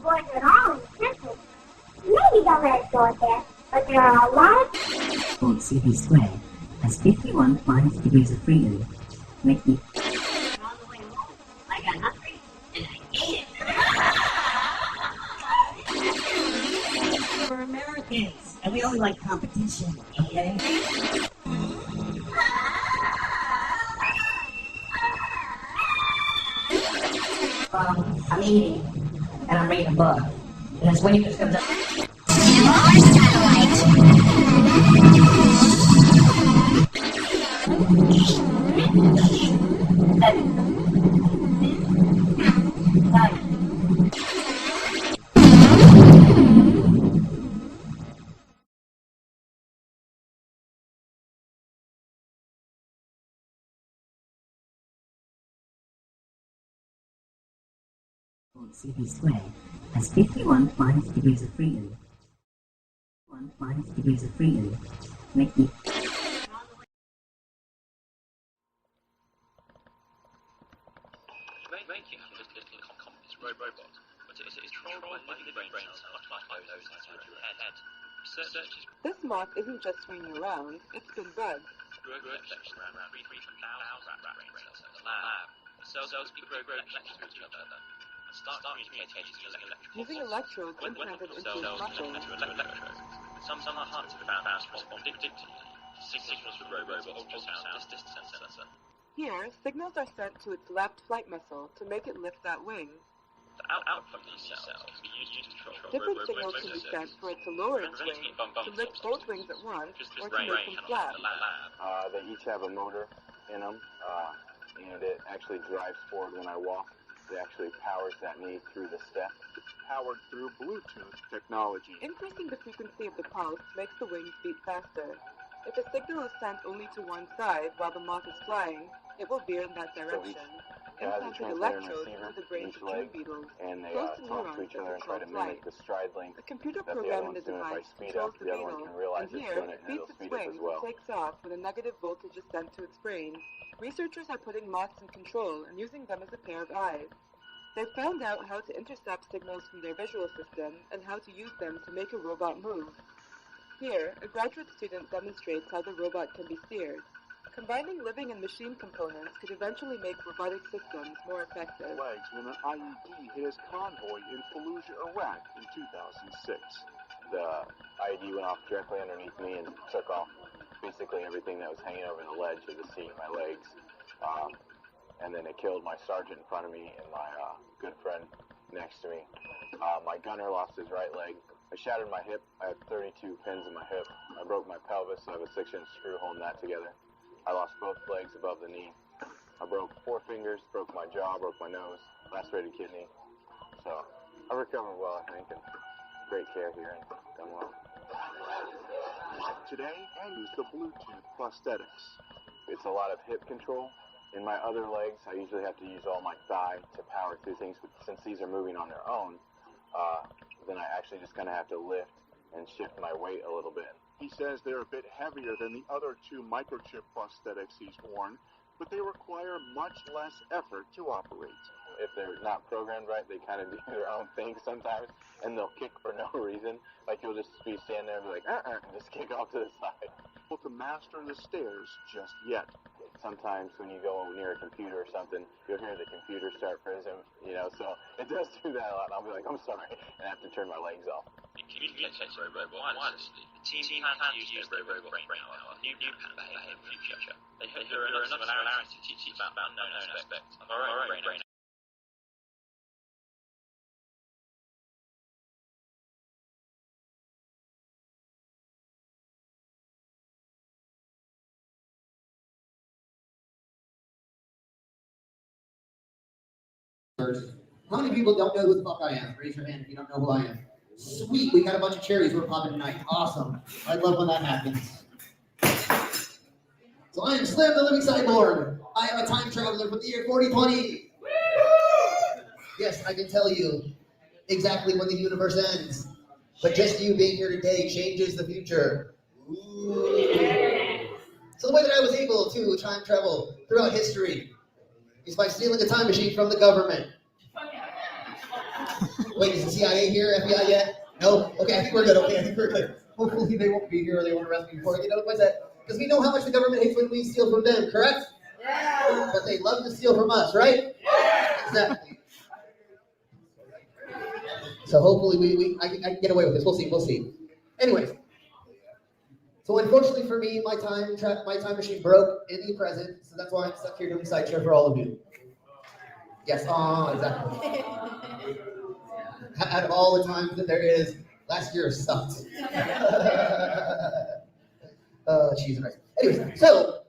boys at all in the temple. Maybe don't let it go there, but there are a lot of... Old CP square has 51 finest degrees of freedom, making... On the way home, I got hungry, and I ate it. We're Americans, and we only like competition, okay? I'm eating, and I'm reading a book, and this wave just comes up. Old CP square has 51 finest degrees of freedom. 1 finest degrees of freedom, making... Making little complex robot, but it is controlled by living brains much like those inside your head. Researchers... This moth isn't just swinging around, it's been bred. Grow collections around 3,000 rat brain cells in the lab. The cells grow collections with each other and start communicating using electrodes implanted into its muscles. Some are hard to found out predictably. Signals from robots ultrasound distance sensor. Here, signals are sent to its left flight muscle to make it lift that wing. The out from these cells can be used to control Different signals can be sent for it to lower its wing, to lift both wings at once, or to make them flat. They each have a motor in them, and it actually drives forward when I walk. It actually powers that knee through the step. Powered through Bluetooth technology. Increasing the frequency of the pulse makes the wings beat faster. If a signal is sent only to one side while the moth is flying, it will veer in that direction. Implanted electrodes into the brains of tree beetles, and they close to talk to neurons each that other and try control to flight. mimic the stride length. A computer that the program other in the one's doing. If I device speed controls up, the the other one beetle, can realize and it's here, doing it, it and beats it'll its speed up wings as well. and takes off when a negative voltage is sent to its brain. Researchers are putting moths in control and using them as a pair of eyes. They've found out how to intercept signals from their visual system and how to use them to make a robot move. Here, a graduate student demonstrates how the robot can be steered. Combining living and machine components could eventually make robotic systems more effective. Legs when an IED hit his convoy in Fallujah, Iraq in 2006. The IED went off directly underneath me and took off basically everything that was hanging over the ledge of the seat, my legs. And then it killed my sergeant in front of me and my good friend next to me. My gunner lost his right leg. I shattered my hip. I had 32 pins in my hip. I broke my pelvis, so I have a 6-inch screw holding that together. I lost both legs above the knee. I broke 4 fingers, broke my jaw, broke my nose, lacerated kidney. So I recovered well, I think, and great care here and done well. Today, I use the Bluetooth prosthetics. It's a lot of hip control. In my other legs, I usually have to use all my thigh to power through things, but since these are moving on their own, then I actually just kind of have to lift and shift my weight a little bit. He says they're a bit heavier than the other 2 microchip prosthetics he's worn, but they require much less effort to operate. If they're not programmed right, they kind of do their own thing sometimes, and they'll kick for no reason. Like you'll just be standing there and be like, and just kick off to the side. To master the stairs just yet. Sometimes when you go near a computer or something, you'll hear the computer start freezing, so it does do that a lot. I'll be like, I'm sorry, and I have to turn my legs off. Communicates robot wirelessly. The team plans to use their robot brain power. New pattern behavior in the future. They hope there are enough similarities to teach about unknown aspects of our own brain. How many people don't know who the fuck I am? Raise your hand if you don't know who I am. Sweet, we got a bunch of cherries we're popping tonight. Awesome. I love when that happens. So I am Slim, the Living Cyborg. I am a time traveler from the year 4020. Yes, I can tell you exactly when the universe ends. But just you being here today changes the future. Ooh. So the way that I was able to time travel throughout history is by stealing a time machine from the government. Wait, is the CIA here? FBI yet? No? Okay, I think we're good. Okay, I think we're good. Hopefully they won't be here or they won't arrest me before I get out of my set. Because we know how much the government hates when we steal from them, correct? Yeah. But they love to steal from us, right? Yeah. Exactly. So hopefully I can get away with this. We'll see. Anyways. So unfortunately for me, my time machine broke in the present, so that's why I'm stuck here doing sideshow for all of you. Yes, exactly. Out of all the times that there is, last year sucked. Jesus Christ. Anyways, so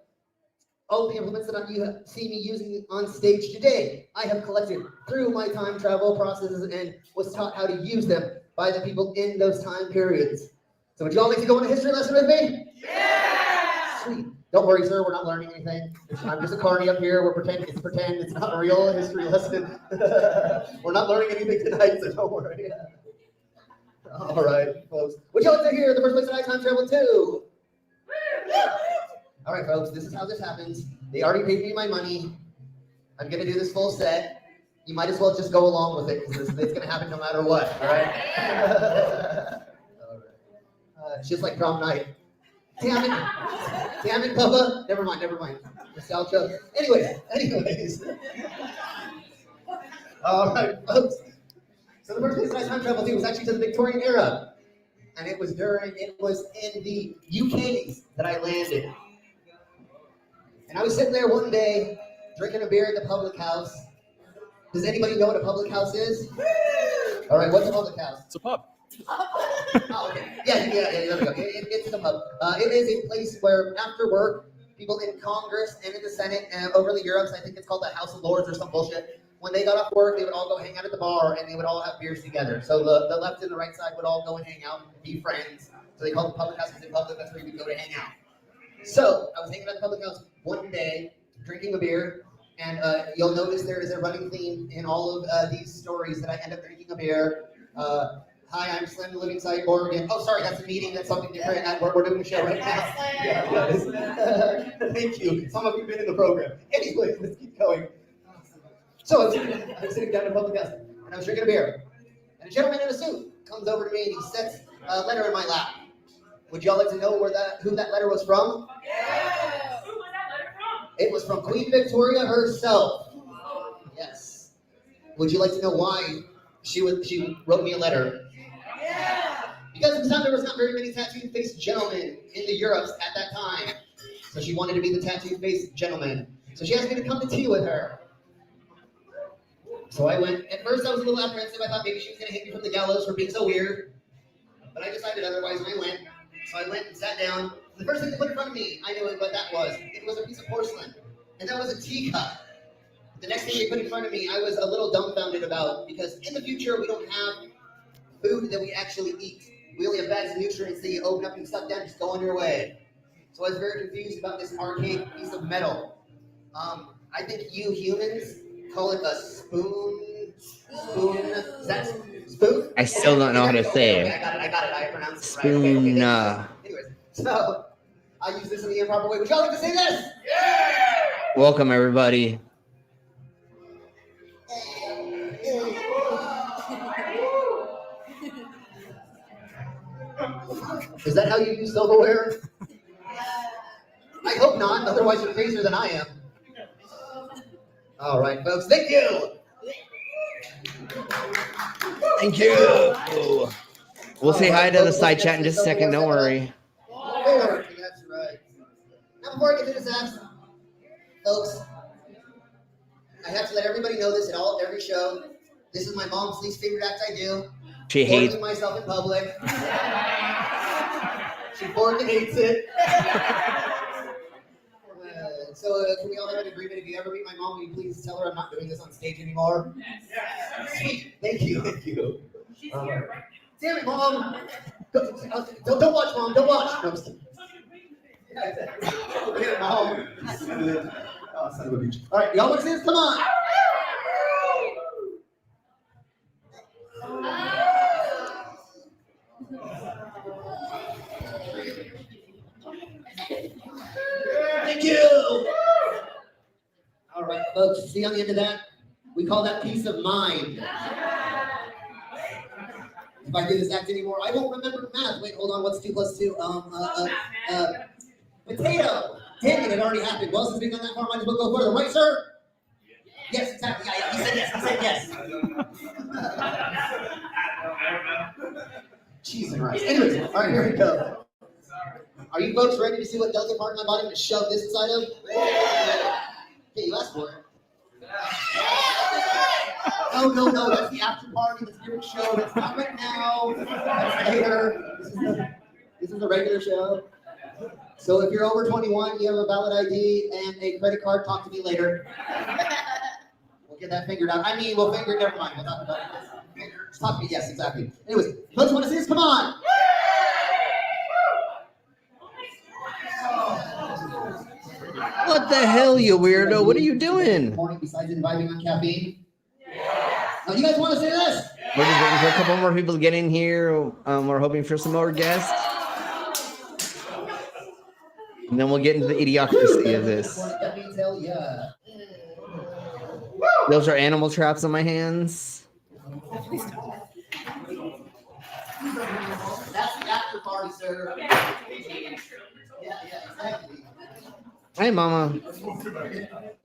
all the implements that you see me using on stage today, I have collected through my time travel processes and was taught how to use them by the people in those time periods. So would you all like to go on a history lesson with me? Yeah! Sweet. Don't worry, sir, we're not learning anything. I'm just a carny up here. We're pretend. It's not a real history lesson. We're not learning anything tonight, so don't worry. All right, folks. Would you like to hear the first place that I time traveled to? All right, folks, this is how this happens. They already paid me my money. I'm going to do this full set. You might as well just go along with it, because it's going to happen no matter what, all right? It's just like prom night. Damn it, Papa. Never mind. Nostalgia. Anyways. All right, folks. So the first place that I time traveled to was actually to the Victorian era. And it was in the UK's that I landed. And I was sitting there one day, drinking a beer at the public house. Does anybody know what a public house is? All right, what's a public house? It's a pub. Oh, okay. Yeah, there we go. It's a pub. It is a place where after work, people in Congress and in the Senate and over the Europe, I think it's called the House of Lords or some bullshit. When they got off work, they would all go hang out at the bar and they would all have beers together. So the left and the right side would all go and hang out and be friends. So they called the public house because in public, that's where you would go to hang out. So I was hanging at the public house one day, drinking a beer, and you'll notice there is a running theme in all of these stories that I end up drinking a beer. Hi, I'm Slim, living cyborg. And, oh, sorry, that's a meeting. That's something different. We're doing a show right now. Yeah, thank you. Some of you have been in the program. Anyway, let's keep going. So I was sitting down in a public house, and I was drinking a beer. And a gentleman in a suit comes over to me, and he sets a letter in my lap. Would y'all like to know who that letter was from? Yeah. Who was that letter from? It was from Queen Victoria herself. Yes. Would you like to know why she wrote me a letter? Yeah. Because at the time there was not very many tattooed-faced gentlemen in the Europes at that time. So she wanted to be the tattooed-faced gentleman. So she asked me to come to tea with her. So I went. At first I was a little apprehensive. I thought maybe she was going to hit me from the gallows for being so weird. But I decided otherwise and I went. So I went and sat down. The first thing they put in front of me, I knew what that was. It was a piece of porcelain. And that was a teacup. The next thing they put in front of me, I was a little dumbfounded about, because in the future we don't have food that we actually eat. We only have bags of nutrients that you open up and suck down, just go on your way. So I was very confused about this arcade piece of metal. I think you humans call it a spoon. Is that spoon? I still don't know how to say it. Okay, I got it. I pronounced it right. Spoon. Anyways, so I use this in the improper way. Would y'all like to say this? Yeah! Welcome, everybody. Is that how you use silverware? I hope not, otherwise you're crazier than I am. All right, folks, thank you. Thank you. We'll say hi to the side chat in just a second, don't worry. That's right. Now, before I get to this act, folks, I have to let everybody know this at every show. This is my mom's least favorite act I do. She hates myself in public. She fucking hates it. So can we all have an agreement? If you ever meet my mom, will you please tell her I'm not doing this on stage anymore? Yes. Sweet. Thank you. She's here, right? Damn it, Mom. Don't watch, Mom. Don't watch. No, I'm just kidding. Yeah, Mom. Oh, son of a bitch. All right, y'all want to see this? Come on. Thank you. All right, folks, see on the end of that? We call that peace of mind. If I do this act anymore, I won't remember math. Wait, hold on. What's 2 plus 2? Potato. Dang it, it already happened. Well, since we've gone that far, might as well go further. Right, sir? Yes, exactly. Yeah. He said yes. He said yes. Jesus Christ. Anyways, all right, here we go. Are you folks ready to see what Delta part of my body I'm going to shove this inside of? Okay, you asked for it. No, that's the after party, that's a different show, that's not right now, that's later, this is the regular show. So if you're over 21, you have a valid ID and a credit card, talk to me later. We'll get that figured out. I mean, we'll figure it, never mind, we'll talk about it. Just talk to me, yes, exactly. Anyways, folks want to see this? Come on! What the hell, you weirdo? What are you doing? Morning, besides imbibing on caffeine. Oh, you guys want to see this? We're just waiting for a couple more people to get in here. We're hoping for some more guests. And then we'll get into the idiocracy of this. That means hell yeah. Those are animal traps on my hands. That's the after party, sir. Yeah, exactly. Hi, Mama.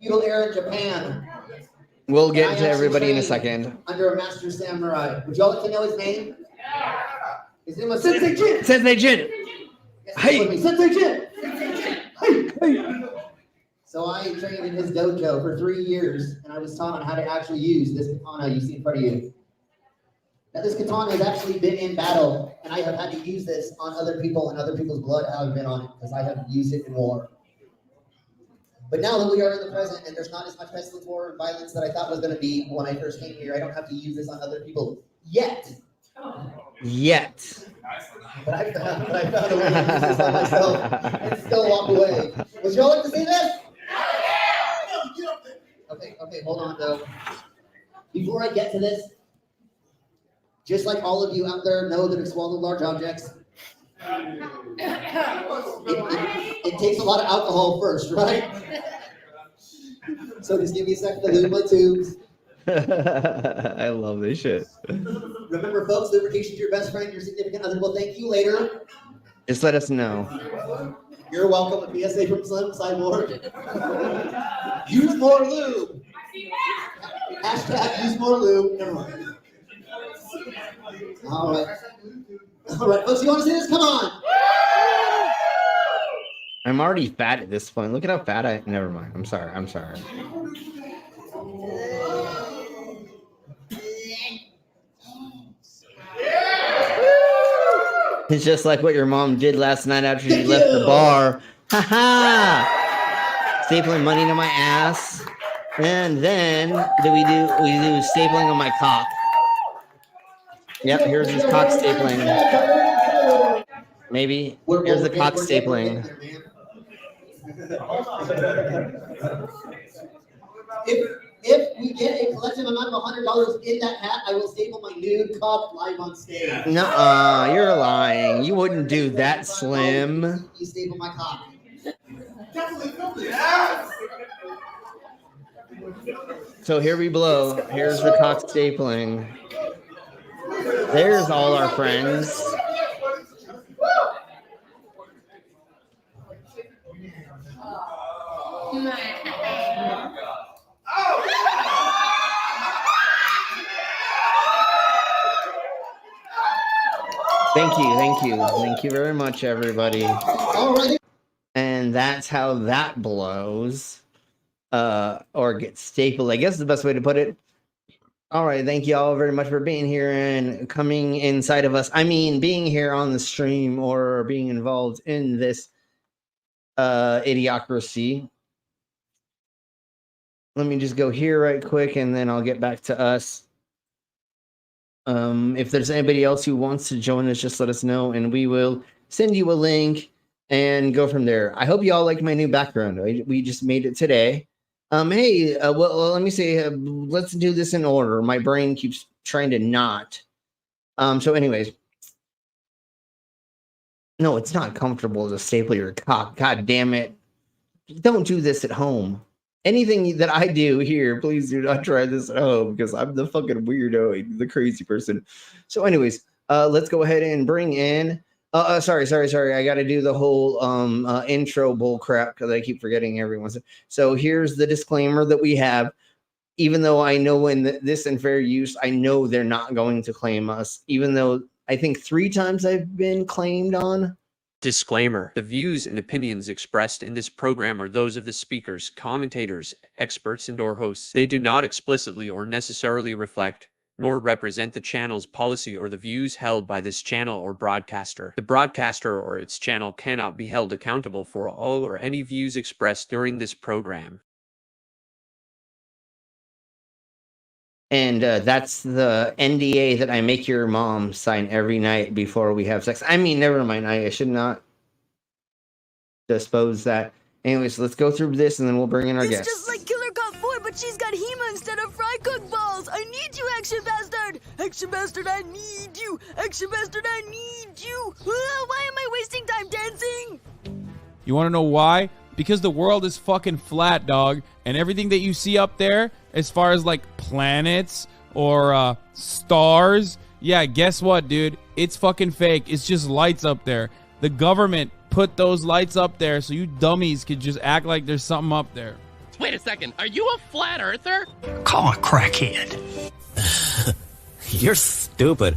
Feudal era Japan. We'll get to everybody in a second. Under a master samurai. Would y'all like to know his name? His name was Sensei Jin. Sensei Jin. Hey. Sensei Jin. Hey. So I trained in his dojo for 3 years, and I was taught on how to actually use this katana you see in front of you. Now, this katana has actually been in battle, and I have had to use this on other people, and other people's blood have been on it, because I have used it in war. But now that we are in the present, and there's not as much pestilence, war, and violence that I thought was going to be when I first came here, I don't have to use this on other people yet. But I found a way to use this on myself and still walk away. Would y'all like to see this? Okay, hold on though. Before I get to this, just like all of you out there know that have swallowed large objects, it takes a lot of alcohol first, right? So just give me a second to lube my tubes. I love this shit. Remember, folks, lubrication to your best friend, your significant other will thank you later. Just let us know. You're welcome. A PSA from Slim Cyborg. Use more lube. Hashtag use more lube. Never mind. All right, folks, you want to see this? Come on. I'm already fat at this point. Look at how fat I... Never mind. I'm sorry. It's just like what your mom did last night after she left the bar. Ha ha! Stapling money to my ass. And then we do stapling on my cock. Yep, here's his cock stapling. Maybe. Here's the cock stapling. If we get a collective amount of $100 in that hat, I will staple my nude cock live on stage. Nuh-uh, you're lying. You wouldn't do that, Slim. You staple my cock. So here we blow. Here's the cock stapling. There's all our friends. Thank you very much, everybody. And that's how that blows. Or gets stapled, I guess is the best way to put it. All right, thank you all very much for being here and coming inside of us. I mean, being here on the stream or being involved in this idiocracy. Let me just go here right quick, and then I'll get back to us. If there's anybody else who wants to join us, just let us know, and we will send you a link and go from there. I hope you all like my new background. We just made it today. Hey, well, let me say, let's do this in order. My brain keeps trying to not. So anyways. No, it's not comfortable to staple your cock. God damn it. Don't do this at home. Anything that I do here, please do not try this at home because I'm the fucking weirdo, the crazy person. So anyways, let's go ahead and bring in. Sorry. I got to do the whole intro bull crap because I keep forgetting everyone's. So here's the disclaimer that we have. Even though I know in this and fair use, I know they're not going to claim us. Even though I think 3 times I've been claimed on. Disclaimer: the views and opinions expressed in this program are those of the speakers, commentators, experts, and/or hosts. They do not explicitly or necessarily reflect nor represent the channel's policy or the views held by this channel or broadcaster. The broadcaster or its channel cannot be held accountable for all or any views expressed during this program. And that's the NDA that I make your mom sign every night before we have sex. I mean, never mind. I should not dispose that. Anyways, let's go through this and then we'll bring in our guests. It's just like Killer Cop 4, but she's got Hema instead of fry cook balls. I need you, Action Bastard. Action Bastard, I need you. Action Bastard, I need you. Why am I wasting time dancing? You want to know why? Because the world is fucking flat, dog. And everything that you see up there, as far as like planets or stars, yeah, guess what, dude? It's fucking fake. It's just lights up there. The government put those lights up there so you dummies could just act like there's something up there. Wait a second. Are you a flat earther? Call a crackhead. You're stupid.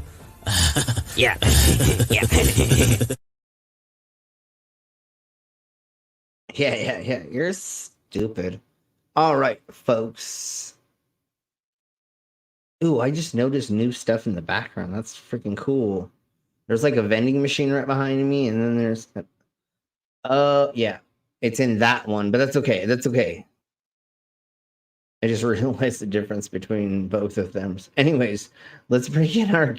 Yeah. Yeah. You're stupid. All right, folks. Ooh, I just noticed new stuff in the background. That's freaking cool. There's like a vending machine right behind me, and then there's... yeah. It's in that one, but that's okay. That's okay. I just realized the difference between both of them. Anyways, let's bring in our...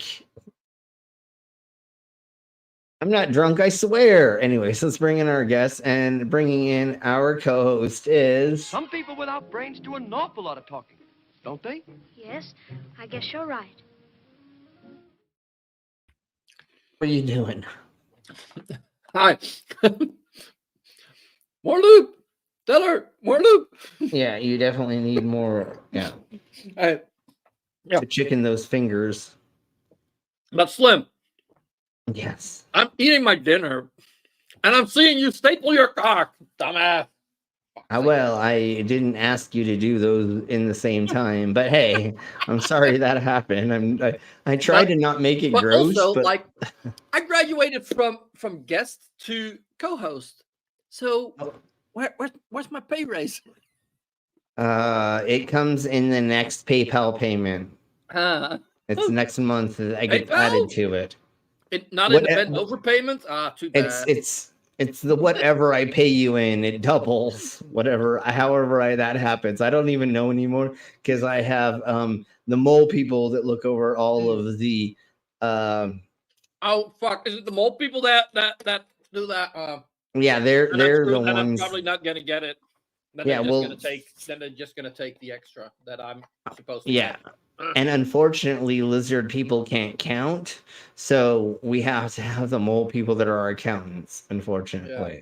I'm not drunk, I swear. Anyways, let's bring in our guests, and bringing in our co-host is... Some people without brains do an awful lot of talking, don't they? Yes, I guess you're right. What are you doing? Hi. More lube. Tell her, more lube. Yeah, you definitely need more. Yeah. Yeah. To chicken those fingers. But Slim. Yes. I'm eating my dinner, and I'm seeing you staple your cock, dumbass. Well, I didn't ask you to do those in the same time, but hey, I'm sorry that happened. I tried to not make it gross, also, but like, I graduated from guest to co-host. So, where's my pay raise? It comes in the next PayPal payment. It's next month. I get added to it. Not in the bent over payments? Too bad. It's the whatever I pay you in, it doubles. However that happens. I don't even know anymore because I have the mole people that look over all of the. Oh fuck! Is it the mole people that do that? Yeah, they're the ones. I'm probably not gonna get it. Then they're just gonna take the extra that I'm supposed to. Yeah. Get. And unfortunately, lizard people can't count, so we have to have the mole people that are our accountants, unfortunately. Yeah.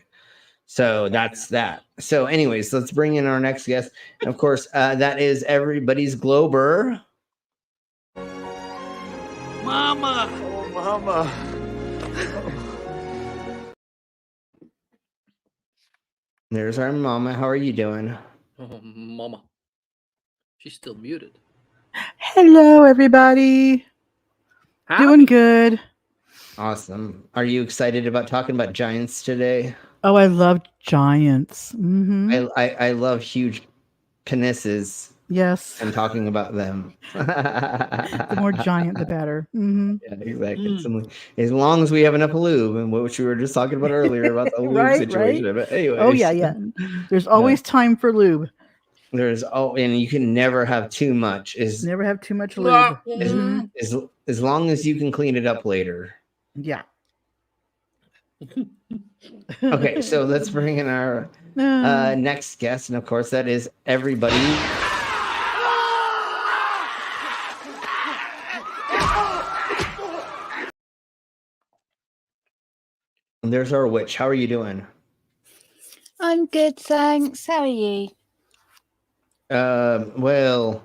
So that's that. So anyways, let's bring in our next guest. And of course, that is everybody's Glober. Mama! Oh, Mama. There's our mama. How are you doing? Oh, Mama. She's still muted. Hello, everybody. Howdy. Doing good. Awesome. Are you excited about talking about giants today? Oh, I love giants. Mm-hmm. I love huge penises. Yes. And talking about them. The more giant, the better. Mm-hmm. Yeah, exactly. As long as we have enough lube, and which we were just talking about earlier about the lube situation. Right. But anyways. Oh yeah. There's always time for lube. And you can never have too much. Never have too much lube. As long as you can clean it up later. Yeah. Okay, so let's bring in our next guest, and of course that is everybody. And there's our witch. How are you doing? I'm good, thanks. How are you? Well,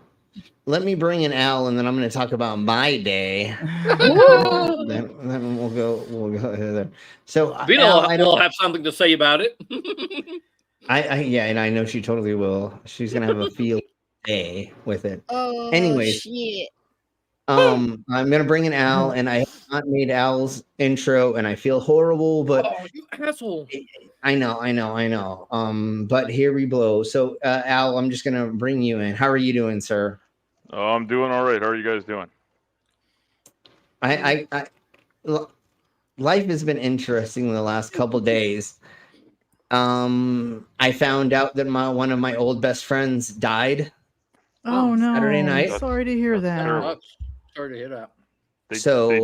let me bring in Al, and then I'm going to talk about my day. then we'll go there. So Vito Al, I will don't. have something to say about it. Yeah, and I know she totally will. She's going to have a field day with it. Oh, Anyways, shit. I'm gonna bring in Al, and I have not made Al's intro, and I feel horrible, but Oh, you asshole! I know. But here we blow. So, Al, I'm just gonna bring you in. How are you doing, sir? Oh, I'm doing all right. How are you guys doing? Life has been interesting the last couple days. I found out that one of my old best friends died. Oh no! Saturday night. Sorry to hear that. Sorry to hear that.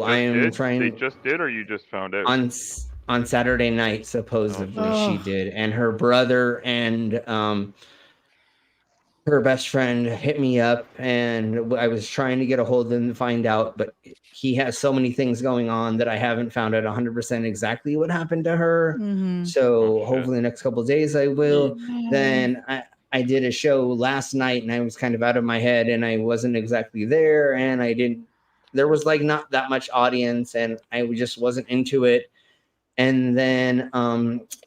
I am trying. They just did, or you just found out? On Saturday night, supposedly she did, and her brother and her best friend hit me up, and I was trying to get a hold of them to find out, but he has so many things going on that I haven't found out 100% exactly what happened to her. Mm-hmm. So hopefully the next couple of days I will. Then I did a show last night, and I was kind of out of my head, and I wasn't exactly there, and there was like not that much audience, and I just wasn't into it. And then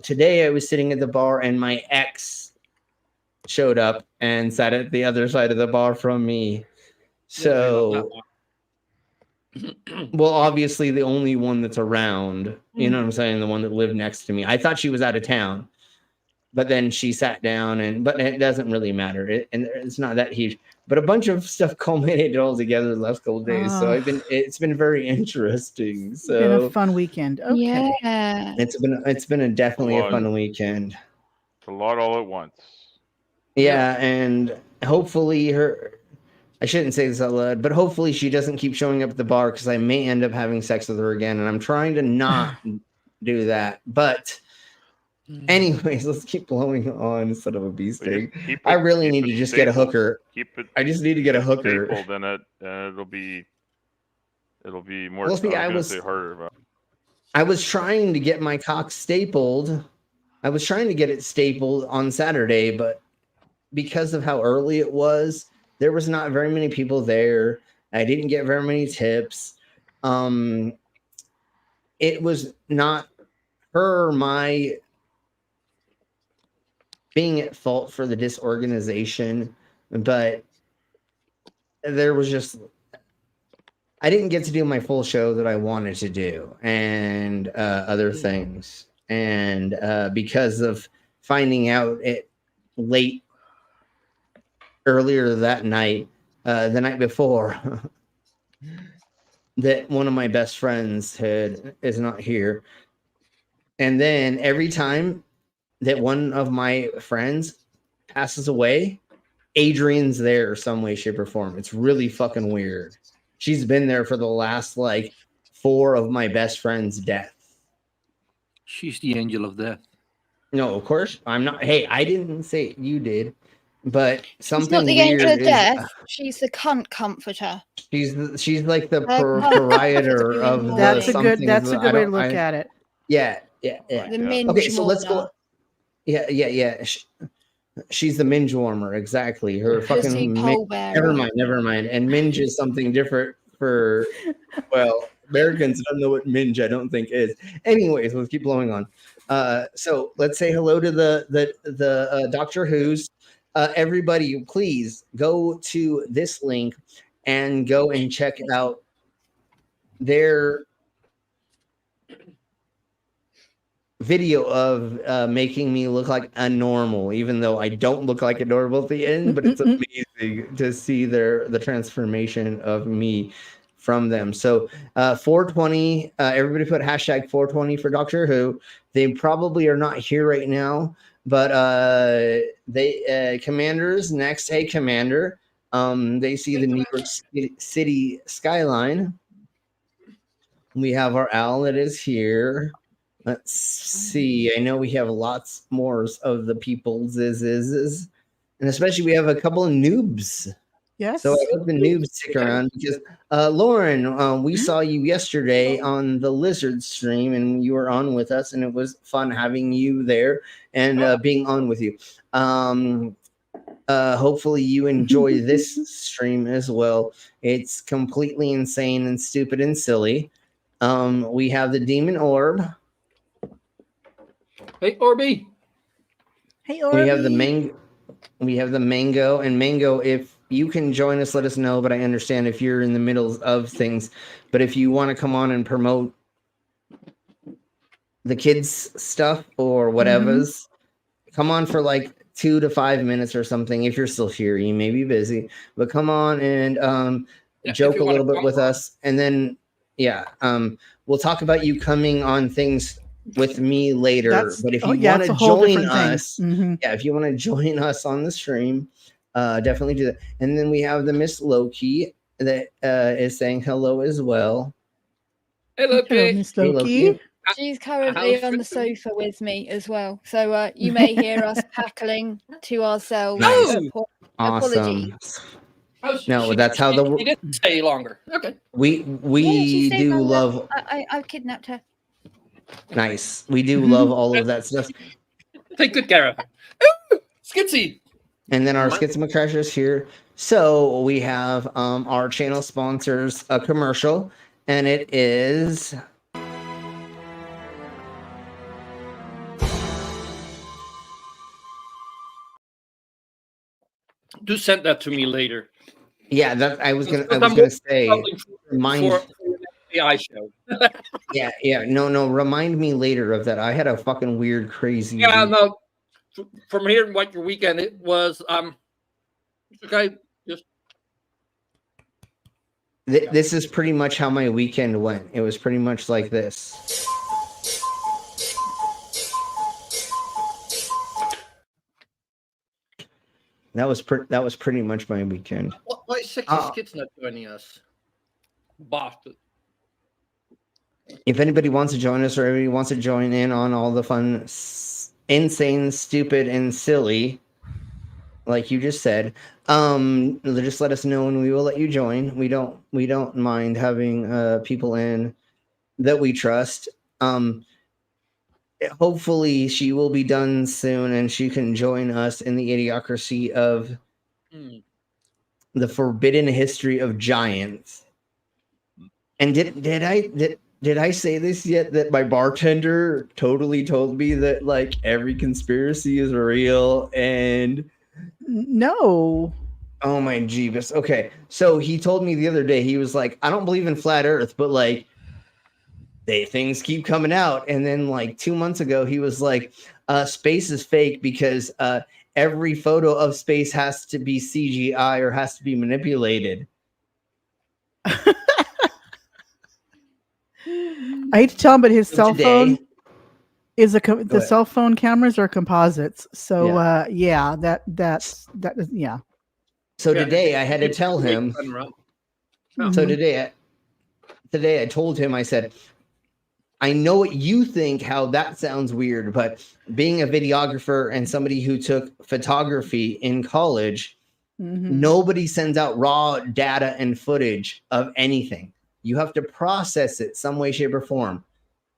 today I was sitting at the bar, and my ex showed up and sat at the other side of the bar from me. So, well, obviously the only one that's around, you know what I'm saying? The one that lived next to me. I thought she was out of town, but then she sat down, but it doesn't really matter. And it's not that huge, but a bunch of stuff culminated all together the last couple of days. So it's been very interesting. So been a fun weekend. Okay. Yeah. It's been definitely a fun weekend. It's a lot all at once. Yeah, and hopefully I shouldn't say this out loud, but hopefully she doesn't keep showing up at the bar, because I may end up having sex with her again, and I'm trying to not do that. But anyways, let's keep blowing on instead of a bee sting. I really need to just get a hooker. I just need to get a hooker. Then it'll be more. Well, see, harder. But I was trying to get my cock stapled. I was trying to get it stapled on Saturday, but because of how early it was, there was not very many people there. I didn't get very many tips. It was not my being at fault for the disorganization, but there was just, I didn't get to do my full show that I wanted to do, and other things. And because of finding out it earlier that night, the night before, that one of my best friends is not here. And then every time that one of my friends passes away, Adrian's there some way, shape, or form. It's really fucking weird. She's been there for the last 4 of my best friends' death. She's the angel of death. No, of course I'm not. Hey, I didn't say it. You did. But something She's not the weird angel of is, death. She's the cunt comforter. She's like the proprietor of the That's a good way to look at at it. Yeah. The minge Okay, so let's warmer. go. Yeah. She's the minge warmer, exactly. Her fucking never mind. And minge is something different for Americans don't know what minge, I don't think, is. Anyways, let's keep blowing on. So let's say hello to the Doctor Who's. Everybody, please go to this link and go and check out their video of making me look like a normal, even though I don't look like a normal at the end. But it's amazing to see the transformation of me from them. So 420, everybody put hashtag 420 for Doctor Who. They probably are not here right now, but Commander's next. Hey, Commander. They see the New York City skyline. We have our Al that is here. Let's see. I know we have lots more of the people's is, and especially we have a couple of noobs. Yes. So I hope the noobs stick around, because Lauren, we saw you yesterday on the Lizard stream, and you were on with us, and it was fun having you there and being on with you. Hopefully you enjoy this stream as well. It's completely insane and stupid and silly. We have the Demon Orb. Hey, Orby. Hey, Orby. We have the Mango. And Mango, if you can join us, let us know. But I understand if you're in the middle of things. But if you want to come on and promote the kids' stuff or whatever's, come on for like 2 to 5 minutes or something. If you're still here, you may be busy, but come on and joke a little bit with us. And then, we'll talk about you coming on things with me later. But if you want to join us, if you want to join us on the stream, definitely do that. And then we have the Miss Loki that is saying hello as well. Hello, Miss Loki. She's currently on the sofa with me as well. So you may hear us cackling to ourselves. Nice. Apologies. Awesome. No, that's how She didn't stay longer. Okay. We she stayed do longer. love. I kidnapped her. Nice. We do love all of that stuff. Take good care of her. Ooh, Skitsy. And then our Skitsmacrashers here. So we have our channel sponsors a commercial, and it is. Do send that to me later. Yeah, that I was gonna say. Remind for the AI show. yeah. No. Remind me later of that. I had a fucking weird, crazy. Yeah, no. From hearing what your weekend it was, okay, just. This is pretty much how my weekend went. It was pretty much like this. That was pretty much my weekend. Why is Sexy Skits not joining us? Bastard. If anybody wants to join us or anybody wants to join in on all the fun, insane, stupid, and silly, like you just said, just let us know and we will let you join. We don't mind having people in that we trust. Hopefully she will be done soon and she can join us in the idiocracy of the forbidden history of giants. And did I say this yet? That my bartender totally told me that like every conspiracy is real and no. Oh my Jeebus. Okay. So he told me the other day, he was like, I don't believe in flat earth, but like things keep coming out. And then like 2 months ago, he was like, space is fake because every photo of space has to be CGI or has to be manipulated. I hate to tell him, but his cell phone is the cell phone cameras are composites. So that's. So today I had to tell him. So today I told him, I said, I know what you think, how that sounds weird, but being a videographer and somebody who took photography in college, nobody sends out raw data and footage of anything. You have to process it some way, shape, or form.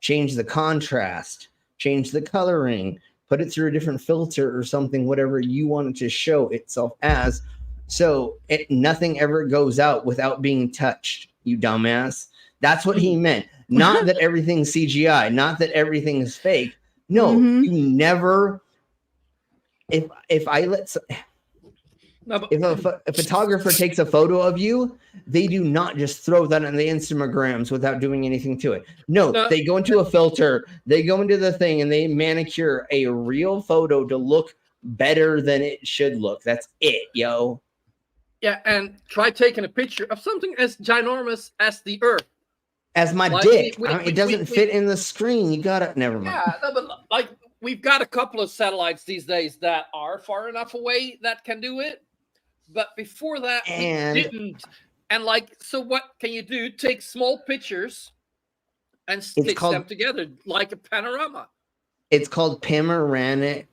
Change the contrast, change the coloring, put it through a different filter or something, whatever you want it to show itself as. So nothing ever goes out without being touched, you dumbass. That's what he meant. Not that everything's CGI, not that everything is fake. No, you never. If a photographer takes a photo of you, they do not just throw that on the Instagrams without doing anything to it. No, they go into a filter, they go into the thing, and they manicure a real photo to look better than it should look. That's it, yo. Yeah, and try taking a picture of something as ginormous as the Earth. As my dick. It doesn't fit in the screen. You gotta. Never mind. Yeah, no, but like we've got a couple of satellites these days that are far enough away that can do it. But before that, we didn't. And like, so what can you do? Take small pictures and stitch them together like a panorama. It's called panoramic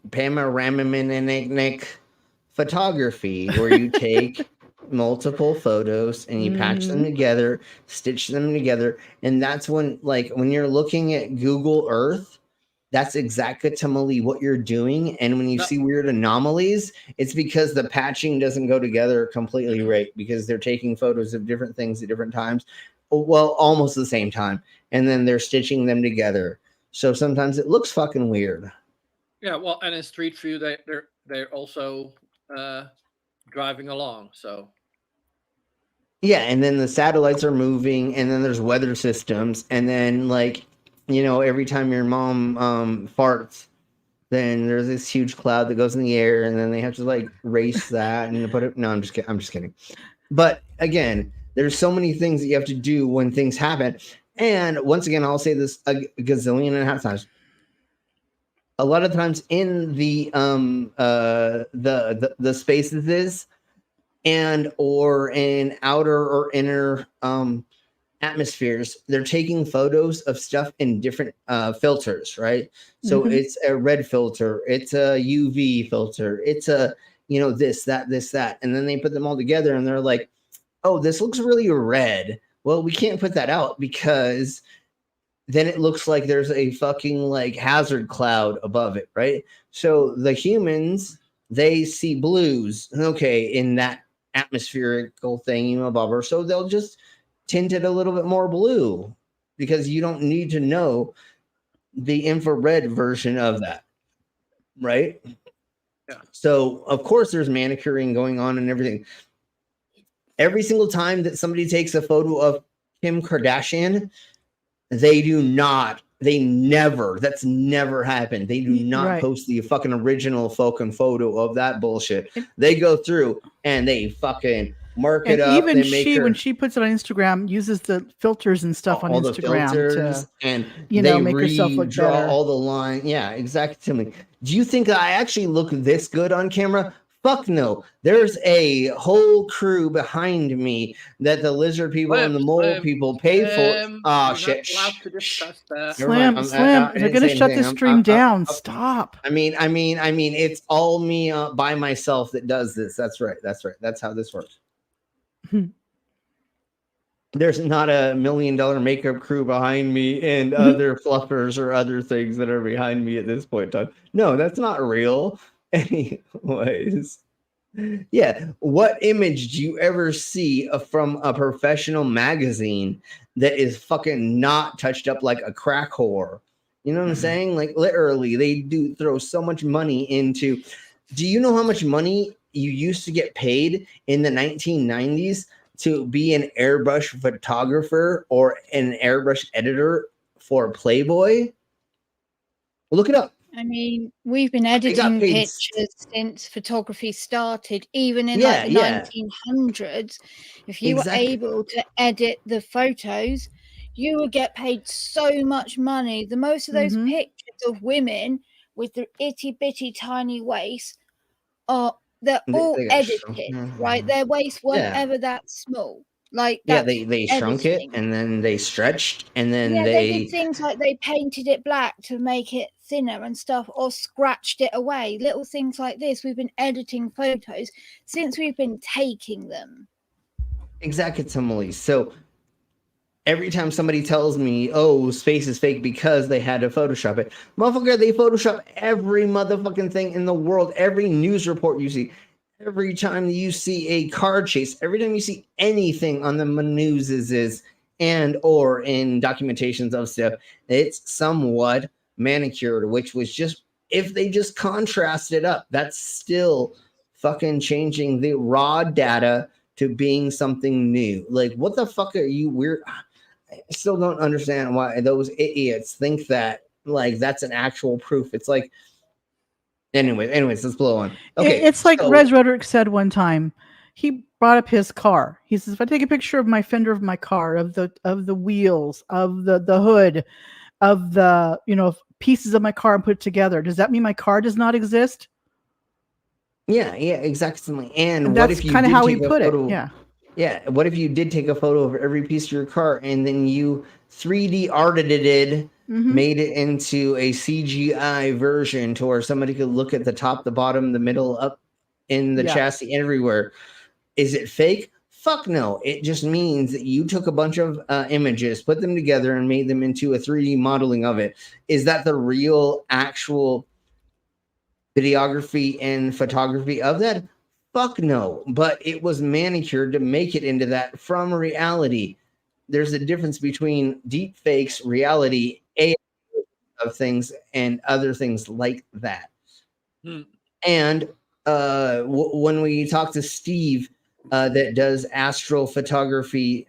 photography, where you take multiple photos and you patch them together, stitch them together. And that's when, like, when you're looking at Google Earth, that's exactly what you're doing. And when you see weird anomalies, it's because the patching doesn't go together completely right, because they're taking photos of different things at different times. Well, almost the same time. And then they're stitching them together. So sometimes it looks fucking weird. Yeah, well, and in Street View, they're also driving along. So yeah, and then the satellites are moving, and then there's weather systems, and then like, you know, every time your mom farts, then there's this huge cloud that goes in the air, and then they have to like race that and put it. No, I'm just kidding. I'm just kidding. But again, there's so many things that you have to do when things happen. And once again, I'll say this a gazillion and a half times. A lot of times in the spaces and or in outer or inner atmospheres, they're taking photos of stuff in different filters, right? So it's a red filter, it's a UV filter, it's a, you know, this, that, and then they put them all together and they're like, oh, this looks really red. Well, we can't put that out because then it looks like there's a fucking like hazard cloud above it, right? So the humans, they see blues, okay, in that atmospherical thing, you know, blah. So they'll just tint it a little bit more blue because you don't need to know the infrared version of that, right? Yeah. So of course there's manicuring going on and everything. Every single time that somebody takes a photo of Kim Kardashian, that's never happened. They do not post the fucking original fucking photo of that bullshit. They go through and they fucking mark it up. Even when she puts it on Instagram, uses the filters and stuff on Instagram and make herself look better. All the line. Yeah, exactly. Do you think I actually look this good on camera? Fuck no. There's a whole crew behind me that the lizard people and the mole people pay for. Oh, shit. Slim, they're going to shut the stream down. Stop. I mean, it's all me by myself that does this. That's right. That's how this works. There's not $1 million makeup crew behind me and other fluffers or other things that are behind me at this point in time. No, that's not real. Anyways, yeah. What image do you ever see from a professional magazine that is fucking not touched up like a crack whore? You know what I'm saying? Like literally, they do throw so much money into. Do you know how much money you used to get paid in the 1990s to be an airbrush photographer or an airbrush editor for Playboy? Look it up. I mean, we've been editing pictures since photography started, even in the 1900s. If you were able to edit the photos, you would get paid so much money. The most of those pictures of women with their itty bitty tiny waists they're all edited, right? Their waists weren't ever that small. Like they shrunk it and then they stretched and then they did things like they painted it black to make it thinner and stuff, or scratched it away. Little things like this. We've been editing photos since we've been taking them. Exactly. So every time somebody tells me, "Oh, space is fake," because they had to Photoshop it, motherfucker, they Photoshop every motherfucking thing in the world. Every news report you see. Every time you see a car chase, every time you see anything on the news and or in documentations of stuff, it's somewhat manicured, which was just, if they just contrast it up, that's still fucking changing the raw data to being something new. Like, what the fuck are you weird? I still don't understand why those idiots think that, like, that's an actual proof. It's like, Anyways, let's blow on. Okay, it's like Rez Roderick said one time. He brought up his car. He says, "If I take a picture of my fender of my car, of the wheels, of the hood, of the pieces of my car and put it together, does that mean my car does not exist?" Yeah, exactly. And that's what if you kind of how he put photo, it. Yeah. What if you did take a photo of every piece of your car and then you 3D arted it? Made it into a CGI version to where somebody could look at the top, the bottom, the middle, up in the chassis, everywhere. Is it fake? Fuck no. It just means that you took a bunch of images, put them together, and made them into a 3D modeling of it. Is that the real, actual videography and photography of that? Fuck no. But it was manicured to make it into that from reality. There's a difference between deep fakes, reality, AI of things, and other things like that. And when we talk to Steve, that does astrophotography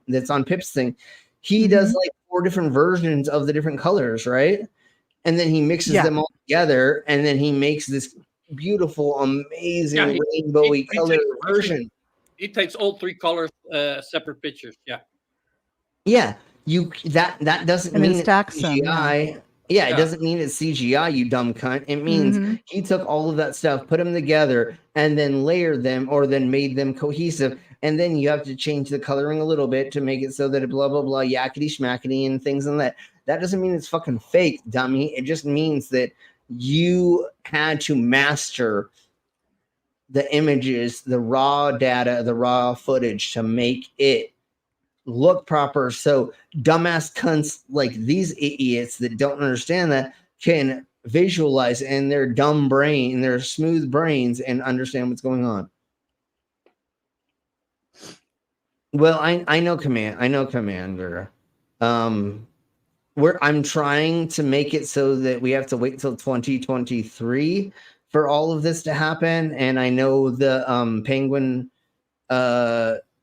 that's on Pip's thing, he does like 4 different versions of the different colors, right? And then he mixes them all together, and then he makes this beautiful, amazing rainbowy color version. He takes all 3 colors, separate pictures. Yeah. Yeah, that doesn't And then mean stacks it's them, CGI. Yeah, it doesn't mean it's CGI, you dumb cunt. It means he took all of that stuff, put them together, and then layered them, or then made them cohesive. And then you have to change the coloring a little bit to make it so that it blah, blah, blah, yakety schmackety and things like that. That doesn't mean it's fucking fake, dummy. It just means that you had to master the images, the raw data, the raw footage to make it look proper. So dumbass cunts like these idiots that don't understand that can visualize in their dumb brain, in their smooth brains, and understand what's going on. Well, I know Commander. I'm trying to make it so that we have to wait till 2023 for all of this to happen. And I know the Penguin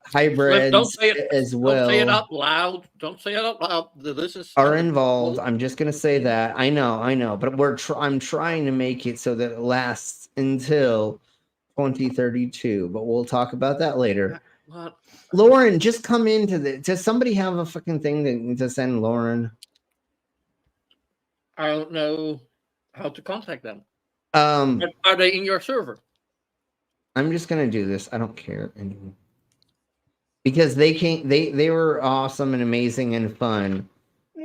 hybrids Don't say it as well. Don't say it out loud. Don't say it out loud. This is are involved. I'm just gonna say that. I know, but I'm trying to make it so that it lasts until 2032. But we'll talk about that later. What? Lauren, just come into the. Does somebody have a fucking thing to send Lauren? I don't know how to contact them. Are they in your server? I'm just gonna do this. I don't care anymore. Because they came, they were awesome and amazing and fun.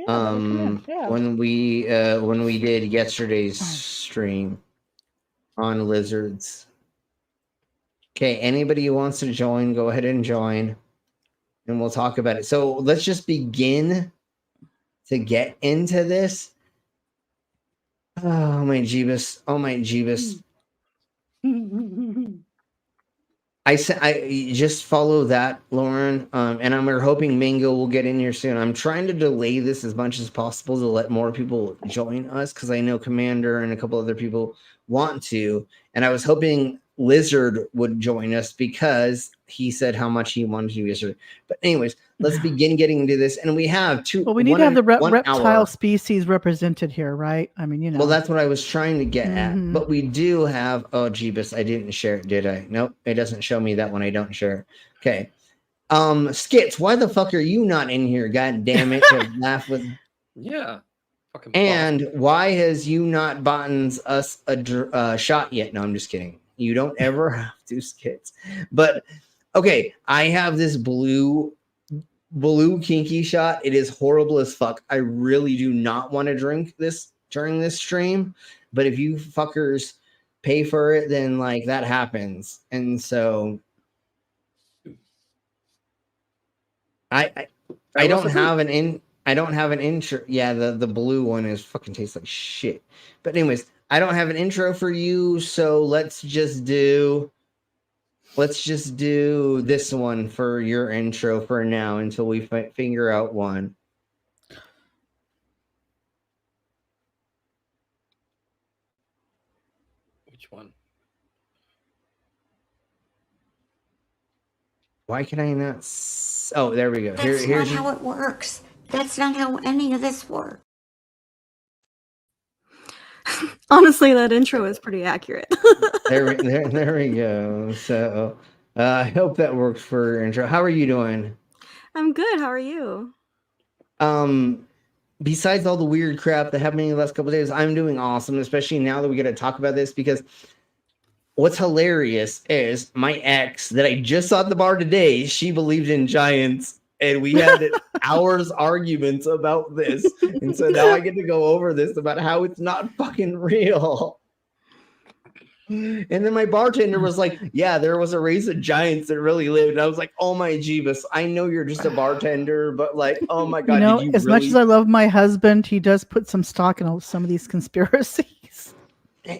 When we did yesterday's stream on lizards. Okay, anybody who wants to join, go ahead and join, and we'll talk about it. So let's just begin to get into this. Oh my Jeebus! Oh my Jeebus! I just follow that, Lauren, and we're hoping Mingo will get in here soon. I'm trying to delay this as much as possible to let more people join us because I know Commander and a couple other people want to, and I was hoping Lizard would join us because he said how much he wanted to yesterday. But anyways, let's begin getting into this, and we have two. Well, we need to have the reptile species represented here, right? I mean, you know. Well, that's what I was trying to get at. But we do have. Oh, Jeebus, I didn't share it, did I? Nope, it doesn't show me that when I don't share it. Okay. Skits, why the fuck are you not in here? God damn it! To laugh with. Yeah. And why has you not bought us a shot yet? No, I'm just kidding. You don't ever have to, Skits. But okay, I have this blue kinky shot. It is horrible as fuck. I really do not want to drink this during this stream. But if you fuckers pay for it, then like that happens. And so I don't have an intro. Yeah, the blue one is fucking tastes like shit. But anyways, I don't have an intro for you, so let's just do this one for your intro for now until we figure out one. Which one? Why can I not? Oh, there we go. That's not how it works. That's not how any of this works. Honestly, that intro is pretty accurate. there we go. So I hope that works for your intro. How are you doing? I'm good. How are you? Besides all the weird crap that happened in the last couple of days, I'm doing awesome, especially now that we got to talk about this, because what's hilarious is my ex that I just saw at the bar today, she believed in giants. And we had hours arguments about this. And so now I get to go over this about how it's not fucking real. And then my bartender was like, yeah, there was a race of giants that really lived. And I was like, oh my Jeebus, I know you're just a bartender, but like, oh my God, You know, did you as really? much as I love my husband, he does put some stock in some of these conspiracies.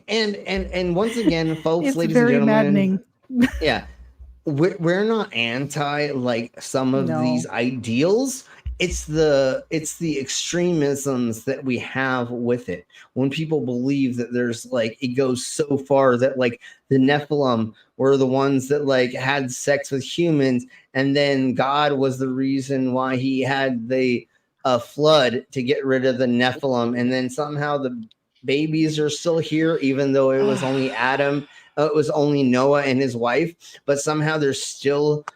And once again, folks, It's ladies very and gentlemen, maddening. yeah, we're not anti like some of No. these ideals. It's the extremisms that we have with it. When people believe that there's like, it goes so far that like the Nephilim were the ones that like had sex with humans, and then God was the reason why he had the flood to get rid of the Nephilim, and then somehow the babies are still here, even though it was only Adam, it was only Noah and his wife, but somehow there's still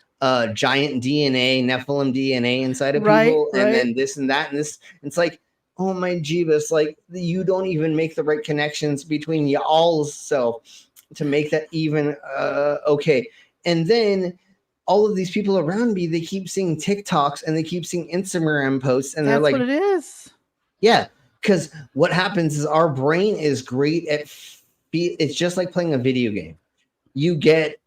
giant DNA, Nephilim DNA inside of people, and then this and that and this. It's like, oh my Jeebus, like you don't even make the right connections between y'all's self to make that even okay. And then all of these people around me, they keep seeing TikToks and they keep seeing Instagram posts, and they're That's like, what it is. yeah, because what happens is our brain is great at it's just like playing a video game. You get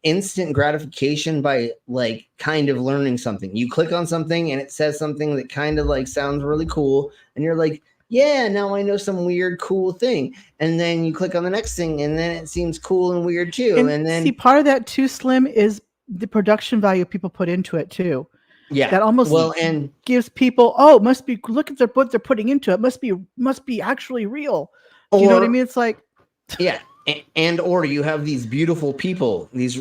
instant gratification by like kind of learning something. You click on something and it says something that kind of like sounds really cool, and you're like, yeah, now I know some weird cool thing. And then you click on the next thing and then it seems cool and weird too. And then see, part of that too, Slim, is the production value people put into it too. Yeah, that almost and gives people, oh, must be, look at what they're putting into it. Must be actually real. Do you know what I mean? It's like, yeah. And or you have these beautiful people, these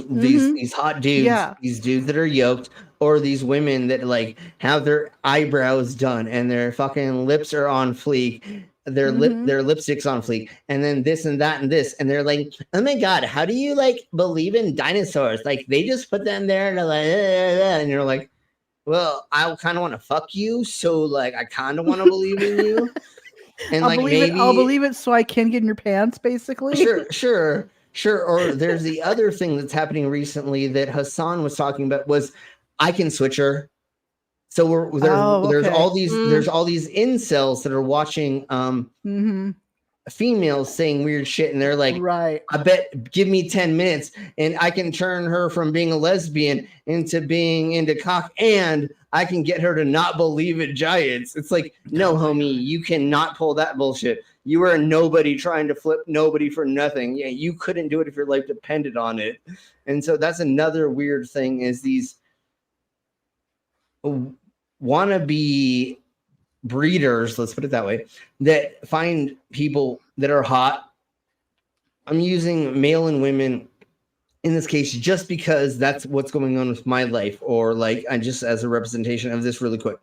hot dudes, these dudes that are yoked, or these women that like have their eyebrows done and their fucking lips are on fleek, their lipstick's on fleek, and then this and that and this, and they're like, oh my God, how do you like believe in dinosaurs? Like they just put them there and they're like, and you're like, well, I kind of want to fuck you, so like I kind of want to believe in you. And I'll like I'll believe it so I can get in your pants, basically. Sure. Or there's the other thing that's happening recently that Hassan was talking about was I can switch her. So there's all these incels that are watching females saying weird shit, and they're like, right, I bet, give me 10 minutes and I can turn her from being a lesbian into being into cock, and I can get her to not believe in giants. It's like, no, homie, you cannot pull that bullshit. You are a nobody trying to flip nobody for nothing. Yeah, you couldn't do it if your life depended on it. And so that's another weird thing, is these wannabe breeders, let's put it that way, that find people that are hot. I'm using male and women in this case just because that's what's going on with my life, or like I just as a representation of this really quick,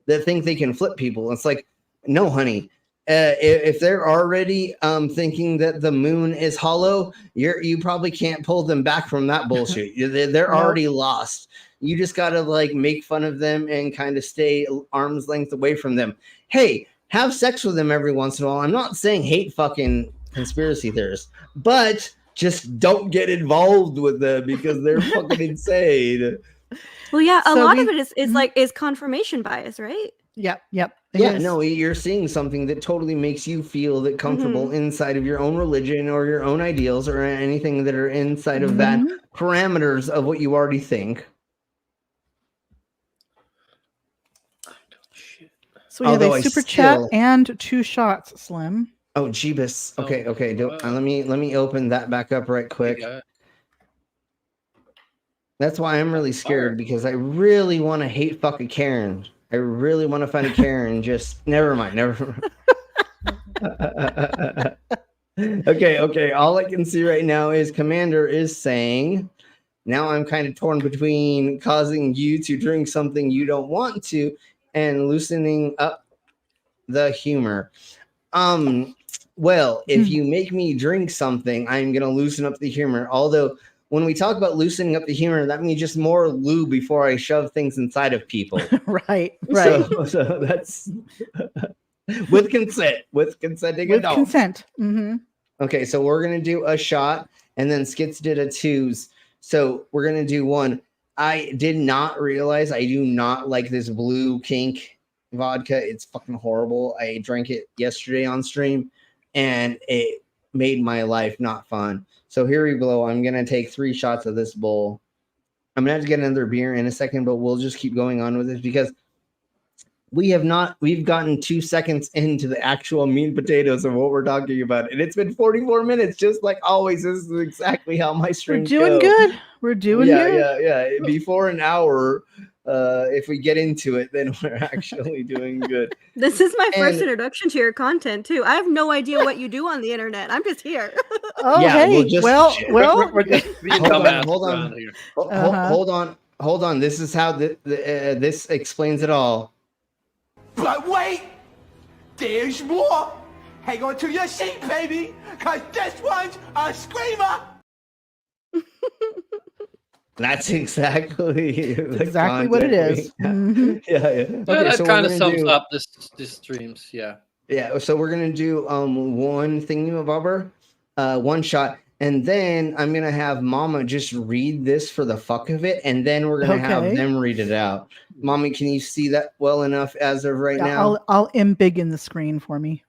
that think they can flip people. It's like, no, honey. If they're already thinking that the moon is hollow, you probably can't pull them back from that bullshit. They're already lost. You just got to like make fun of them and kind of stay arm's length away from them. Hey, have sex with them every once in a while. I'm not saying hate fucking conspiracy theorists, but just don't get involved with them because they're fucking insane. Well, yeah, a lot of it is confirmation bias, right? Yep. Yeah, no, you're seeing something that totally makes you feel that comfortable inside of your own religion or your own ideals or anything that are inside of that parameters of what you already think. So we have a super chat and 2 shots, Slim. Oh, Jeebus. Okay. Let me open that back up right quick. That's why I'm really scared, because I really want to hate fucking Karen. I really want to find a Karen. Just never mind. Okay. All I can see right now is Commander is saying, now I'm kind of torn between causing you to drink something you don't want to and loosening up the humor. Well, if you make me drink something, I'm going to loosen up the humor. Although when we talk about loosening up the humor, that means just more lube before I shove things inside of people. Right. So that's with consent, with consenting adults. With consent. Okay, so we're going to do a shot, and then Skits did a 2s. So we're going to do 1. I did not realize I do not like this Blue Kink vodka. It's fucking horrible. I drank it yesterday on stream, and it made my life not fun. So here we go. I'm gonna take 3 shots of this bowl. I'm gonna have to get another beer in a second, but we'll just keep going on with this because we've gotten 2 seconds into the actual meat and potatoes of what we're talking about, and it's been 44 minutes, just like always. This is exactly how my streams We're doing go. good. We're doing good. Yeah. Before an hour, if we get into it, then we're actually doing good. This is my first introduction to your content too. I have no idea what you do on the internet. I'm just here. Oh, Yeah, hey. well, We're just being dumbasses around here. Hold on. This is how this explains it all. But wait, there's more. Hang on to your seat, baby, because this one's a screamer. That's exactly what it is. Mm-hmm. Yeah. Okay, that so kind of sums up this streams. Yeah. Yeah. So we're gonna do one thingamabobber, one shot, and then I'm gonna have Mama just read this for the fuck of it, and then we're gonna have them read it out. Mommy, can you see that well enough as of right now? I'll embiggen the screen for me.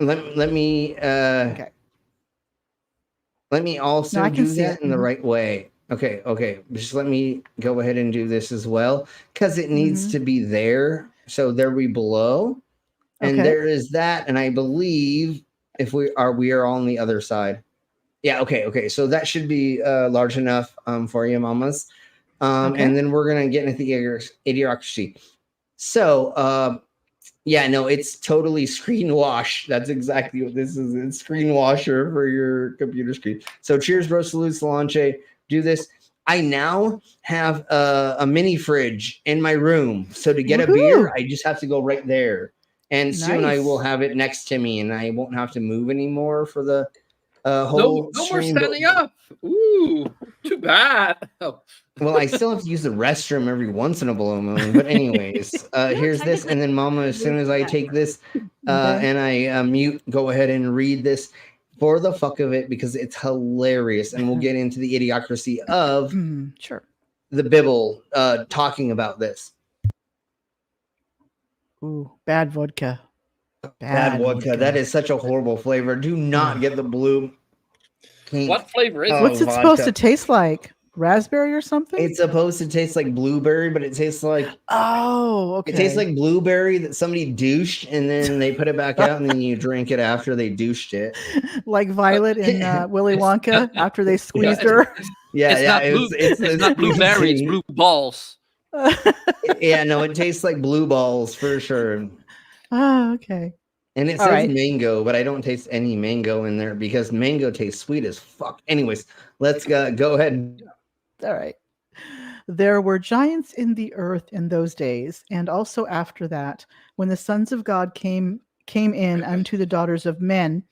Let me okay. Let me also I can do see that it. in the right way. Okay. Just let me go ahead and do this as well, because it needs to be there. So there we below, and there is that, and I believe if we are on the other side. Yeah. Okay. So that should be large enough for you, mamas. And then we're gonna get into the idiocracy. So yeah, no, it's totally screen wash. That's exactly what this is. It's screen washer for your computer screen. So cheers, bro, salute, Solange. Do this. I now have a mini fridge in my room. So to get a beer, I just have to go right there. And soon I will have it next to me, and I won't have to move anymore for the whole No more stream. standing up. Ooh, too bad. Oh. Well, I still have to use the restroom every once in a blue moon. But anyways, here's this. And then Mama, as soon as I take this and I mute, go ahead and read this for the fuck of it, because it's hilarious. And we'll get into the idiocracy of the Bible talking about this. Ooh, bad vodka. Bad vodka. That is such a horrible flavor. Do not get the blue. What flavor is it? What's it supposed to taste like? Raspberry or something? It's supposed to taste like blueberry, but it tastes like It tastes like blueberry that somebody douched, and then they put it back out, and then you drink it after they douched it. Like Violet in Willy Wonka after they squeezed her. It's not blueberry, it's blue balls. Yeah, no, it tastes like blue balls for sure. Oh, okay. And it says mango, but I don't taste any mango in there because mango tastes sweet as fuck. Anyways, let's go ahead. All right. There were giants in the earth in those days, and also after that, when the sons of God came in unto the daughters of men,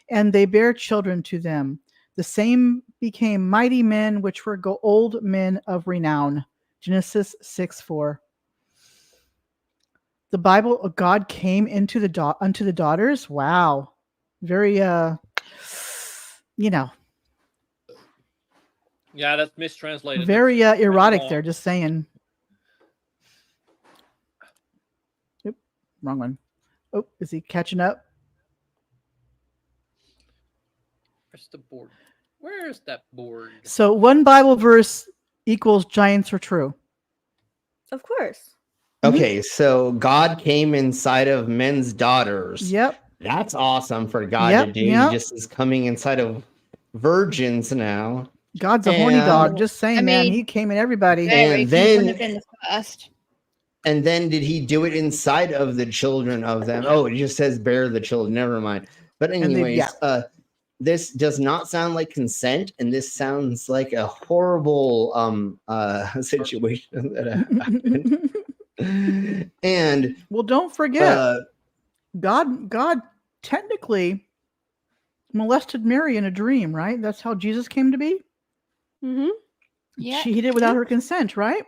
and they bare children to them. The same became mighty men, which were old men of renown. Genesis 6:4. The Bible, God came into unto the daughters. Wow, very Yeah, that's mistranslated. very erotic there. Just saying. Oop, wrong one. Oh, is he catching up? Where's the board? Where's that board? So one Bible verse equals giants are true. Of course. Okay, so God came inside of men's daughters. Yep. That's awesome for God to do. He just is coming inside of virgins now. God's a horny dog. Just saying, man. He came in everybody. And Wouldn't have been the first. And then did he do it inside of the children of them? Oh, it just says bear the children. Never mind. But anyways, this does not sound like consent, and this sounds like a horrible situation that happened. And well, don't forget, God technically molested Mary in a dream, right? That's how Jesus came to be. Mm-hmm. Yeah, he did it without her consent, right?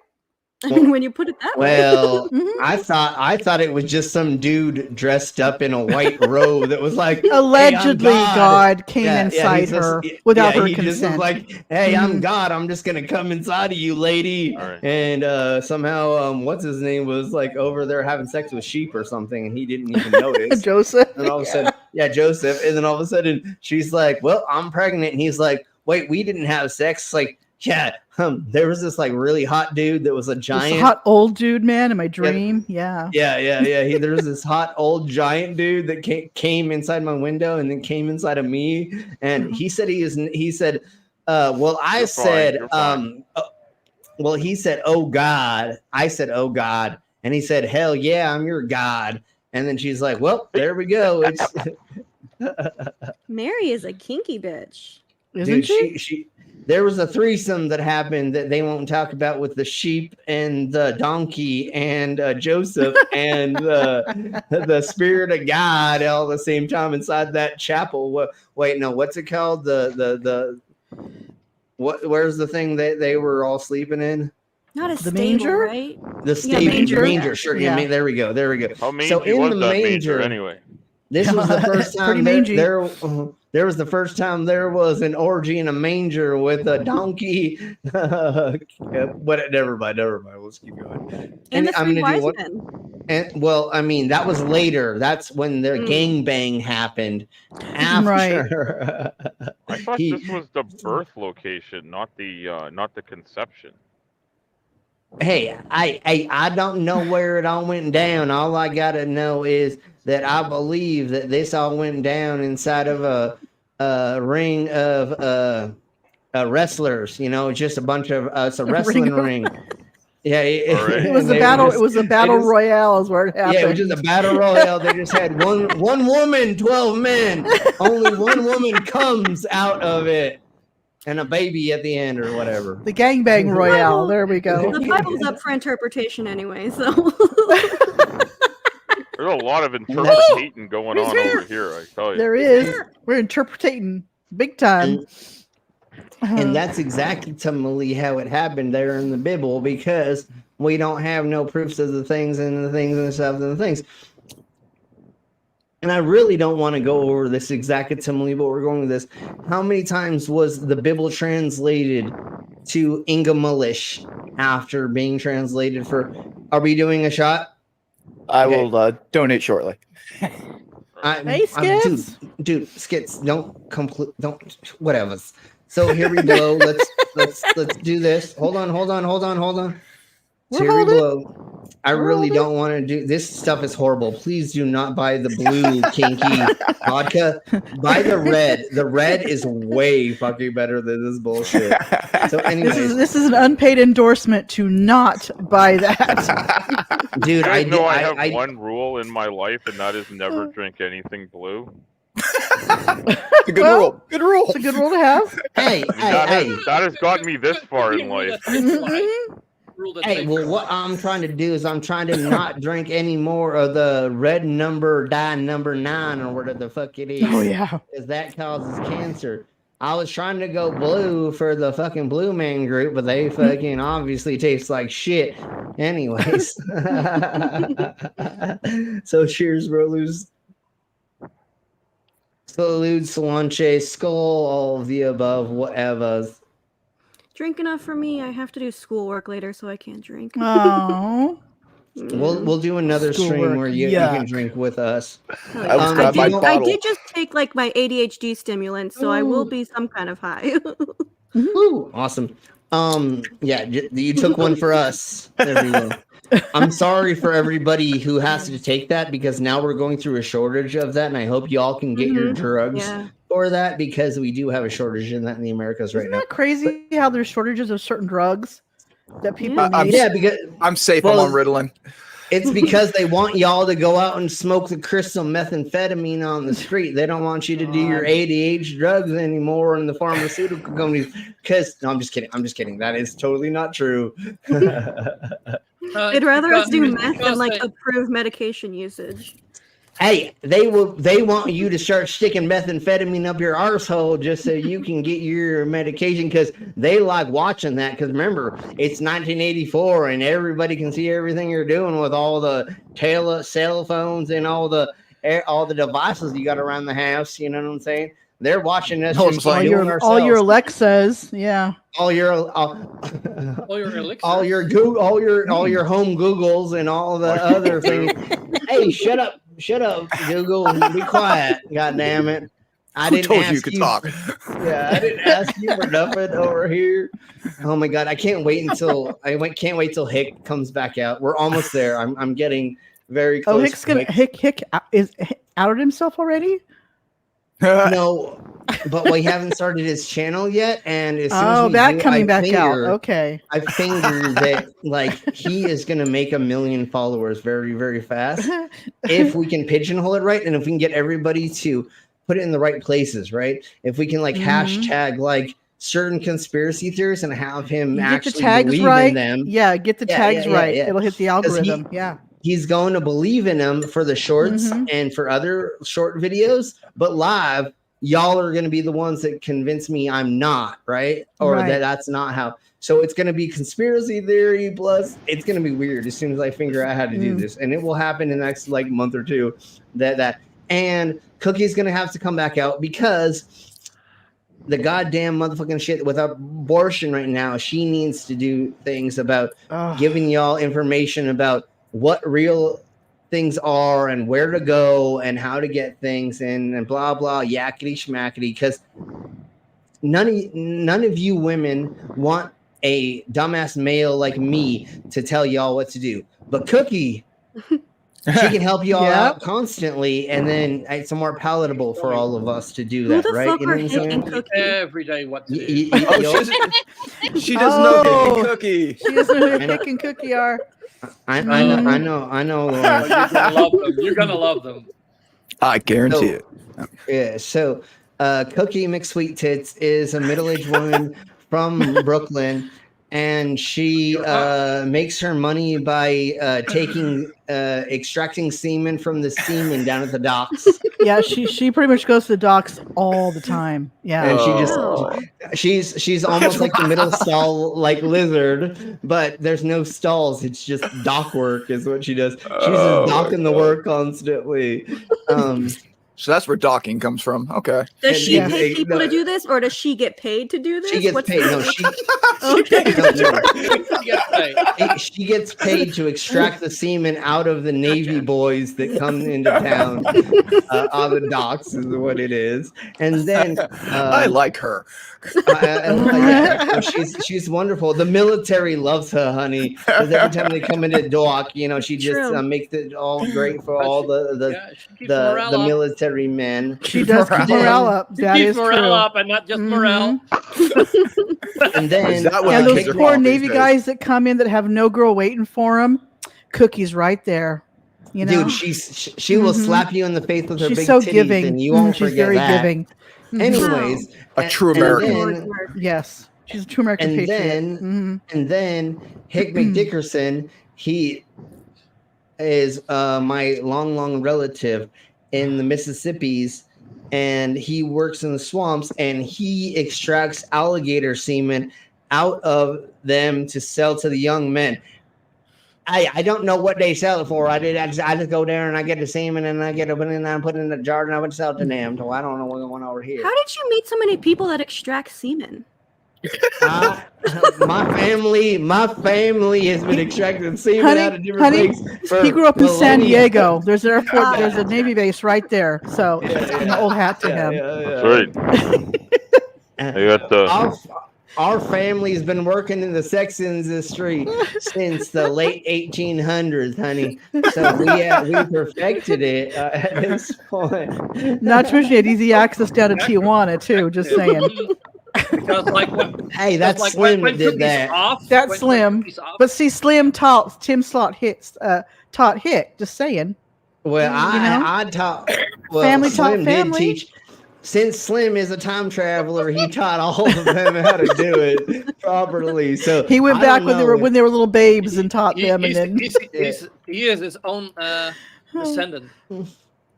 I mean, when you put it that way. Well, I thought it was just some dude dressed up in a white robe that was like, allegedly hey, God came inside her without her consent. Just was like, hey, I'm God. I'm just gonna come inside of you, lady. Right. And somehow, what's his name was like over there having sex with sheep or something, and he didn't even notice. Joseph. And all of a sudden, Joseph. And then all of a sudden she's like, well, I'm pregnant. And he's like, wait, we didn't have sex. Like, yeah, there was this like really hot dude that was a giant. This hot old dude, man, in my dream. Yeah. There was this hot old giant dude that came inside my window and then came inside of me. And he said, well, I said, well, he said, oh God. I said, oh God. And he said, hell yeah, I'm your God. And then she's like, well, there we go. It's Mary is a kinky bitch. Isn't she? There was a threesome that happened that they won't talk about with the sheep and the donkey and Joseph and the Spirit of God all at the same time inside that chapel. Wait, no, what's it called? Where's the thing that they were all sleeping in? Not a the stable, manger, right? The stable, manger. Sure, yeah. There we go. How mangy So in was the that manger, anyway? this was the first time Pretty there was the first time there was an orgy in a manger with a donkey. But never mind. Let's keep going. And the I'm three gonna wise do men. And well, I mean, that was later. That's when their gangbang happened. After, I thought this was the birth location, not the conception. Hey, I don't know where it all went down. All I gotta know is that I believe that this all went down inside of a ring of wrestlers. You know, just a bunch of it's a wrestling ring. Yeah, it was a battle. It was a battle royale, is where it happened. Yeah, it was just a battle royale. They just had one woman, 12 men. Only one woman comes out of it. And a baby at the end or whatever. The gangbang royale. There we go. The Bible's up for interpretation anyway, so. There's a lot of interpretation going on over here, I tell you. There is. We're interpreting big time. And that's exactly how it happened there in the Bible, because we don't have no proofs of the things and the things and the stuff and the things. And I really don't want to go over this exactly, but we're going with this. How many times was the Bible translated to English after being translated for? Are we doing a shot? I will donate shortly. Hey, Skits. Dude, Skits, don't whatever. So here we go. Let's do this. Hold on. So here we go. I really don't want to do this. Stuff is horrible. Please do not buy the blue kinky vodka. Buy the red. The red is way fucking better than this bullshit. So anyways, this is an unpaid endorsement to not buy that. Dude, I have one rule in my life, and that is never drink anything blue. Good rule. Good rule. It's a good rule to have. Hey. That has gotten me this far in life. Hey, well, what I'm trying to do is I'm trying to not drink any more of the red dye number 9 or whatever the fuck it is. Oh, yeah. Because that causes cancer. I was trying to go blue for the fucking Blue Man Group, but they fucking obviously taste like shit. Anyways. So cheers, brothers. Salute, Solanche, skull, all of the above, whatever. Drink enough for me. I have to do schoolwork later, so I can't drink. Oh. We'll do another stream where you can drink with us. I did just take like my ADHD stimulant, so I will be some kind of high. Ooh, awesome. Yeah, you took one for us. There we go. I'm sorry for everybody who has to take that, because now we're going through a shortage of that, and I hope y'all can get your drugs for that, because we do have a shortage in that in the Americas right now. Isn't that crazy how there's shortages of certain drugs that people need? Because I'm safe. I'm on Ritalin. It's because they want y'all to go out and smoke the crystal methamphetamine on the street. They don't want you to do your ADHD drugs anymore in the pharmaceutical companies. No, I'm just kidding. That is totally not true. They'd rather us do meth than like approved medication usage. Hey, they want you to start sticking methamphetamine up your arsehole just so you can get your medication, because they like watching that. Because remember, it's 1984 and everybody can see everything you're doing with all the cell phones and all the devices you got around the house. You know what I'm saying? They're watching us. All your Alexas, yeah. All your home Googles and all the other things. Hey, shut up. Shut up, Google. Be quiet. God damn it. I Who didn't told ask you you could talk? Yeah, I didn't ask you for nothing over here. Oh my god, I can't wait until Hick comes back out. We're almost there. I'm getting very close. Oh, Hick's gonna Hick is outed himself already? No, but we haven't started his channel yet, and as soon as we that do, coming I back out. figure- Okay. I finger that like he is gonna make 1 million followers very, very fast if we can pigeonhole it right, and if we can get everybody to put it in the right places, right? If we can like hashtag like certain conspiracy theories and have him You get actually the tags believe right. in them. Yeah, get the tags right. It'll hit the 'Cause algorithm. he's going to believe in them for the shorts Mhm. and for other short videos, but live, y'all are going to be the ones that convince me I'm not, right? Or Right. that's not how. So it's going to be conspiracy theory plus it's going to be weird as soon as I figure out how to do this, and it will happen in the next like month or two. And Cookie's going to have to come back out because the goddamn motherfucking shit with abortion right now. She needs to do things about giving y'all information about what real things are and where to go and how to get things in and blah blah yakety schmackety, because none of you women want a dumbass male like me to tell y'all what to do, but Cookie, she can help you all out constantly, and then it's more palatable for all of us to do that, right? You know what I'm saying? Every day, what to do. She doesn't know Hick and Cookie. She doesn't know who Hick and Cookie are. I know. You're gonna love them. You're gonna love them. I guarantee it. Yeah. So, Cookie McSweet Tits is a middle-aged woman from Brooklyn, and she makes her money by extracting semen from the semen down at the docks. Yeah, she pretty much goes to the docks all the time. Yeah. And she's almost like the middle stall like lizard, but there's no stalls. It's just dock work is what she does. She's just docking the work constantly. So that's where docking comes from. Okay. Does she pay people to do this, or does she get paid to do this? She gets paid. No, she gets paid to extract the semen out of the Navy boys that come into town on the docks is what it is. And then I like her. She's wonderful. The military loves her, honey. Because every time they come into dock, she just makes it all great for all the military men. She does keep morale up. That Keep is morale true. up, and not just morale. And then those poor Navy guys that come in that have no girl waiting for them, Cookie's right there. You know, dude, she will slap you in the face with her she's big so titties, giving. and you won't She's forget very that. giving. Anyways, a true American. Yes, she's a true American and patriot. And then Hick McDickerson, he is my long relative in the Mississippis, and he works in the swamps, and he extracts alligator semen out of them to sell to the young men. I don't know what they sell it for. I just go there and I get the semen and I get it and I put it in a jar and I would sell it to them. So I don't know what's going on over here. How did you meet so many people that extract semen? My family has been extracting semen out of different things. He grew up in San millennia. Diego. There's an airport. There's a Navy base right there. So an old hat to him. That's right. I got the. Our family's been working in the sex industry since the late 1800s, honey. So we perfected it at this point. Not to mention, he had easy access down to Tijuana too. Just saying. Because hey, that's like Slim when that did Cookie's that. off, That's when Slim. Cookie's off- But see, Slim taught Tim Slot taught Hick. Just saying. Well, I taught. Well, Family Slim taught family. did teach. Since Slim is a time traveler, he taught all of them how to do it properly. So He went I back don't when they were little babes and taught them, and then he is his own descendant.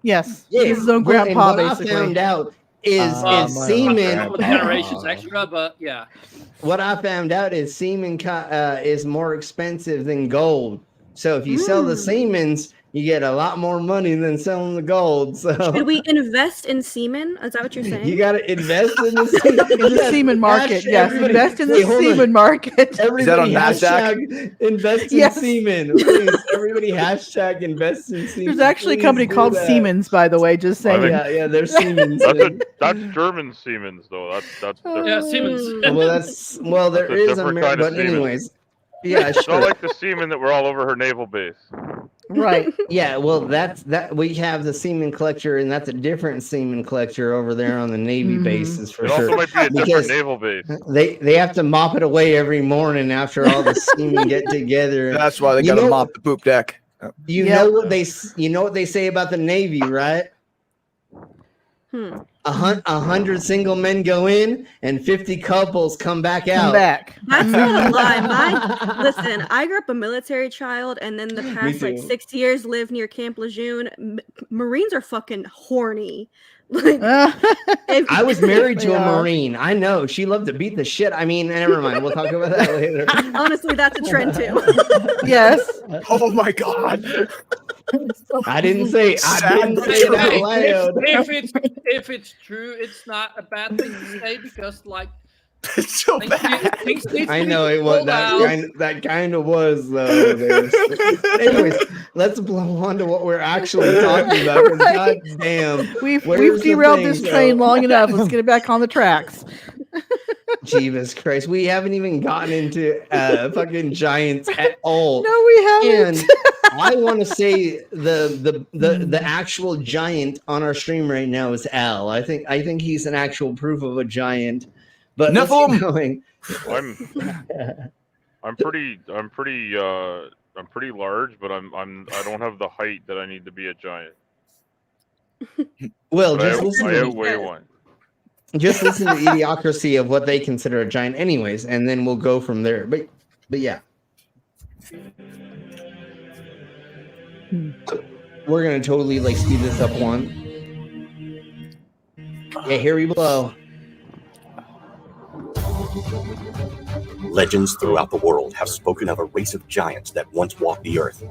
yes, Yeah, he's his own well, and grandpa what basically. I found out is semen. Couple generations extra, but yeah. What I found out is semen is more expensive than gold. So if you sell the semens you get a lot more money than selling the gold. So Should we invest in semen? Is that what you're saying? you got to invest in the semen market. Yes, invest in the semen market. Everybody Is that on NASDAQ? hashtag invest in Yes. semen. Please, everybody hashtag invest in semen. There's actually a Please company do called that. Siemens, by the way. Just saying. Yeah, there's Siemens. That's German Siemens though. That's different. Yeah, Siemens. There That's a is different American, kind of but semen. anyways. Yeah, It's sure. not like the semen that were all over her naval base. Right. Yeah, well, that we have the semen collector, and that's a different semen collector over there on the Navy bases for It sure. also might be a different Because naval base. they have to mop it away every morning after all the semen get together. That's why they got to mop the poop deck. You know what they say about the Navy, right? 100 single men go in and 50 couples come back out. That's not a lie. Listen, I grew up a military child, and then the past like too. 6 years lived near Camp Lejeune. Marines are fucking horny. Like, I was married to a Marine. I know. She loved to beat the shit. I mean, never mind. We'll talk about that later. honestly, that's a trend too. Yes. Oh my god. I didn't say it out loud. If it's true, it's not a bad thing to say because like it's so bad. I know it was that kind of was though. Anyways, let's blow on to what we're actually talking about. 'Cause God damn, We've derailed this train long enough. Let's get it back on the tracks. Jesus Christ, we haven't even gotten into fucking giants at all. No, we haven't. And I want to say the actual giant on our stream right now is Al. I think he's an actual proof of a giant. But let's keep going. I'm pretty large, but I don't have the height that I need to be a giant. Well, But just listen. I outweigh one. Just listen to the idiocracy of what they consider a giant, anyways, and then we'll go from there. But yeah, we're gonna totally like speed this up one. Yeah, here we blow. Legends throughout the world have spoken of a race of giants that once walked the earth.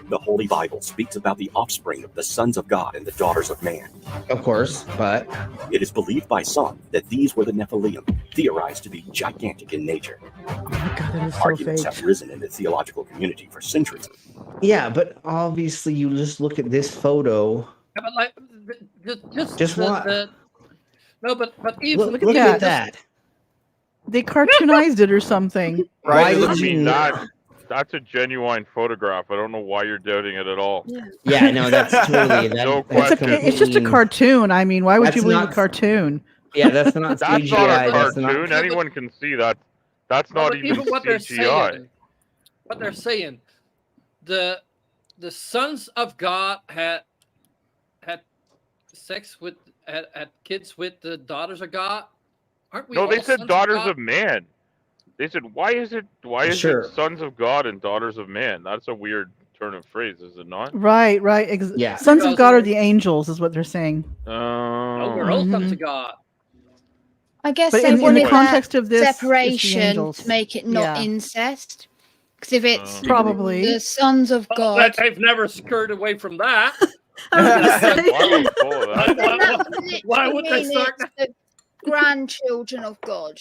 The Holy Bible speaks about the offspring of the sons of God and the daughters of man. Of course, but it is believed by some that these were the Nephilim, theorized to be gigantic in nature. Oh my God, that is so Arguments fake. have risen in the theological community for centuries. Yeah, but obviously you just look at this photo. Yeah, but like Just what? No, but even Look at that. They cartoonized it or something. Why I did mean you? that's a genuine photograph. I don't know why you're doubting it at all. Yeah, no, that's totally No that's question. It's just a cartoon. I mean, why would you That's believe a not- cartoon? Yeah, that's not That's CGI. not a That's not- cartoon. Anyone can see that. That's No, not but even what they're CGI. saying, what they're saying, the sons of God had sex with had kids with the daughters of God. Aren't we? No, they all said sons daughters God? of man. They said, why is it Sure. sons of God and daughters of man? That's a weird turn of phrase, is it not? Right. Yeah. Sons of God are the angels, is what they're saying. No, we're all sons of God. I guess But they in the wanted context that of this, it's the separation angels. to make it not Yeah. incest. Because if it's Probably. the sons of Well, God, that they've never skirted away from that. Why would they start? It's the grandchildren of God.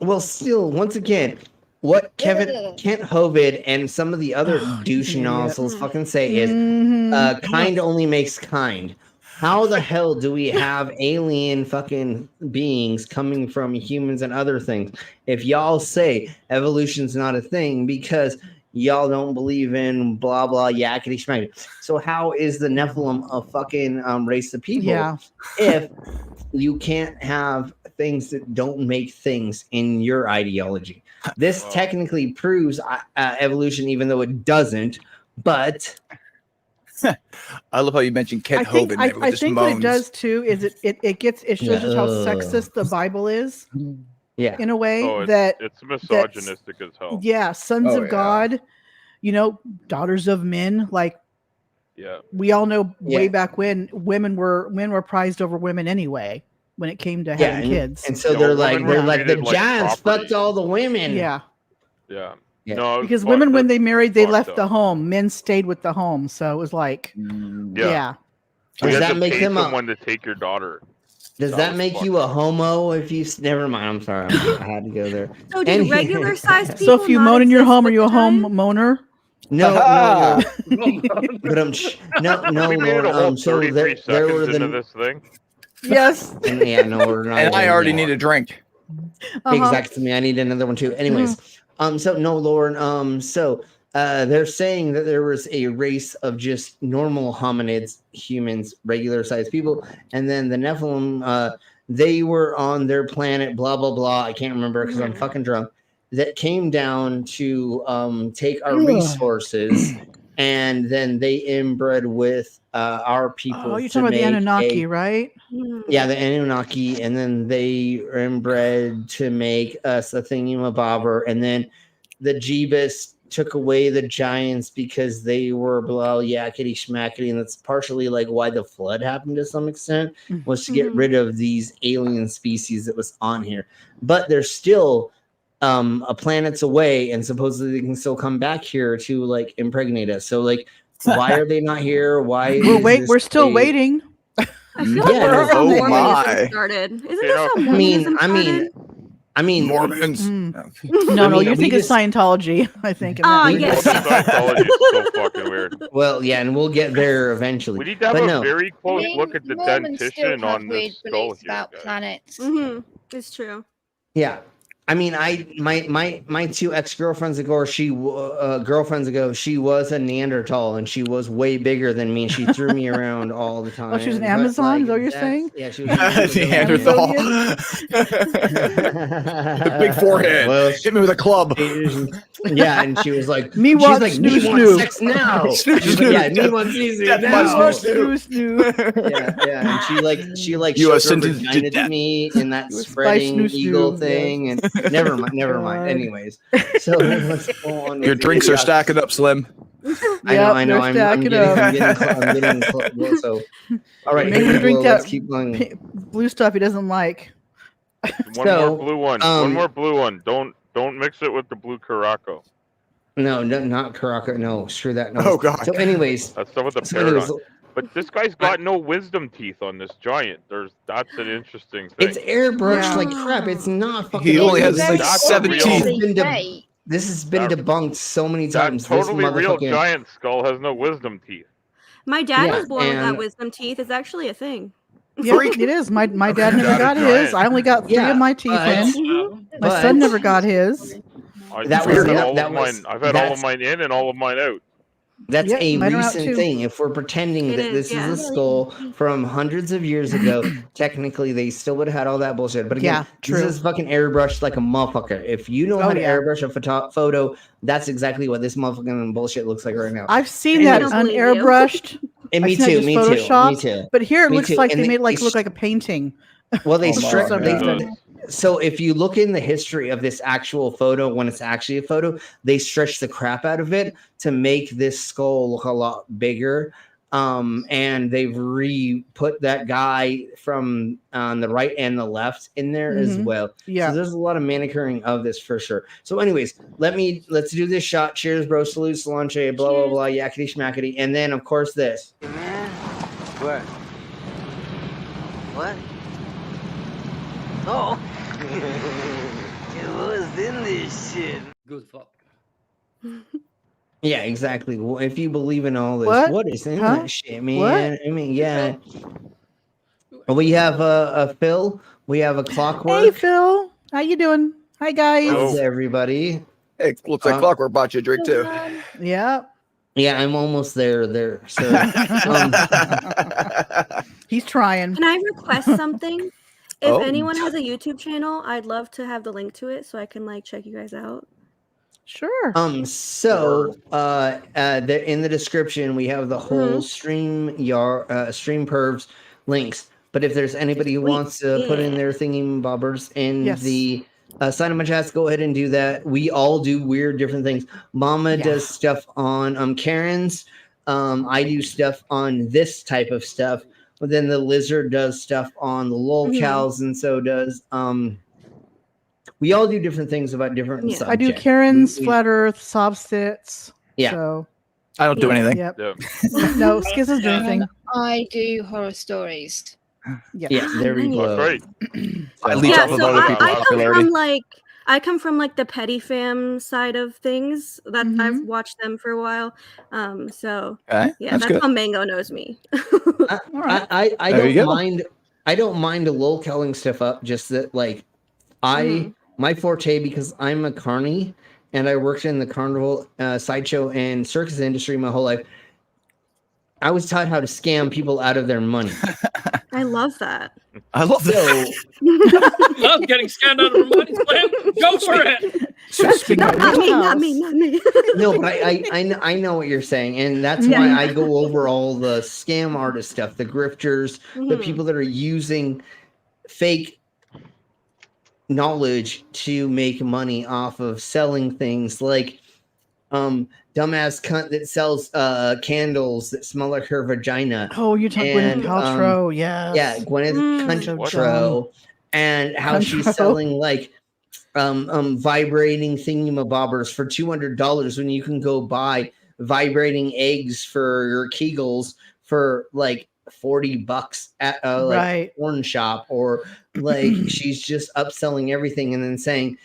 Well, still, once again, what Kent Hovid and some of the other Oh, douche nozzles fucking say is Mhm. kind only makes kind. How the hell do we have alien fucking beings coming from humans and other things if y'all say evolution's not a thing because y'all don't believe in blah blah yakety schmackety? So how is the Nephilim a fucking race of people Yeah. if you can't have things that don't make things in your ideology? This technically proves evolution, even though it doesn't. But I love how you mentioned Kent I think, Hovind. I, Everyone I just think what it moans. does too is it shows us how Ugh. sexist the Bible is. Yeah. In a way Oh, that it's misogynistic as hell. yeah, sons Oh, of yeah. God, daughters of men. Like Yeah. we all know way Yeah. back when men were prized over women anyway when it came to yeah, having kids. and so Yeah, they're well, like women were the treated like giants property. fucked all the women. Yeah. Yeah. No, because women, when they married, they left the home. Men stayed with the home. So it was like, yeah. Does that make them someone to take your daughter? Does that make you a homo if you? Never mind. I'm sorry. I had to go there. So did regular sized people? So if you moan in your home, are you a home moaner? No. But no, We made it a Lord. whole So 33 there were seconds the into this thing. Yes. And we're not. And I already yet. need a drink. Exactly. I need another one too. Anyways, so no, Lauren. They're saying that there was a race of just normal hominids, humans, regular sized people, and then the Nephilim. They were on their planet. Blah blah blah. I can't remember because I'm fucking drunk. That came down to take our resources, and then they inbred with our people. Oh, you're talking about the Anunnaki, right? Yeah, the Anunnaki, and then they are inbred to make us a thingamabobber, and then the Jeebus took away the giants because they were blah yakety schmackety, and that's partially like why the flood happened to some extent, was to get rid of these alien species that was on here. But they're still a planet's away, and supposedly they can still come back here to like impregnate us. So like, why are they not here? Why we're still waiting. I feel like this is how Oh Mormonism started. Isn't this how Mormonism started? I mean, Mormons. No, you're thinking Scientology. I think. Yes. Scientology is so fucking weird. Well, yeah, and we'll get there eventually. We need to have a very close look at the Mormons still dentition have on weird this skull beliefs here. about planets. It's true. Yeah. I mean, my two ex-girlfriends ago, she was a Neanderthal, and she was way bigger than me, and she threw me around all the time. Oh, she was an But, Amazon? Is that what you're saying? Yeah, she was an Neanderthal. Big forehead. Well, hit me with a club. Yeah, and she was like, me want sex now. Snoo. Yeah, me want snoo now. Yeah, and she You are shoved her sentenced to vagina to death. me in that spreading eagle thing, and never mind. Anyways, so let's go on. Your drinks are stacking up, Slim. I know. I'm getting close. So, all right, maybe drink let's that keep going. Blue stuff he doesn't like. One more blue one. One more blue one. Don't mix it with the blue Caraco. No, not Caraco. No, screw that. No. Oh God. So, anyways, that's stuff with the paradox. But this guy's got no wisdom teeth on this giant. That's an interesting thing. It's airbrushed like crap. It's not fucking. He only has like 7 teeth. This has been debunked so many times. That totally real giant skull has no wisdom teeth. My dad was born without wisdom teeth. It's actually a thing. Yeah, it is. My dad never got his. I only got 3 of my teeth in. My son never got his. I've had all of mine in and all of mine out. That's a recent thing. If we're pretending that this is a skull from hundreds of years ago, technically they still would have had all that bullshit. But again, this is fucking airbrushed like a motherfucker. If you know how to airbrush a photo, that's exactly what this motherfucking bullshit looks like right now. I've seen that unairbrushed. And me too. Me too. But here it looks like they made it look like a painting. Well, they stretch. So if you look in the history of this actual photo, when it's actually a photo, they stretch the crap out of it to make this skull look a lot bigger. And they've re-put that guy from on the right and the left in there as well. Yeah. So there's a lot of manicuring of this for sure. So anyways, let's do this shot. Cheers, bro. Salute, Solange, blah, blah, blah, yakety schmackety. And then, of course, this. What? What? Oh. What's in this shit? Good fuck. Yeah, exactly. Well, if you believe in all this, what is in that shit, man? What? I mean, yeah. We have a Phil. We have a Clockwork. Hey, Phil. How you doing? Hi, guys. How's everybody? Hey, looks like Clockwork bought you a drink too. Yeah. Yeah, I'm almost there. So, he's trying. Can I request something? If anyone has a YouTube channel, I'd love to have the link to it so I can check you guys out. Sure. So in the description we have the whole stream Pervs links. But if there's anybody who wants to put in their thingy bobbers in the sign up my chats, go ahead and do that. We all do weird different things. Mama does stuff on Karen's. I do stuff on this type of stuff. But then the lizard does stuff on the lolcows, and so does we we all do different things about different subjects. I do Karen's, Flat Earth, Sob Sits. Yeah. So. I don't do anything. Yep. No, Skiz doesn't do anything. I do horror stories. Yeah, there we go. Great. I leech off of other people's popularity. I come from like the petty fam side of things. That I've watched them for a while. So yeah, that's how Mango knows me. I don't mind. I don't mind lolcalling stuff up. Just that, like, my forte, because I'm a carny and I worked in the carnival, sideshow, and circus industry my whole life. I was taught how to scam people out of their money. I love that. I love that. Love getting scammed out of her money. Go for it. Not me. No, but I know what you're saying, and that's why I go over all the scam artist stuff, the grifters, the people that are using fake knowledge to make money off of selling things like dumbass cunt that sells candles that smell like her vagina. Oh, you're talking Gwyneth Paltrow, yes. Yeah, Gwyneth Paltrow, and how she's selling like vibrating thingamabobbers for $200 when you can go buy vibrating eggs for your Kegels for like $40 at a porn shop, or like she's just upselling everything and then saying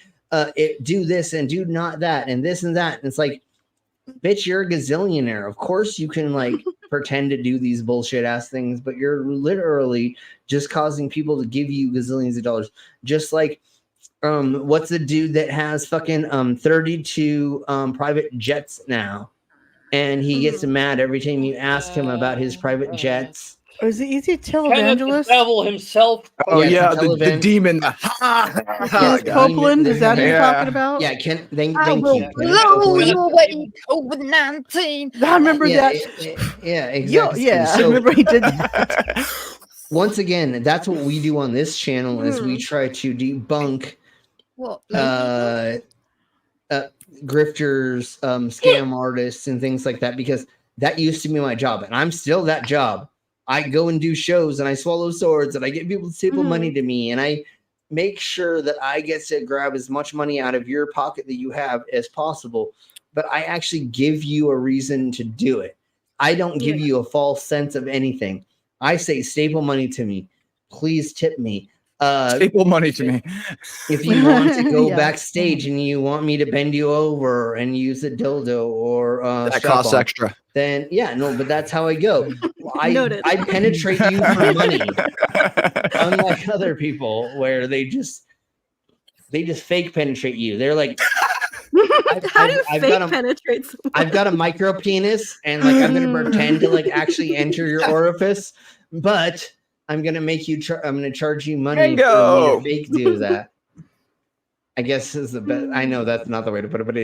do this and do not that and this and that. And it's like, bitch, you're a gazillionaire. Of course you can like pretend to do these bullshit ass things, but you're literally just causing people to give you gazillions of dollars. Just like what's the dude that has fucking 32 private jets now, and he gets mad every time you ask him about his private jets. Or is it easy to televangelist? The devil himself. Oh yeah, the demon. Kenneth Copeland, is that who you're talking about? Yeah, thank I will you. blow you away, COVID-19. I remember that. Yeah, exactly. Yeah, I remember he did that. Once again, that's what we do on this channel is we try to debunk grifters, scam artists, and things like that, because that used to be my job, and I'm still that job. I go and do shows, and I swallow swords, and I get people to staple money to me, and I make sure that I get to grab as much money out of your pocket that you have as possible. But I actually give you a reason to do it. I don't give you a false sense of anything. I say, staple money to me. Please tip me. Staple money to me. If you want to go backstage and you want me to bend you over and use a dildo or that costs extra, then but that's how I go. I penetrate you for money, unlike other people where they just fake penetrate you. They're like, how do you fake penetrate someone? I've got a micro penis, and like I'm gonna pretend to like actually enter your orifice, but I'm gonna make you. I'm gonna charge you money for me to fake do that. I guess is the best. I know that's not the way to put it, but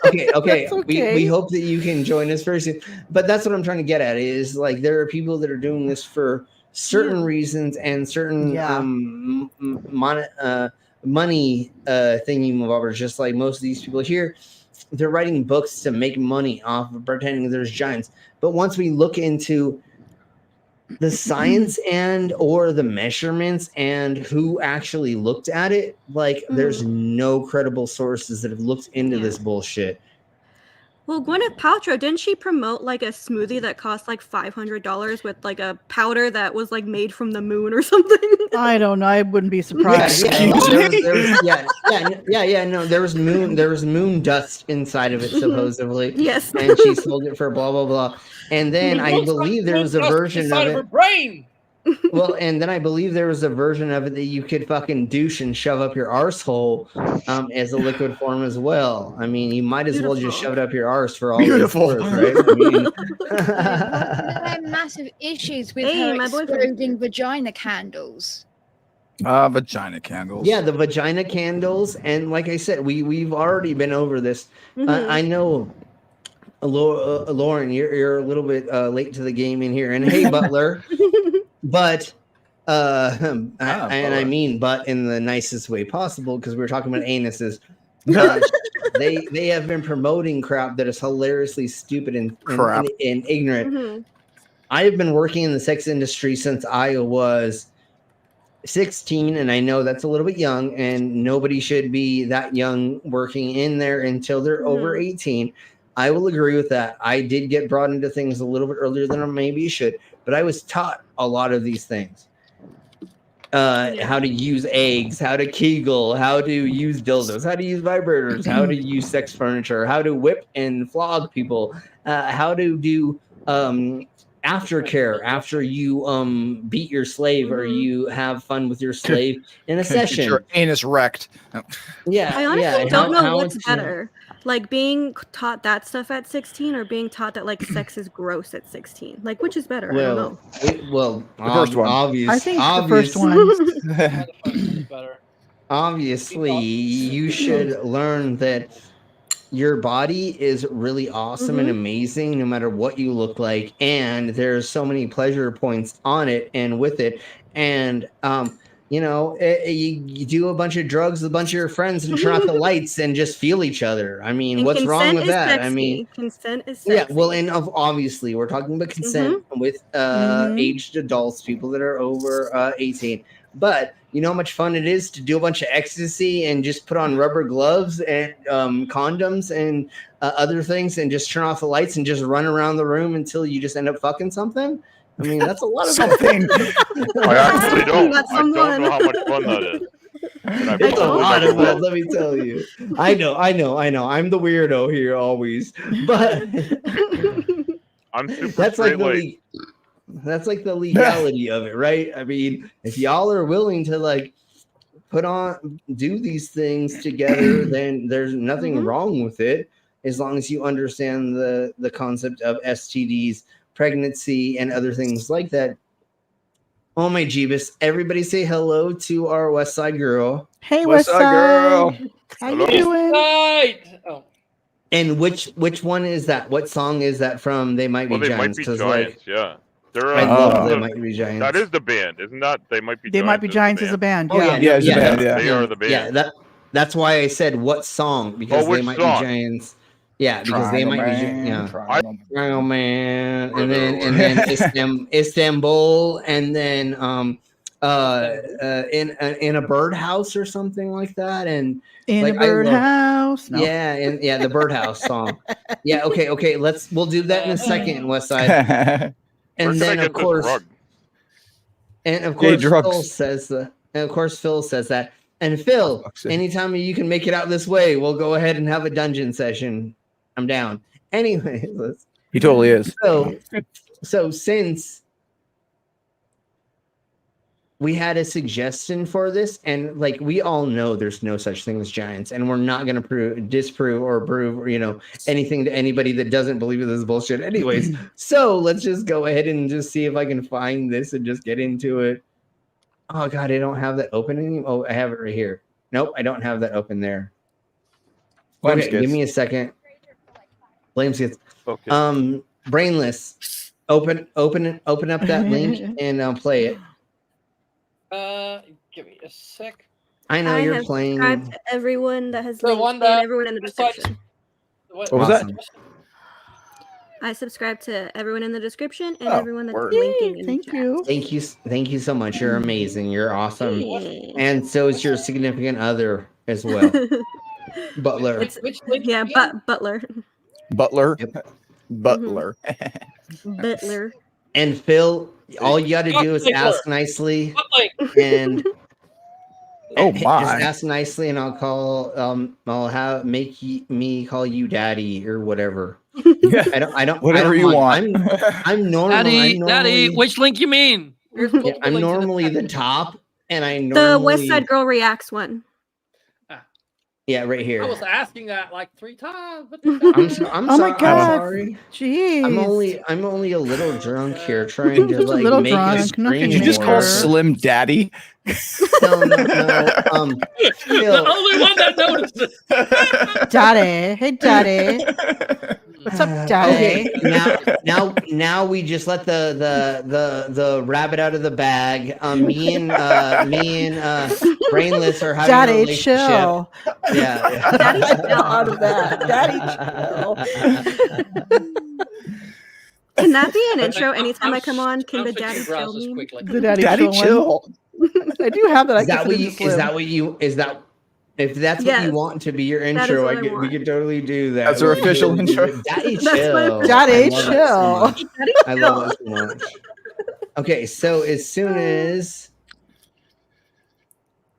okay. We hope that you can join us very soon. But that's what I'm trying to get at. Is like there are people that are doing this for certain reasons and certain money thingy-mabobbers. Just like most of these people here, they're writing books to make money off of pretending there's giants. But once we look into the science and or the measurements and who actually looked at it, like there's no credible sources that have looked into this bullshit. Well, Gwyneth Paltrow, didn't she promote like a smoothie that cost like $500 with like a powder that was like made from the moon or something? I don't know. I wouldn't be surprised. No, there was moon dust inside of it supposedly. Yes, and she sold it for blah blah blah. And then I believe there was a version of it. Her brain. Well, and then I believe there was a version of it that you could fucking douche and shove up your arsehole as a liquid form as well. I mean, you might as well just shove it up your arse for all it's worth, right? I mean, there are massive issues with her exploding vagina candles. Vagina candles. Yeah, the vagina candles. And like I said, we've already been over this. I know, Lauren, you're a little bit late to the game in here. And hey, Butler. But, and I mean but in the nicest way possible, because we were talking about anuses. They have been promoting crap that is hilariously stupid and ignorant. I have been working in the sex industry since I was 16, and I know that's a little bit young, and nobody should be that young working in there until they're over 18. I will agree with that. I did get brought into things a little bit earlier than I maybe should, but I was taught a lot of these things. How to use eggs, how to Kegel, how to use dildos, how to use vibrators, how to use sex furniture, how to whip and flog people, how to do aftercare after you beat your slave or you have fun with your slave in a session. Get your anus wrecked. Yeah, I honestly yeah. don't know what's better. Like being taught that stuff at 16 or being taught that like sex is gross at 16. Like which is better? I don't know. The first one. I think the first one. Obviously, you should learn that your body is really awesome and amazing no matter what you look like, and there's so many pleasure points on it and with it, and you do a bunch of drugs with a bunch of your friends and turn off the lights and just feel each other. I mean, And what's wrong with that? sexy. I mean, consent is sexy. yeah, well, and obviously we're talking about consent with aged adults, people that are over 18. But you know how much fun it is to do a bunch of ecstasy and just put on rubber gloves and condoms and other things and just turn off the lights and just run around the room until you just end up fucking something? I mean, that's a lot of something. I actually don't. I don't know how much fun that is. It's a lot of fun, let me tell you. I know. I'm the weirdo here always, but I'm super that's like straight. that's like the legality of it, right? I mean, if y'all are willing to like do these things together, then there's nothing wrong with it, as long as you understand the concept of STDs, pregnancy, and other things like that. Oh my Jeebus! Everybody say hello to our West Side girl. Hey, West Side girl. How you doing? Oh. And which one is that? What song is that from? They Might Be Well, they Giants. might be 'cause, Giants, yeah. They're, I love They Might Be Giants. That is the band, isn't that? They Might Be They Giants. Might Be Giants is a band. Yeah. It's a band, yeah. They are the band. Yeah, that's why I said what song, because which They Might song? Be Giants. Yeah, because They Might Be Giants. Triangle Man, and then Istanbul, and then in a birdhouse or something like that, and In like, a birdhouse. No. Yeah, and the birdhouse song. Yeah, okay, we'll do that in a second, Westside. And then of course, Phil says that. And Phil, anytime you can make it out this way, we'll go ahead and have a dungeon session. I'm down. Anyway, He totally is. So since we had a suggestion for this, and like we all know there's no such thing as giants, and we're not going to disprove or prove anything to anybody that doesn't believe this is bullshit anyways. So let's just go ahead and just see if I can find this and just get into it. Oh god, I don't have that open anymore. Oh, I have it right here. Nope, I don't have that open there. Okay, give me a second. Blame skits. Okay. Brainless. Open up that link and play it. Give me a sec. I know you're have playing. Subscribed to everyone that has The linked one and that- everyone in the description. What was that? I subscribe to everyone in the description and everyone that's linking in Thank the chat. you. Thank you so much. You're amazing. You're awesome. And so is your significant other as well. Butler. Butler. Butler. Yep. Butler. Butler. And Phil, all you got to do is ask nicely, and oh just my, ask nicely, and I'll me call you daddy or whatever. I don't whatever you want. I'm normally Daddy, which link you mean? I'm normally the top, and I normally The West Side Girl Reacts one. Yeah, right here. I was asking that like 3 times. I'm Oh sorry. my God. I'm sorry. Jeez. I'm only a little drunk here, trying to Just a like little make drunk. it Nothing screen Did you just call more. Slim Daddy? No. The only one that noticed it. Daddy. Hey, Daddy. What's up, Daddy? Okay, now we just let the rabbit out of the bag. Me and Brainless are having Daddy, a relationship. chill. Yeah. Daddy, chill out of that. Daddy, chill. Can that be an intro anytime I come on? Can the daddy chill me? The daddy, Daddy chill. chill. I do have that. I Is that can what fit you? into Slim. Is that what you? Is that? If that's what you want to be your That is intro, what I we want. could totally do that. That's our official intro. Daddy That's chill. what- Daddy I love it so much. Daddy I love it so much. Okay, so as soon as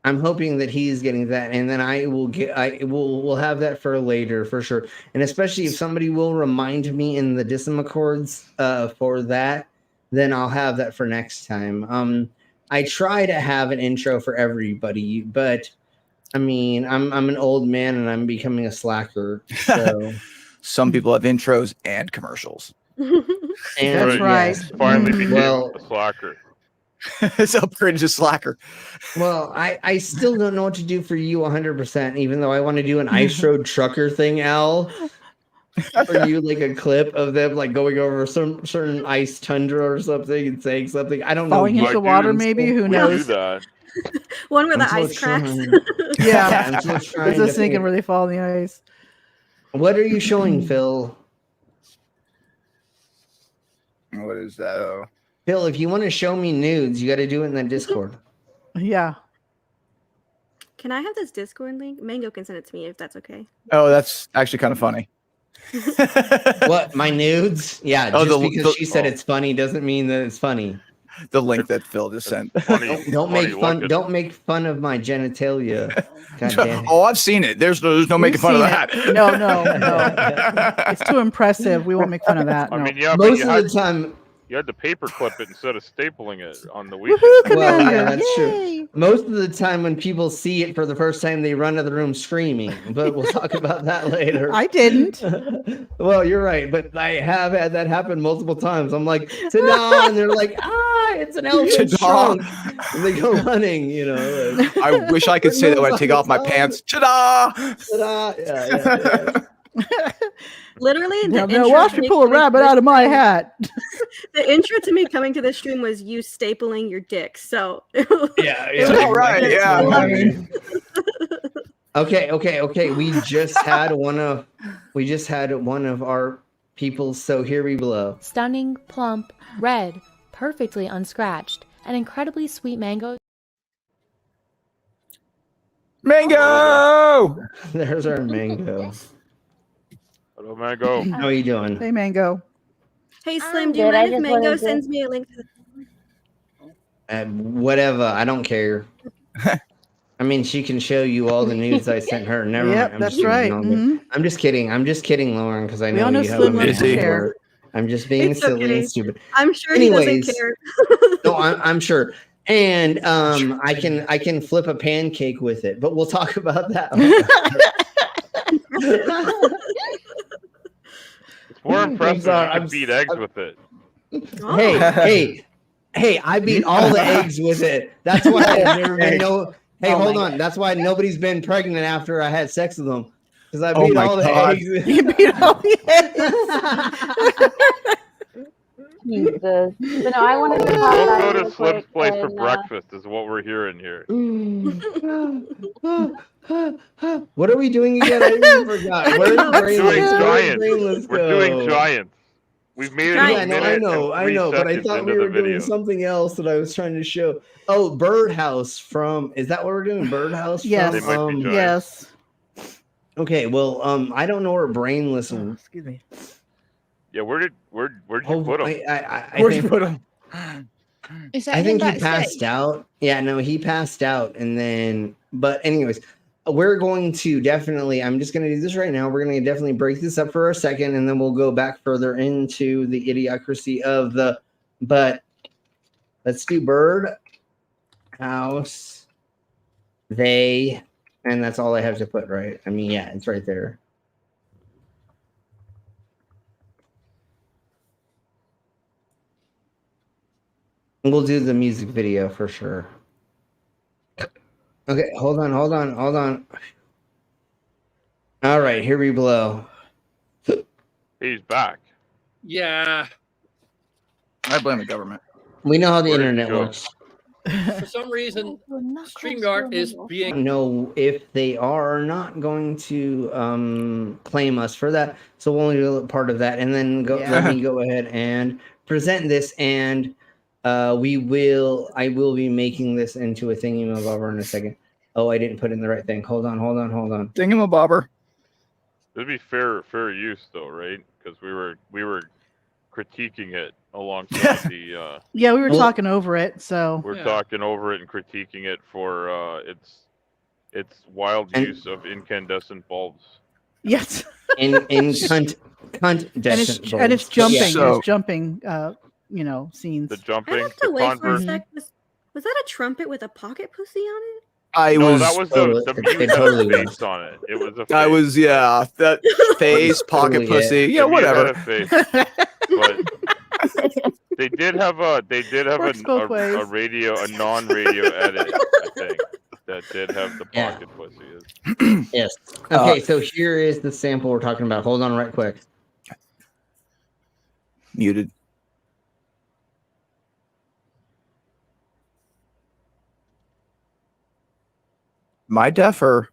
I'm hoping that he's getting that, and then we'll have that for later for sure. And especially if somebody will remind me in the Dissim Accords for that, then I'll have that for next time. I try to have an intro for everybody, but I mean, I'm an old man and I'm becoming a slacker. So Some people have intros and commercials. That's right. Finally became Well, a slacker. It's upgraded to slacker. Well, I still don't know what to do for you 100%, even though I want to do an ice road trucker thing, Al. For you, like a clip of them like going over some certain ice tundra or something and saying something. I don't know. Falling into water, maybe. Who knows? Do that. One where the I'm ice still cracks. trying. Yeah. I'm still trying It's a to sink and think. really fall in the ice. What are you showing, Phil? What is that? Oh. Phil, if you want to show me nudes, you got to do it in that Discord. Yeah. Can I have this Discord link? Mango can send it to me if that's okay. Oh, that's actually kind of funny. What, my nudes? Yeah, Oh, just because she said it's funny doesn't mean that it's funny. The link that Phil just sent. Don't make fun. Don't make fun of my genitalia. God damn it. Oh, I've seen it. There's no making fun of seen that. it. No. It's too impressive. We won't make fun of that. I No. mean, yeah, Most but of the time. you had to paperclip it instead of stapling it on the weekend. Well, yeah, that's true. Most of the time when people see it for the first time, they run to the room screaming. But we'll talk about that later. I didn't. Well, you're right, but I have had that happen multiple times. I'm like, ta-da! And they're like, it's an elephant trunk. And they go running, you know. Like, I wish I could say that when I take off my pants. Ta-da! Ta-da! Yeah. Literally, the Now watch me pull a rabbit out of my hat. The intro to me coming to this stream was you stapling your dick. So Yeah. All right. Yeah. I mean, Okay. We just had one of our people. So here we blow. Stunning, plump, red, perfectly unscratched, and incredibly sweet mango. Mango! There's our mango. Hello, Mango. How are you doing? Hey, Mango. Hey Slim, do you mind if Mango sends me a link to the Whatever. I don't care. I mean, she can show you all the nudes I sent her. Never Yep, mind. that's right. Mhm. I'm just kidding. I'm just kidding, Lauren, because I We know all know you have Slim a loves busy hair. work. I'm just being It's silly okay. and stupid. I'm sure Anyways, he doesn't care. No, I'm sure. And I can flip a pancake with it, but we'll talk about that. It's more impressive sorry, you can beat eggs with it. Hey, I beat all the eggs with it. That's why I've never been Hey, hold on. That's why nobody's been pregnant after I had sex with them. Because I beat all the eggs. You beat all the eggs. Jesus. But no, I wanted to talk Don't about go it to real Slim's quick, place for and, breakfast is what we're hearing here. What are we doing again? I even forgot. Where's We're doing giants. Brainless We're doing giants. We've made it a Yeah, minute I and know, 3 but I seconds thought into we were the video. doing something else that I was trying to show. Oh, Birdhouse from, is that what we're doing? Birdhouse Yes. from, They might be giants. Yes. okay, well, I don't know where Brainless was. Excuse me. Yeah, where'd you put him? Where'd you put him? Is that I think him he backstage? passed out. Yeah, no, he passed out. And then, but anyways, we're going to definitely, I'm just going to do this right now. We're going to definitely break this up for a second, and then we'll go back further into the idiocracy of the, but let's do Bird House. They, and that's all I have to put, right? I mean, yeah, it's right there. We'll do the music video for sure. Okay, hold on. All right, here we blow. He's back. Yeah. I blame the government. We know how the Where did internet it go? works. For some reason, StreamYard is I being. don't know if they are not going to claim us for that, so we'll only do part of that, and then let me go ahead and present this. And I will be making this into a thingy-mabobber in a second. Oh, I didn't put in the right thing. Hold on. Thingamabobber. It'd be fair use though, right? Because we were critiquing it alongside the. Yeah, we were talking over it, so we're talking over it and critiquing it for its wild use of incandescent bulbs. yes, in cunt and it's jumping. It's jumping. Scenes. The jumping. I have to the wait for a convert. sec. Was that a trumpet with a pocket pussy on it? That was the mute had a face on it. It was a face. That face, pocket pussy. Yeah, whatever. Had a face. But they did have a non-radio edit, I think, that did have the pocket pussy. Yes. Okay, so here is the sample we're talking about. Hold on right quick. Muted. My deaf or?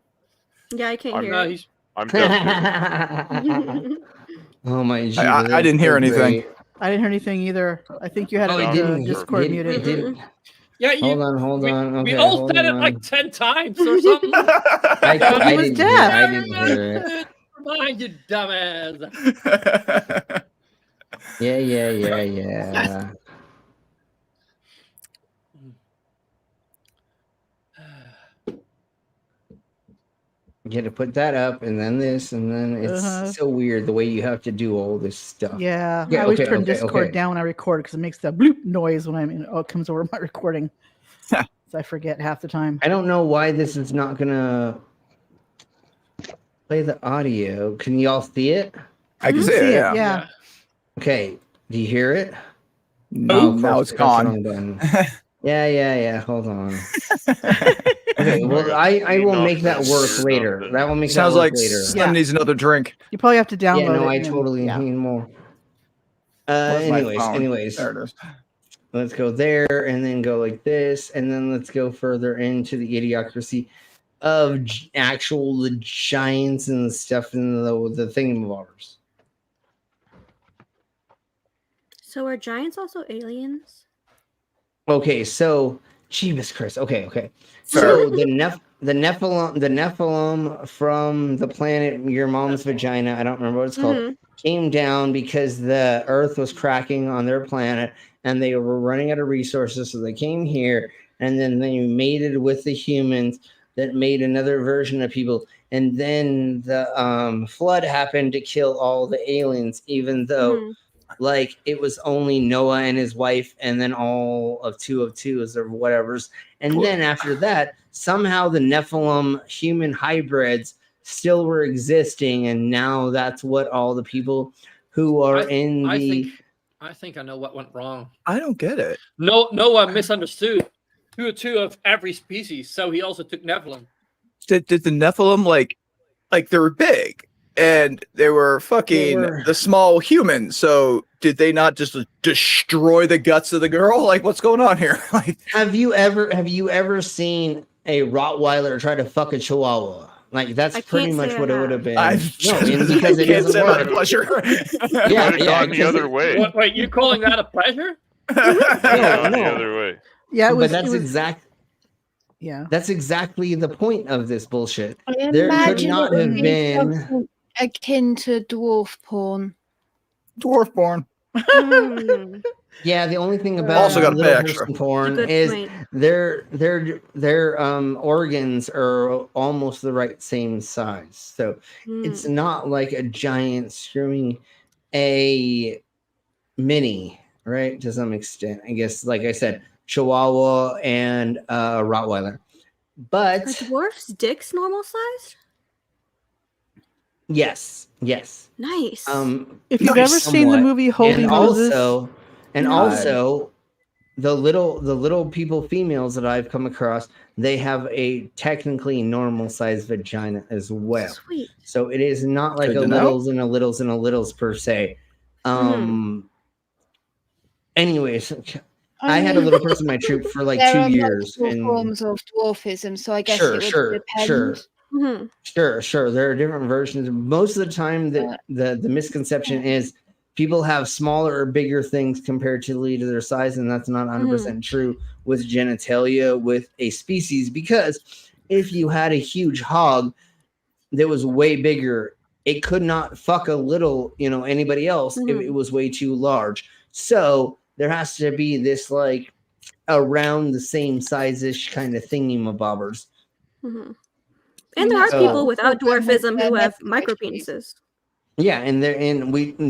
Yeah, I can't hear it. I'm deaf. Oh my Jesus. I didn't hear anything. I didn't hear anything either. I think you had Discord muted. Didn't. Yeah, Hold on. Okay, we all said it like 10 times or something. I was deaf. I didn't hear it. Mind you, dumbass. Yeah. You had to put that up, and then this, and then it's so weird the way you have to do all this stuff. Yeah, I always turn Discord down when I record because it makes that bloop noise when it comes over my recording. So I forget half the time. I don't know why this is not gonna play the audio. Can y'all see it? I can see it. Yeah. Okay. Do you hear it? No, now it's gone. Yeah. Hold on. Okay, well, I will make that work later. That will make Sounds that work like later. Slim needs another drink. You probably have to download it. Yeah, no, I totally need more. Anyways. There it is. Let's go there and then go like this, and then let's go further into the idiocracy of the giants and stuff in the thingamabobbers. So are giants also aliens? Okay, so Jeebus Christ. Okay. So the Nephilim from the planet your mom's vagina, I don't remember what it's called, came down because the earth was cracking on their planet and they were running out of resources, so they came here and then they mated with the humans that made another version of people, and then the flood happened to kill all the aliens, even though like it was only Noah and his wife and then all of twos or whatever's. And then after that, somehow the Nephilim human hybrids still were existing. And now that's what all the people who are I think I know what went wrong. I don't get it. Noah misunderstood 2 of every species. So he also took Nephilim. Did the Nephilim like they were big? And they were the small humans. So did they not just destroy the guts of the girl? Like, what's going on here? Like, have you ever seen a Rottweiler try to fuck a Chihuahua? Like, that's pretty much what it would have been. Because it doesn't work. Pleasure. Yeah, gone the other way. Wait, you calling that a pleasure? No. The other way. Yeah, that's exactly the point of this bullshit. I there could not have been akin to dwarf porn. Yeah, the only thing about also got to pay extra porn is their organs are almost the right same size. So it's not like a giant screwing a mini, right? To some extent, I guess. Like I said, Chihuahua and Rottweiler. But are dwarfs' dicks normal size? Yes. Nice. If you've ever seen the movie Holy Moses, also the little people, females that I've come across, they have a technically normal sized vagina as well. Sweet. So it is not like a littles and a littles and a littles per se. Anyways, I had a little person in my troop for like 2 years. There are forms of dwarfism, so I guess it would depend. Sure. There are different versions. Most of the time, the misconception is people have smaller or bigger things comparatively to their size, and that's not 100% true with genitalia with a species, because if you had a huge hog that was way bigger, it could not fuck a little, anybody else if it was way too large. So there has to be this like around the same size-ish kind of thingy-mabobbers. And there are people without dwarfism who have micropenises. Yeah, and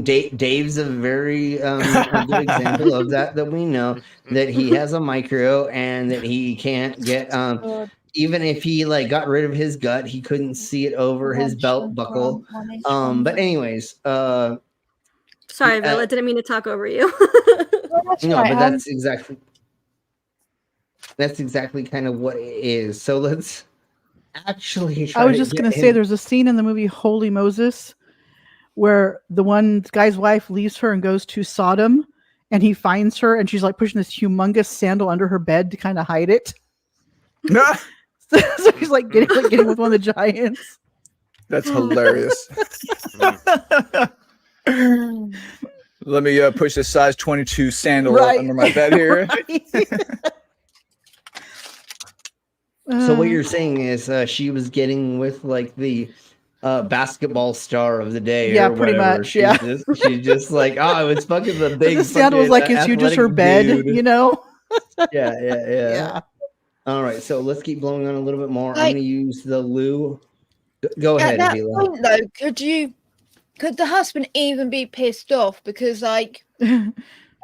Dave's a very a good example of that we know, that he has a micro and that he can't get even if he like got rid of his gut, he couldn't see it over his belt buckle. But anyways, sorry, Villa, didn't mean to talk over you. No, but that's exactly kind of what it is. So let's actually I was just going to say there's a scene in the movie Holy Moses where the one guy's wife leaves her and goes to Sodom, and he finds her and she's like pushing this humongous sandal under her bed to kind of hide it. So he's like getting with one of the giants. That's hilarious. Let me push this size 22 sandal under my bed here. So what you're saying is she was getting with like the basketball star of the day. Yeah, or pretty whatever. much. Yeah. She's just like, oh, it's fucking the big. The sandal was like, it's you just her bed, dude. Yeah. All right, so let's keep blowing on a little bit more. I'm going to use the loo. Go ahead, At that Vila. point, though, could the husband even be pissed off because, like, a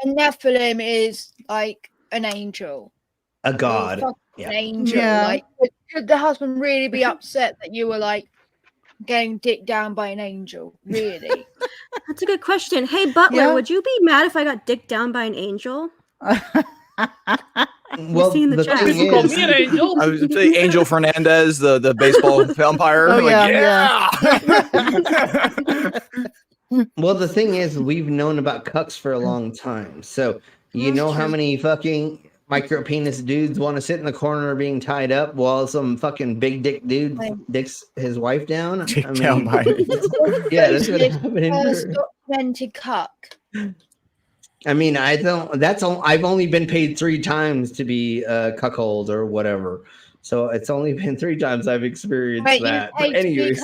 Nephilim is like an angel, a god, an angel? Like, could the husband really be upset that you were like getting dicked down by an angel? Really? That's a good question. Hey, Butler, would you be mad if I got dicked down by an angel? Well, the chat. thing is, I was saying Angel Fernandez, the baseball umpire. Oh, yeah. Well, the thing is, we've known about cucks for a long time. So you know how many fucking micro penis dudes want to sit in the corner being tied up while some fucking big dick dude dicks his wife down? Down by yeah, that's what happened. Documented cuck. I mean, I've only been paid 3 times to be a cuckold or whatever. So it's only been 3 times I've experienced that. But anyways,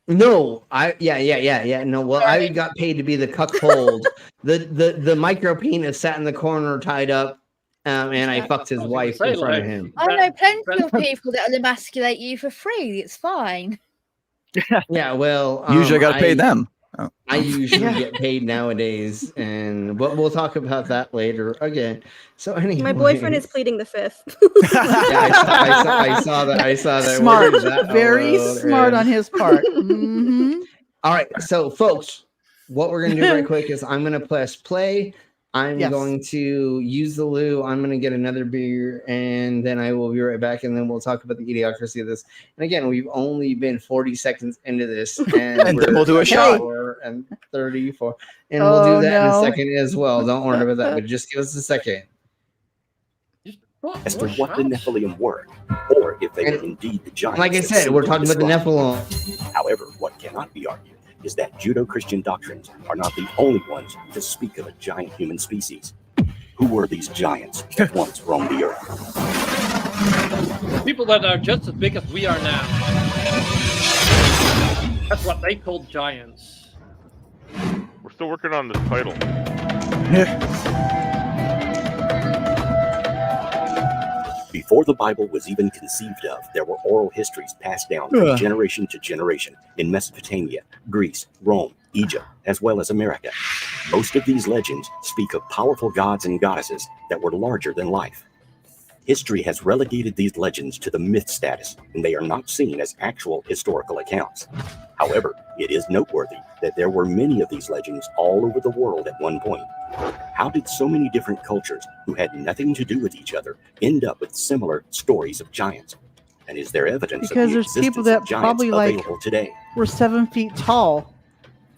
no, no. Well, I got paid to be the cuckold. the micro penis sat in the corner tied up, and I fucked his wife in front of him. I know plenty of people that will emasculate you for free. It's fine. Yeah, well, usually I got to pay them. I usually get paid nowadays, but we'll talk about that later again. So anyway, my boyfriend is pleading the fifth. I saw that. Smart, very smart on his part. All right, so folks, what we're gonna do right quick is I'm gonna press play. I'm going to use the loo. I'm going to get another beer, and then I will be right back, and then we'll talk about the idiocracy of this. And again, we've only been 40 seconds into this, and, and then we'll do a shot. And 34, and we'll do that in a second as well. Don't worry about that, but just give us a second. As to what the Nephilim were, or if they were indeed the giants. Like I said, we're talking about the Nephilim. However, what cannot be argued is that Judeo-Christian doctrines are not the only ones to speak of a giant human species. Who were these giants that once roamed the earth? People that are just as big as we are now. That's what they call giants. We're still working on this title. Before the Bible was even conceived of, there were oral histories passed down from generation to generation in Mesopotamia, Greece, Rome, Egypt, as well as America. Most of these legends speak of powerful gods and goddesses that were larger than life. History has relegated these legends to the myth status, and they are not seen as actual historical accounts. However, it is noteworthy that there were many of these legends all over the world at one point. How did so many different cultures who had nothing to do with each other end up with similar stories of giants? And is there evidence because of the there's existence people that of giants probably like available today? were 7 feet tall.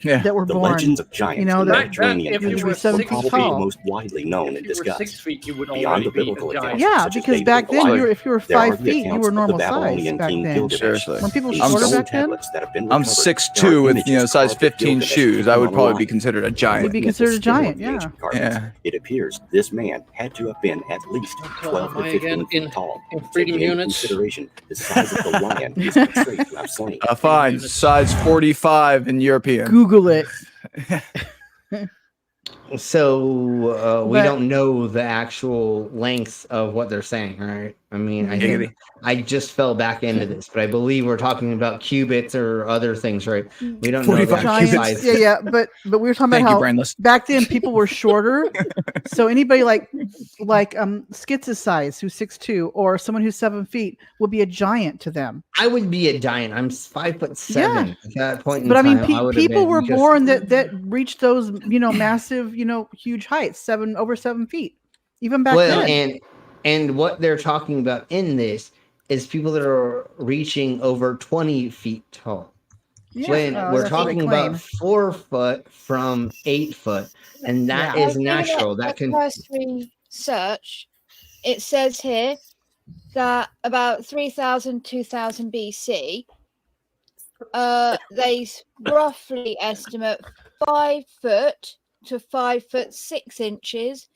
that were The born. legends of giants You know, in the that Mediterranean if you countries were were 7 feet probably tall. most widely known and If you were 6 discussed. feet, you would Beyond already the be biblical a giant. accounts, Yeah, such as because David back and then, Goliath, if you were there 5 are the feet, you accounts were of the normal size Babylonian back king then. Gilgamesh. Seriously. When people In shorter stone back then, tablets that have been I'm recovered, 6'2" with images size carved of 15 Gilgamesh shoes. I king would on a probably lion. be considered a giant. you'd be Looking at the considered a skill of giant. the Yeah. ancient carvings, it appears this man had to have been at least 12 or 15 feet tall. Freedom Taking into units. consideration the size of the lion he's portrayed to have slain. Fine, size 45 in European. Google it. So we But- don't know the actual lengths of what they're saying, right? I mean, I think I just fell back into this, but I believe we're talking about cubits or other things, right? We don't know the 45 actual cubits. size. Yeah, but we were talking Thank about you, how Brainless. back then people were shorter. So anybody like Schitt's size, who's 6'2", or someone who's 7 feet, would be a giant to them. I would be a giant. I'm 5'7" at that point in But I time. mean, would have people been were because- born that reached those massive huge heights, over 7 feet, even back then. And what they're talking about in this is people that are reaching over 20 feet tall. Yeah, when we're that's what they talking claim. about 4 foot from 8 foot, and that is natural. That can cursory search. It says here that about 3,000, 2,000 BC, they roughly estimate 5 foot to 5'6"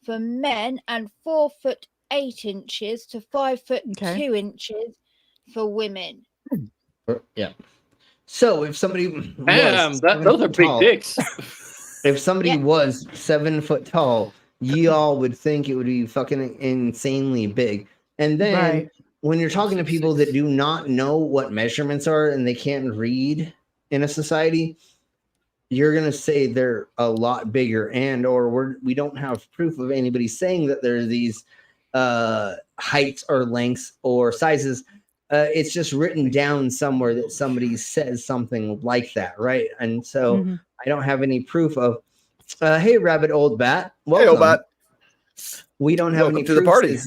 for men, and 4'8" to 5'2" for women. Yeah. So if somebody Damn, those are big dicks. If somebody was 7 foot tall, y'all would think it would be fucking insanely big. And then when you're talking to people that do not know what measurements are and they can't read in a society, you're gonna say they're a lot bigger, or we don't have proof of anybody saying that there are these heights or lengths or sizes. It's just written down somewhere that somebody says something like that, right? And so I don't have any proof of. Hey, Rabbit Old Bat. Welcome. Hey, Old Bat. We don't have Welcome any to the proof party.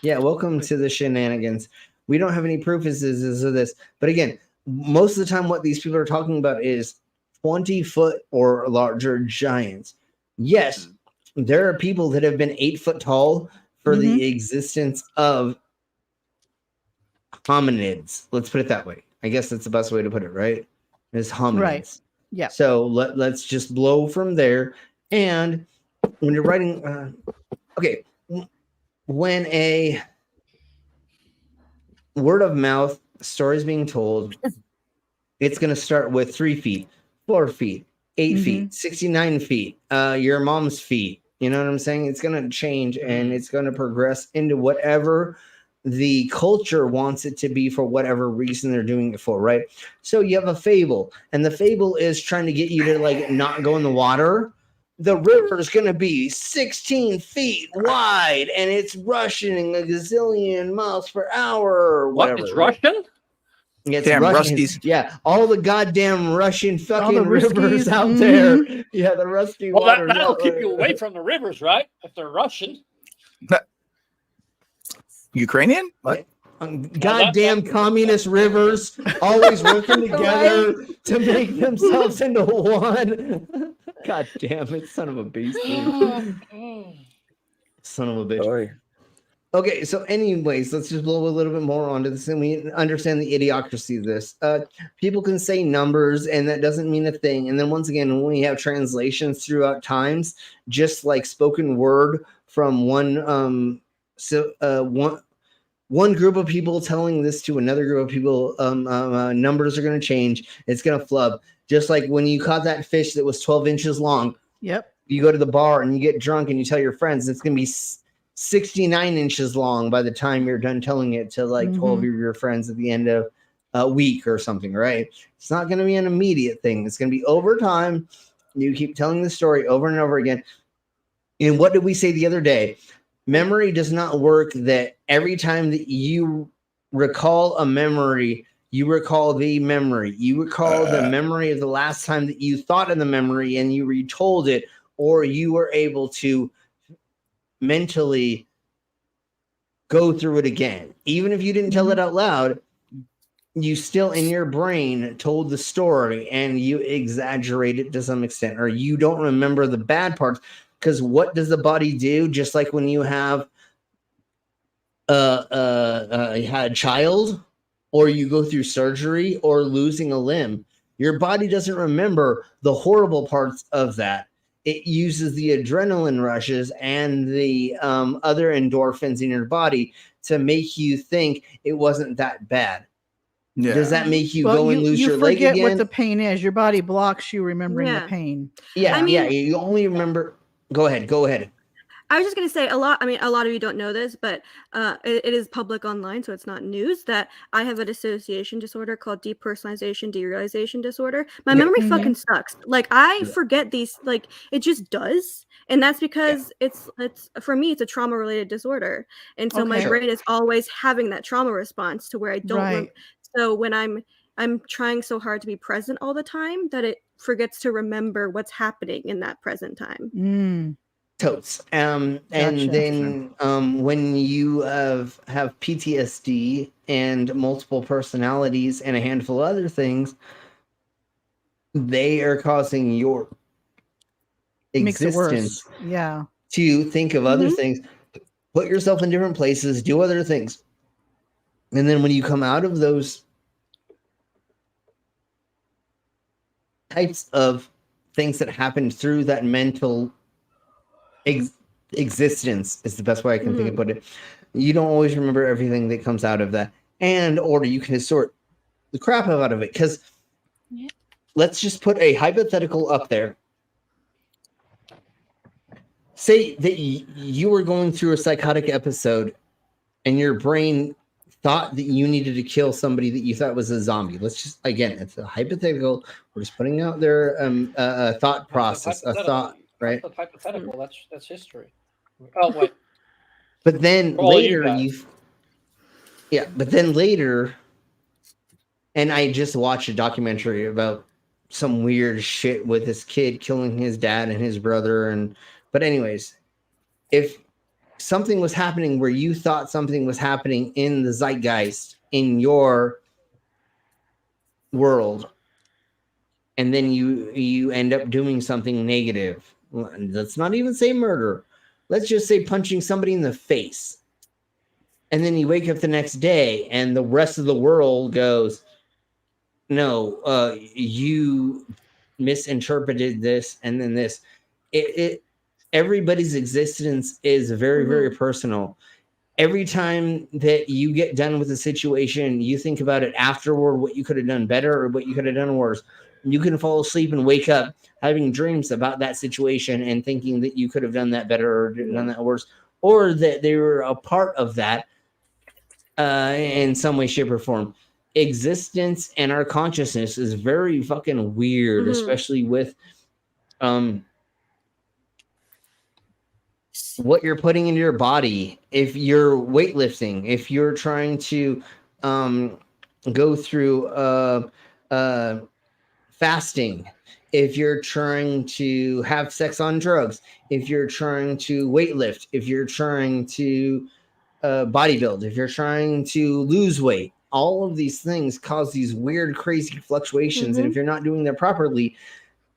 Yeah, welcome to the shenanigans. We don't have any proof of this. But again, most of the time what these people are talking about is 20 foot or larger giants. Yes, there are people that have been 8 foot tall for the existence of hominids. Let's put it that way. I guess that's the best way to put it, right? Is hominids. Right. Yeah. So let's just blow from there. And when you're writing, okay, when a word of mouth story is being told, it's going to start with 3 feet, 4 feet, 8 feet, 69 feet, your mom's feet. You know what I'm saying? It's going to change and it's going to progress into whatever the culture wants it to be for whatever reason they're doing it for, right? So you have a fable, and the fable is trying to get you to like not go in the water. The river is going to be 16 feet wide, and it's rushing a gazillion miles per hour or whatever. What? It's Russian? It's Damn, Russian. Ruskies. Yeah, all the goddamn Russian fucking the rivers Ruskies. out there. Yeah, the rusty Well, water. that'll keep you away from the rivers, right? If they're Russian. Ukrainian? What? Goddamn communist rivers always working together to make themselves into one. God damn it, son of a beast. Son of a bitch. Sorry. Okay, so anyways, let's just blow a little bit more onto this, and we understand the idiocracy of this. People can say numbers, and that doesn't mean a thing. And then once again, when we have translations throughout times, just like spoken word from one group of people telling this to another group of people, numbers are going to change. It's going to flub. Just like when you caught that fish that was 12 inches long. Yep. You go to the bar and you get drunk and you tell your friends it's going to be 69 inches long by the time you're done telling it to like 12 of your friends at the end of a week or something, right? It's not going to be an immediate thing. It's going to be over time. You keep telling the story over and over again. And what did we say the other day? Memory does not work that every time that you recall a memory, you recall the memory. You recall the memory of the last time that you thought of the memory and you retold it, or you were able to mentally go through it again. Even if you didn't tell it out loud, you still in your brain told the story and you exaggerate it to some extent, or you don't remember the bad parts. Because what does the body do? Just like when you have had a child, or you go through surgery, or losing a limb, your body doesn't remember the horrible parts of that. It uses the adrenaline rushes and the other endorphins in your body to make you think it wasn't that bad. Yeah. Does that make you go and lose your leg again? You forget what the pain is. Your body blocks you remembering the pain. Yeah, you only remember. Go ahead. I was just going to say a lot of you don't know this, but it is public online, so it's not news, that I have a dissociation disorder called depersonalization derealization disorder. My memory fucking sucks. Like, I forget these, like, it just does. And that's because it's for me, it's a trauma related disorder. And so my brain is always having that trauma response to where I don't. So when I'm trying so hard to be present all the time that it forgets to remember what's happening in that present time. Totes. And then when you have PTSD and multiple personalities and a handful of other things, they are causing your existence to think of other things, put yourself in different places, do other things. And then when you come out of those types of things that happened through that mental existence is the best way I can think of put it. You don't always remember everything that comes out of that, or you can sort the crap out of it. Because let's just put a hypothetical up there. Say that you were going through a psychotic episode, and your brain thought that you needed to kill somebody that you thought was a zombie. Let's just, again, it's a hypothetical. We're just putting out their thought process, a thought. Right. That's hypothetical. That's history. Oh wait. But then later and I just watched a documentary about some weird shit with this kid killing his dad and his brother, but anyways, if something was happening where you thought something was happening in the zeitgeist in your world, and then you end up doing something negative. Let's not even say murder. Let's just say punching somebody in the face. And then you wake up the next day and the rest of the world goes, no, you misinterpreted this and then this. Everybody's existence is very, very personal. Every time that you get done with a situation, you think about it afterward, what you could have done better or what you could have done worse. You can fall asleep and wake up having dreams about that situation and thinking that you could have done that better or done that worse, or that they were a part of that in some way, shape, or form. Existence and our consciousness is very fucking weird, especially with what you're putting into your body. If you're weightlifting, if you're trying to go through fasting, if you're trying to have sex on drugs, if you're trying to weightlift, if you're trying to bodybuild, if you're trying to lose weight, all of these things cause these weird, crazy fluctuations. And if you're not doing that properly,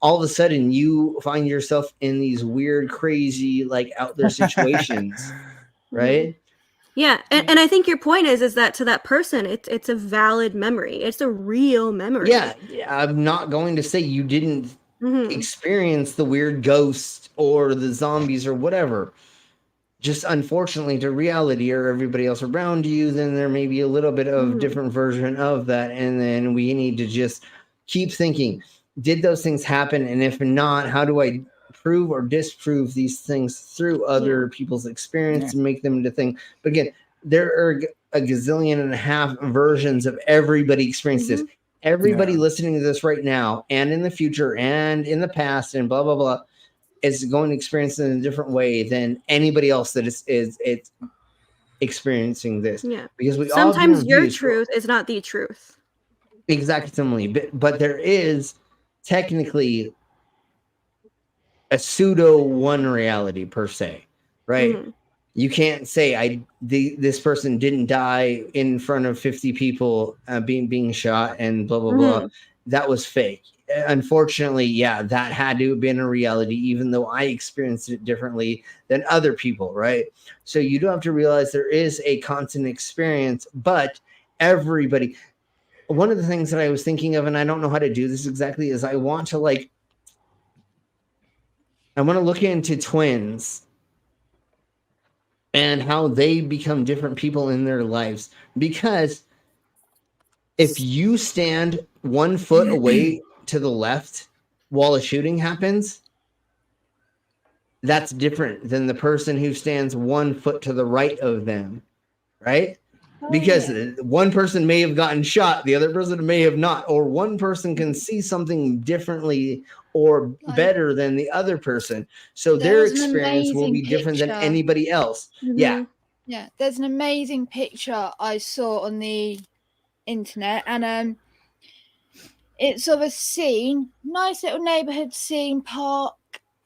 all of a sudden you find yourself in these weird, crazy, like out there situations, right? Yeah, and I think your point is that to that person, it's a valid memory. It's a real memory. Yeah, I'm not going to say you didn't experience the weird ghost or the zombies or whatever. Just unfortunately to reality or everybody else around you, then there may be a little bit of different version of that. And then we need to just keep thinking, did those things happen? And if not, how do I prove or disprove these things through other people's experience and make them into things? But again, there are a gazillion and a half versions of everybody experience this. Everybody listening to this right now and in the future and in the past and blah, blah, blah, is going to experience it in a different way than anybody else that is experiencing this. Yeah. Because we sometimes your truth is not the truth. Exactly. But there is technically a pseudo one reality per se, right? You can't say this person didn't die in front of 50 people being shot and blah blah blah. That was fake. Unfortunately, yeah, that had to have been a reality, even though I experienced it differently than other people, right? So you do have to realize there is a constant experience, but everybody. One of the things that I was thinking of, and I don't know how to do this exactly, is I want to look into twins and how they become different people in their lives. Because if you stand 1 foot away to the left while a shooting happens, that's different than the person who stands 1 foot to the right of them, right? Because one person may have gotten shot, the other person may have not, or one person can see something differently or better than the other person. So their experience will be different than anybody else. Yeah. Yeah. There's an amazing picture I saw on the internet, and it's of a scene, nice little neighborhood scene, park,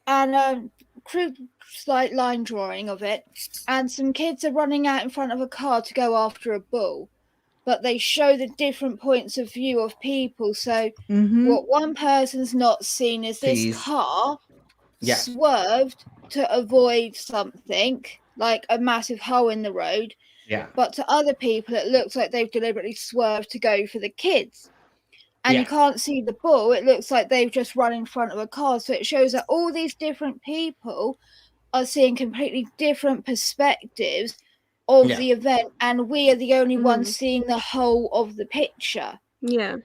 and crude slight line drawing of it, and some kids are running out in front of a car to go after a bull, but they show the different points of view of people. So what one person's not seen is this car swerved to avoid something like a massive hole in the road, but to other people it looks like they've deliberately swerved to go for the kids. And you can't see the bull. It looks like they've just run in front of a car. So it shows that all these different people are seeing completely different perspectives of the event. And we are the only ones seeing the whole of the picture. Yeah.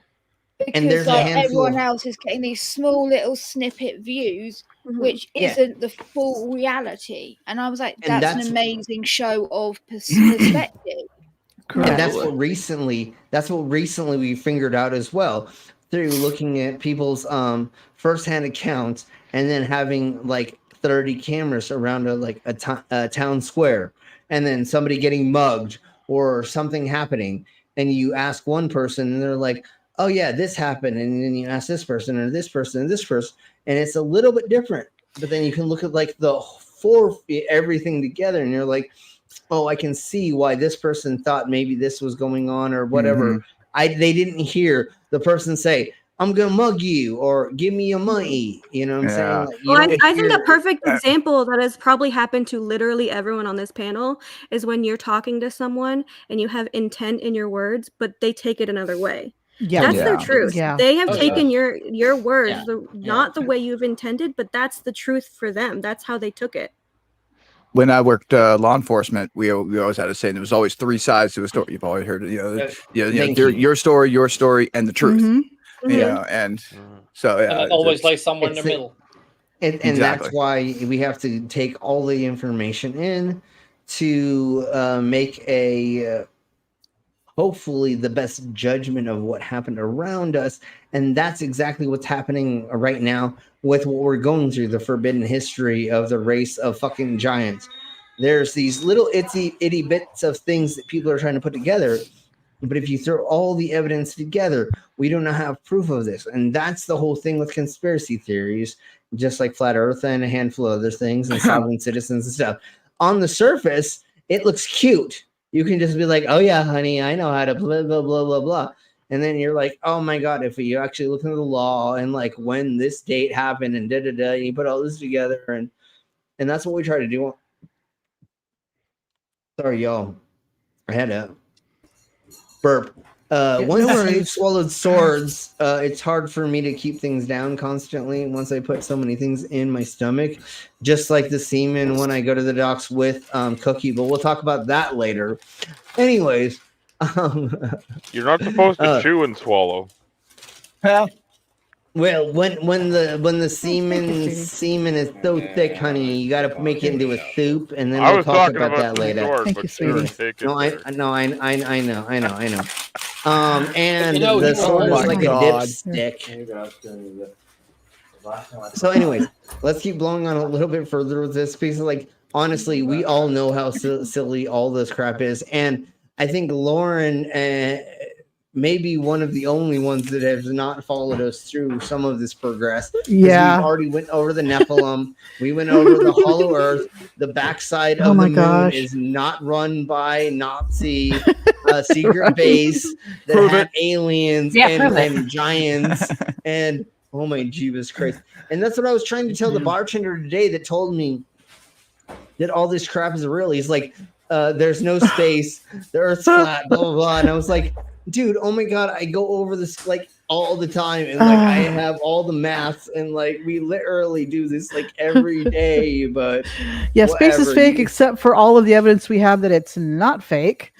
Because And there's everyone else is getting these small little snippet views, which isn't the full reality. And I was like, that's an amazing show of perspective. Correct. And that's what recently we figured out as well, through looking at people's firsthand accounts and then having like 30 cameras around a town square, and then somebody getting mugged or something happening, and you ask one person and they're like, oh yeah, this happened, and then you ask this person and this person and this person, and it's a little bit different. But then you can look at like everything together, and you're like, oh, I can see why this person thought maybe this was going on or whatever. They didn't hear the person say, I'm gonna mug you or give me your money. You know what I'm saying? Like, well, I think a perfect example that has probably happened to literally everyone on this panel is when you're talking to someone and you have intent in your words, but they take it another way. That's their truth. They have taken your words, not the way you've intended, but that's the truth for them. That's how they took it. When I worked law enforcement, we always had to say there was always 3 sides to a story. You've always heard it, your story, and the truth. You know, and so and always lay somewhere in the middle. And that's why we have to take all the information in to make a hopefully the best judgment of what happened around us. And that's exactly what's happening right now with what we're going through, the forbidden history of the race of fucking giants. There's these little itty bits of things that people are trying to put together. But if you throw all the evidence together, we do not have proof of this. And that's the whole thing with conspiracy theories, just like Flat Earth and a handful of other things and sovereign citizens and stuff. On the surface, it looks cute. You can just be like, oh yeah, honey, I know how to blah, blah, blah, blah, blah. And then you're like, oh my God, if you actually look into the law and like when this date happened and da-da-da, and you put all this together, and that's what we try to do. Sorry, y'all. I had a burp. Once you've swallowed swords, it's hard for me to keep things down constantly once I put so many things in my stomach, just like the semen when I go to the docks with Cookie, but we'll talk about that later. Anyways, you're not supposed to chew and swallow. Well, when the semen is so thick, honey, you got to make it into a soup, and then we'll talk about that later. Thank you, sweetie. No, I know. And the sword is like a dipstick. So, anyways, let's keep blowing on a little bit further with this piece. Like, honestly, we all know how silly all this crap is, and I think Lauren maybe one of the only ones that have not followed us through some of this progress. Yeah. We already went over the Nephilim. We went over the Hollow Earth. The backside of the moon is not run by Nazi secret base that had aliens and giants. And oh my Jesus Christ. And that's what I was trying to tell the bartender today that told me that all this crap is real. He's like, there's no space. The Earth's flat, blah, blah, blah. And I was like, dude, oh my God, I go over this like all the time. And like, I have all the maths and like, we literally do this like every day, but yeah, space is fake, except for all of the evidence we have that it's not fake,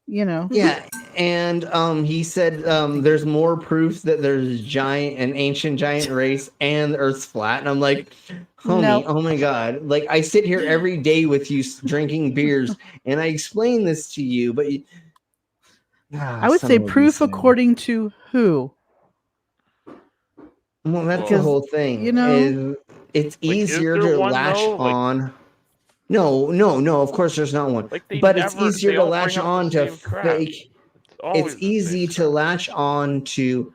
you know? Yeah. And he said there's more proof that there's an ancient giant race and the Earth's flat. And I'm like, homie, oh my God. Like I sit here every day with you drinking beers and I explain this to you, but I would say proof according to who? Well, that's the whole thing. You know, it's easier to latch on. No, of course there's not one. But it's easier to latch on to fake. It's easy to latch on to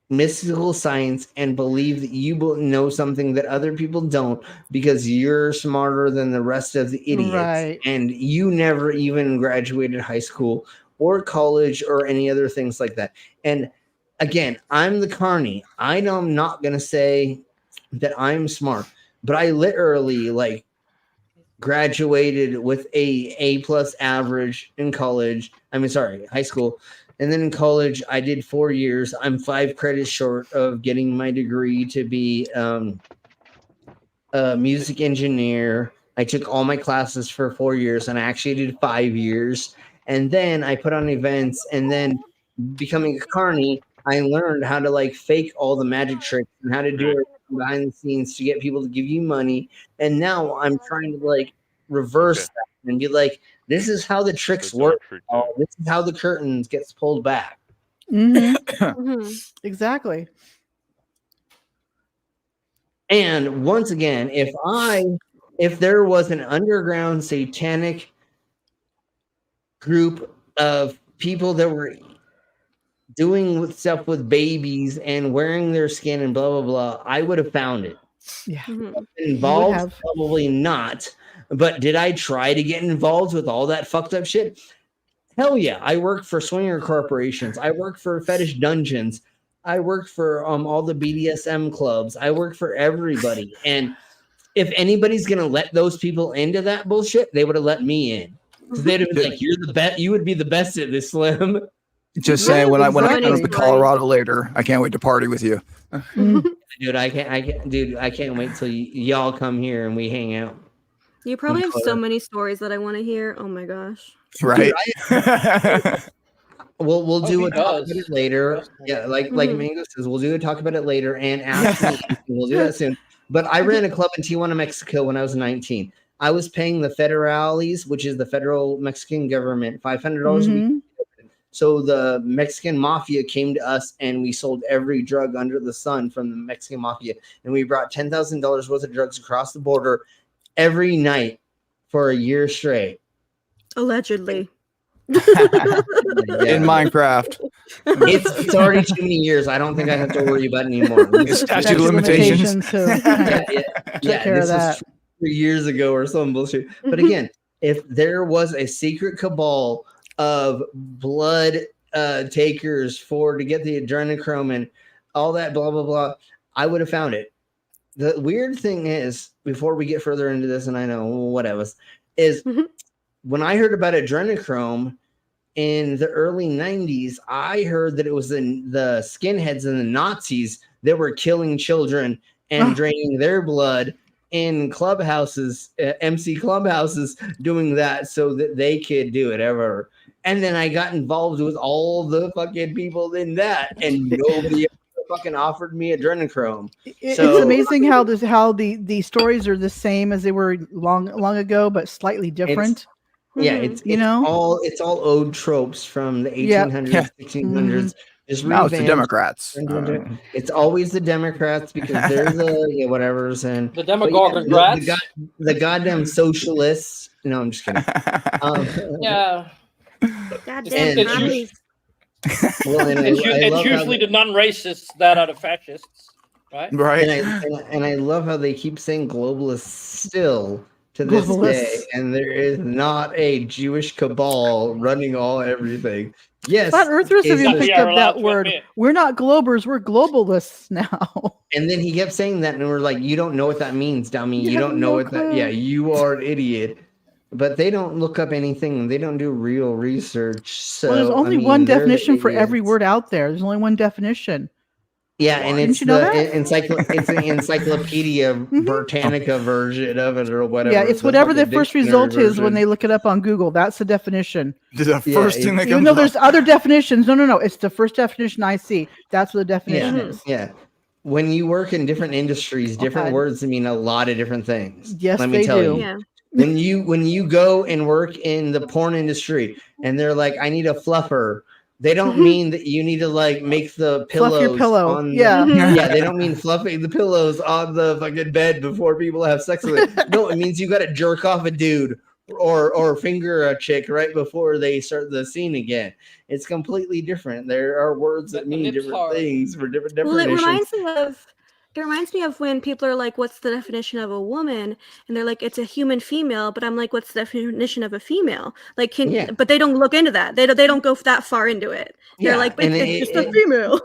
mystical science and believe that you know something that other people don't because you're smarter than the rest of the idiots. Right. And you never even graduated high school or college or any other things like that. And again, I'm the carny. I'm not going to say that I'm smart, but I literally like graduated with a A+ average in college. High school. And then in college, I did 4 years. I'm 5 credits short of getting my degree to be a music engineer. I took all my classes for 4 years and I actually did 5 years. And then I put on events, and then becoming a carny, I learned how to like fake all the magic tricks and how to do it behind the scenes to get people to give you money. And now I'm trying to like reverse that and be like, this is how the tricks work. This is how the curtains gets pulled back. Exactly. And once again, if there was an underground satanic group of people that were doing stuff with babies and wearing their skin and blah blah blah, I would have found it. Yeah. Involved? Probably not. But did I try to get involved with all that fucked up shit? Hell yeah. I worked for swinger corporations. I worked for fetish dungeons. I worked for all the BDSM clubs. I worked for everybody. And if anybody's gonna let those people into that bullshit, they would have let me in. So they'd have been like, "You're the best. You would be the best at this, Slim." Just saying, when I come to Colorado later, I can't wait to party with you. Dude, I can't wait till y'all come here and we hang out. You probably have so many stories that I want to hear. Oh my gosh. Right. We'll do a talk about it later. Yeah, like Mango says, we'll do a talk about it later, and after we'll do that soon. But I ran a club in Tijuana, Mexico when I was 19. I was paying the federales, which is the federal Mexican government, $500 a week. So the Mexican mafia came to us and we sold every drug under the sun from the Mexican mafia. And we brought $10,000 worth of drugs across the border every night for a year straight. Allegedly. In Minecraft. It's already too many years. I don't think I have to worry about it anymore. Statute of limitations. Yeah, this was 3 years ago or some bullshit. But again, if there was a secret cabal of blood takers to get the adrenochrome and all that blah blah blah, I would have found it. The weird thing is, before we get further into this, and I know whatever, is when I heard about adrenochrome in the early 90s, I heard that it was the skinheads and the Nazis that were killing children and draining their blood in clubhouses, MC clubhouses, doing that so that they could do it ever. And then I got involved with all the fucking people in that, and nobody ever fucking offered me adrenochrome. It's amazing how the stories are the same as they were long ago, but slightly different. It's all old tropes from the 1800s, 1600s. Just now it's the Democrats. It's always the Democrats because they're the whatevers and the Democrats, the goddamn socialists. No, I'm just kidding. Goddamn commies. Well, and It's usually the non-racists that are the fascists, right? Right. And I love how they keep saying globalists still to this day, and there is not a Jewish cabal running everything. Yes, Flat Earthers have even picked up that word. admit. We're not globers, we're globalists now. And then he kept saying that, and we're like, "You don't know what that means, dummy. You You don't have know no what that. clue." Yeah, you are an idiot." But they don't look up anything. They don't do real research. So Well, there's only I mean, one they're the definition for every idiots. word out there. There's only one definition. Yeah, and Didn't it's you know the that? it's the Encyclopedia Britannica version of it or whatever. Yeah, it's the whatever the fucking first dictionary result is when version. they look it up on Google. That's the definition. The first thing that Even comes though up. there's other definitions. No. It's the first definition I see. That's what the definition Yeah, is. yeah. When you work in different industries, different Okay. words mean a lot of different things. Yes, Let me they tell do. you. Yeah. When you go and work in the porn industry and they're like, I need a fluffer, they don't mean that you need to like make the pillows Fluff your pillow. on Yeah. yeah, they don't mean fluffing the pillows on the fucking bed before people have sex with it. No, it means you gotta jerk off a dude or finger a chick right before they start the scene again. It's completely different. There are words that mean different things for different Well, it definitions. reminds me of when people are like, "What's the definition of a woman?" And they're like, "It's a human female." But I'm like, "What's the definition of a female?" Like, Yeah. but they don't look into that. They don't go that far into it. They're Yeah, like, and "It's just a female."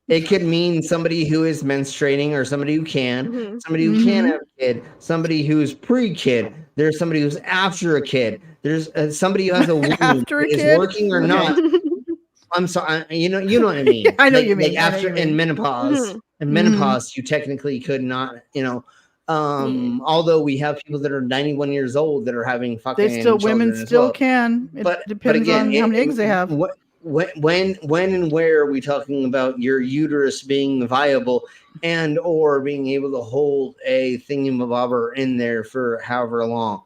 It could mean somebody who is menstruating or somebody who can, Mhm. somebody who can have a kid, somebody who's pre-kid. There's somebody who's after a kid. There's somebody who has a womb After a is kid? working or not. I'm sorry, you know what I mean. I know Like- what you mean. Like I know after what you mean. in menopause, you technically could not, although we have people that are 91 years old that are having fucking Women children as still well. can. It But depends again, on how many eggs they have. When and where are we talking about your uterus being viable and or being able to hold a thingamabobber in there for however long?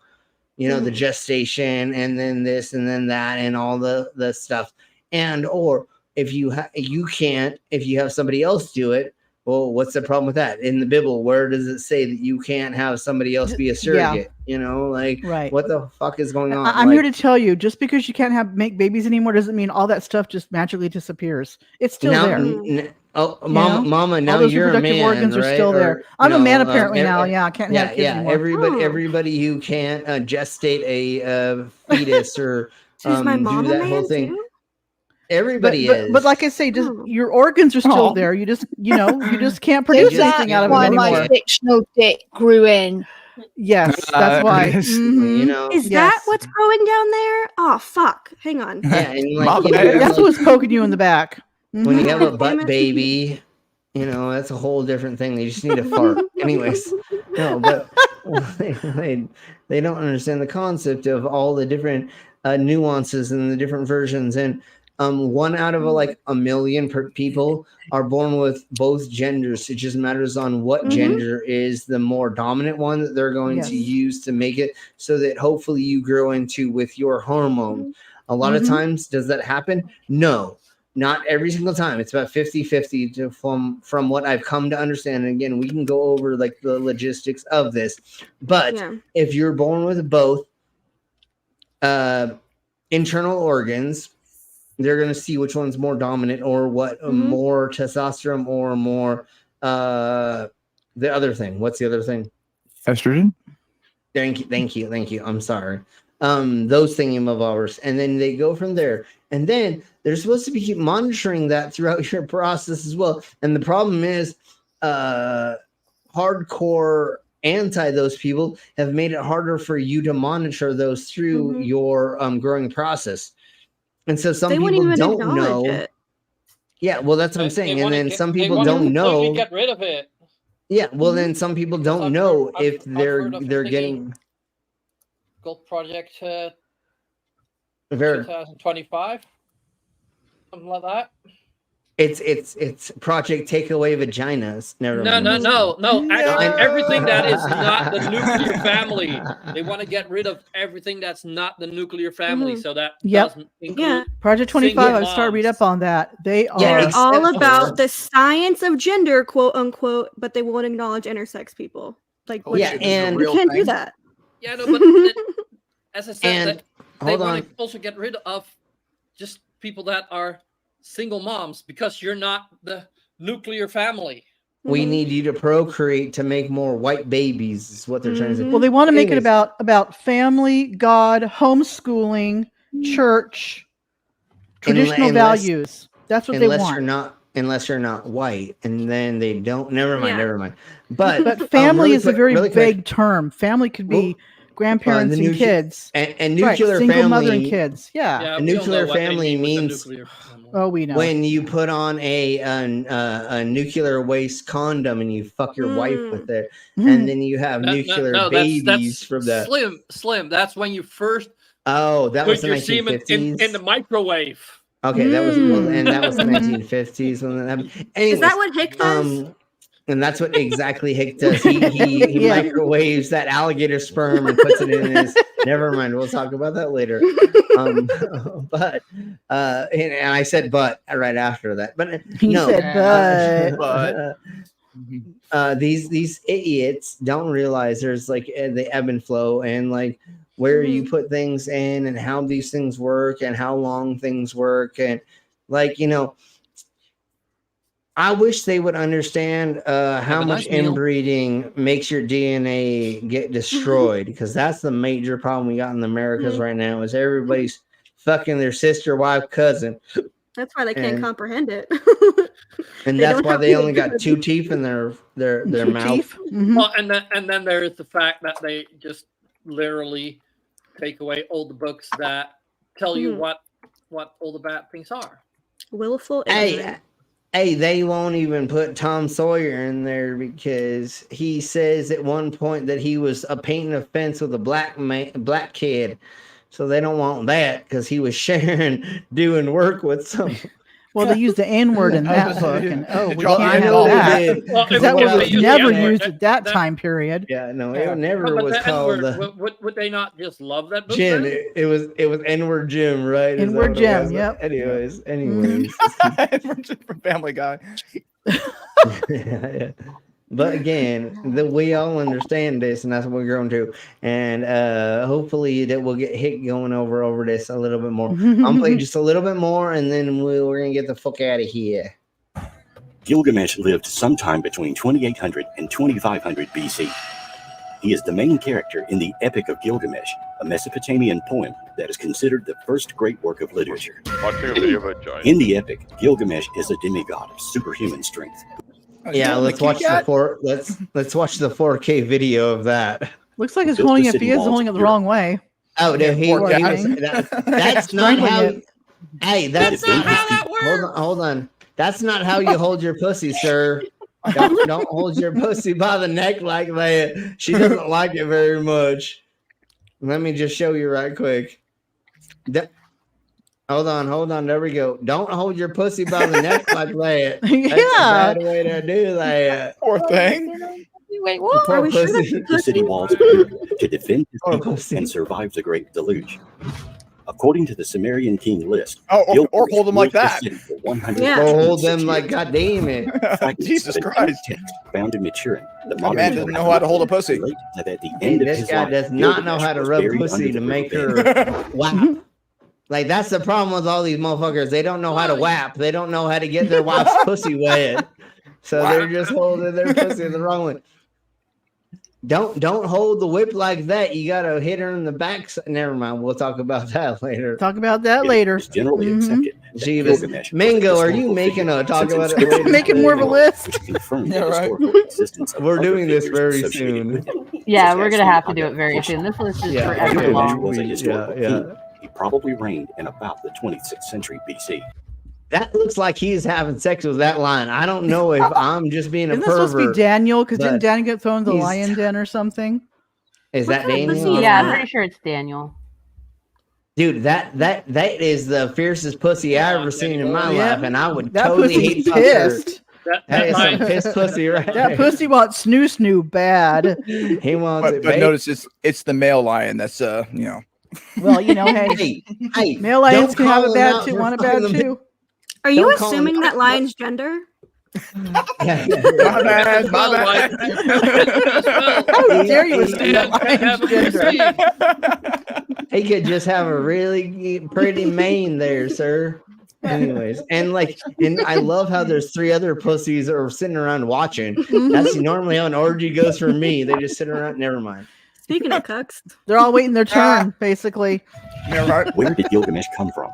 The gestation and then this and then that and all the stuff. And or if you have somebody else do it, well, what's the problem with that? In the Bible, where does it say that you can't have somebody else be a surrogate? Right. What the fuck is going on? I'm here to tell you, just because you can't make babies anymore doesn't mean all that stuff just magically disappears. It's still there. Mama, now all those you're a reproductive man, organs are right? still there. Or, I'm a man apparently now. Yeah, I can't have kids anymore. Everybody who can't gestate a fetus or Is my do mom a that man whole thing. too? Everybody but, is. But like I say, just your organs are still there. You just can't produce anything out of it why anymore. my fictional dick grew in. Yes, that's why. Is that what's growing down there? Oh fuck! Hang on. Yeah, and that's what's poking you in the back. When you have a butt baby, that's a whole different thing. They just need a fart. Anyways, no, but they don't understand the concept of all the different nuances and the different versions. And one out of a million people are born with both genders. It just matters on what gender is the more dominant one that they're going to use to make it so that hopefully you grow into with your hormone. A lot of times, does that happen? No. Not every single time. It's about 50-50 from what I've come to understand. And again, we can go over the logistics of this. But if you're born with both internal organs, they're going to see which one's more dominant or what more testosterone or more the other thing. What's the other thing? Estrogen. Thank you. I'm sorry. Those thingamabobbers, and then they go from there. And then they're supposed to be monitoring that throughout your process as well. And the problem is, hardcore anti those people have made it harder for you to monitor those through your growing process. And so some people don't know. It. Yeah, well, that's what I'm saying. And then some people don't know. Get rid of it. Yeah, well, then some people don't know if they're getting. Gold Project 2025, something like that. It's Project Take Away Vaginas. No. Actually, everything that is not the nuclear family. They want to get rid of everything that's not the nuclear family, so that doesn't include Project 25. I started read up on that. They are all about the science of gender, quote unquote, but they won't acknowledge intersex people. Like, and you can't do that. Yeah, no, but as I said, they want to also get rid of just people that are single moms because you're not the nuclear family. We need you to procreate to make more white babies, is what they're trying to say. Well, they want to make it about family, God, homeschooling, church, traditional values. That's what they want. Unless you're not white, and then they don't. Never mind. But family is a very vague term. Family could be grandparents and kids, and nuclear single family, mother and kids. Yeah, a nuclear family means we know when you put on a nuclear waste condom and you fuck your wife with it, and then you have nuclear babies from that. Slim. That's when you first. Oh, that was put the your semen 1950s. in the microwave. Okay, that was and that was the 1950s when that happened. Anyways, is that what Hick does? And that's what exactly Hick does. He microwaves that alligator sperm and puts it in his. Never mind, we'll talk about that later. But and I said but right after that. But he said but these idiots don't realize there's like the ebb and flow and like where you put things in and how these things work and how long things work and like I wish they would understand how much inbreeding makes your DNA get destroyed because that's the major problem we got in the Americas right now is everybody's fucking their sister, wife, cousin. That's why they can't comprehend it. And that's why they only got 2 teeth in their mouth. Well, and then there is the fact that they just literally take away all the books that tell you what all the bad things are. Willful. Hey, they won't even put Tom Sawyer in there because he says at one point that he was painting a fence with a black kid. So they don't want that because he was doing work with some. Well, they used the N-word in that book, and we can't have that. That was never used at that time period. Yeah, no, it never was called. Would they not just love that book? Jim, it was N-word Jim, right? N-word Jim, yep. Anyways. N-word Jim from Family Guy. Yeah. But again, we all understand this, and that's what we're going to. And hopefully that we'll get Hick going over this a little bit more. I'm playing just a little bit more, and then we're going to get the fuck out of here. Gilgamesh lived sometime between 2800 and 2500 BC. He is the main character in the Epic of Gilgamesh, a Mesopotamian poem that is considered the first great work of literature. Watching a video of a giant. In the epic, Gilgamesh is a demigod of superhuman strength. Yeah, let's watch let's watch the 4K video of that. Looks like he's holding it. He is holding it the wrong way. Oh no, that's not how. Hey, that's not how that works. Hold on. That's not how you hold your pussy, sir. Don't hold your pussy by the neck like that. She doesn't like it very much. Let me just show you right quick. Hold on. There we go. Don't hold your pussy by the neck like that. That's a bad way to do that. Poor thing. Wait, what? Are we sure the city walls were built to defend his people and survive the Great Deluge. According to the Sumerian king list, or hold them like that. Hold them like, God damn it. Jesus Christ. Found in Maturin. My man doesn't know how to hold a pussy. This guy does not know how to rub pussy to make her wow. Like, that's the problem with all these motherfuckers. They don't know how to whap. They don't know how to get their wife's pussy wet. So they're just holding their pussy the wrong way. Don't hold the whip like that. You gotta hit her in the back. Never mind. We'll talk about that later. Talk about that later. It's generally accepted. Jeebus. Mingo, are you making a talk about it later? Making more of a list. We're doing this very soon. Yeah, we're gonna have to do it very soon. This list is forever long. He probably reigned in about the 26th century BC. That looks like he's having sex with that lion. I don't know if I'm just being a pervert. Isn't this supposed to be Daniel? Because didn't Daniel get thrown in the lion den or something? Is that Daniel? Yeah, I'm pretty sure it's Daniel. Dude, that is the fiercest pussy I've ever seen in my life, and I would that totally pussy's hate pissed. That is some pissed pussy right there. That pussy wants snoo bad. He wants it. But notice it's the male lion. That's Well, hey, male lions can have a bad too. Want a bad too. Are you assuming that lion's gender? My bad. How dare you assume that lion's gender? He could just have a really pretty mane there, sir. Anyways, and I love how there's 3 other pussies that are sitting around watching. That's normally how an orgy goes for me. They just sit around. Never mind. Speaking of cucks, they're all waiting their turn, basically. Where did Gilgamesh come from?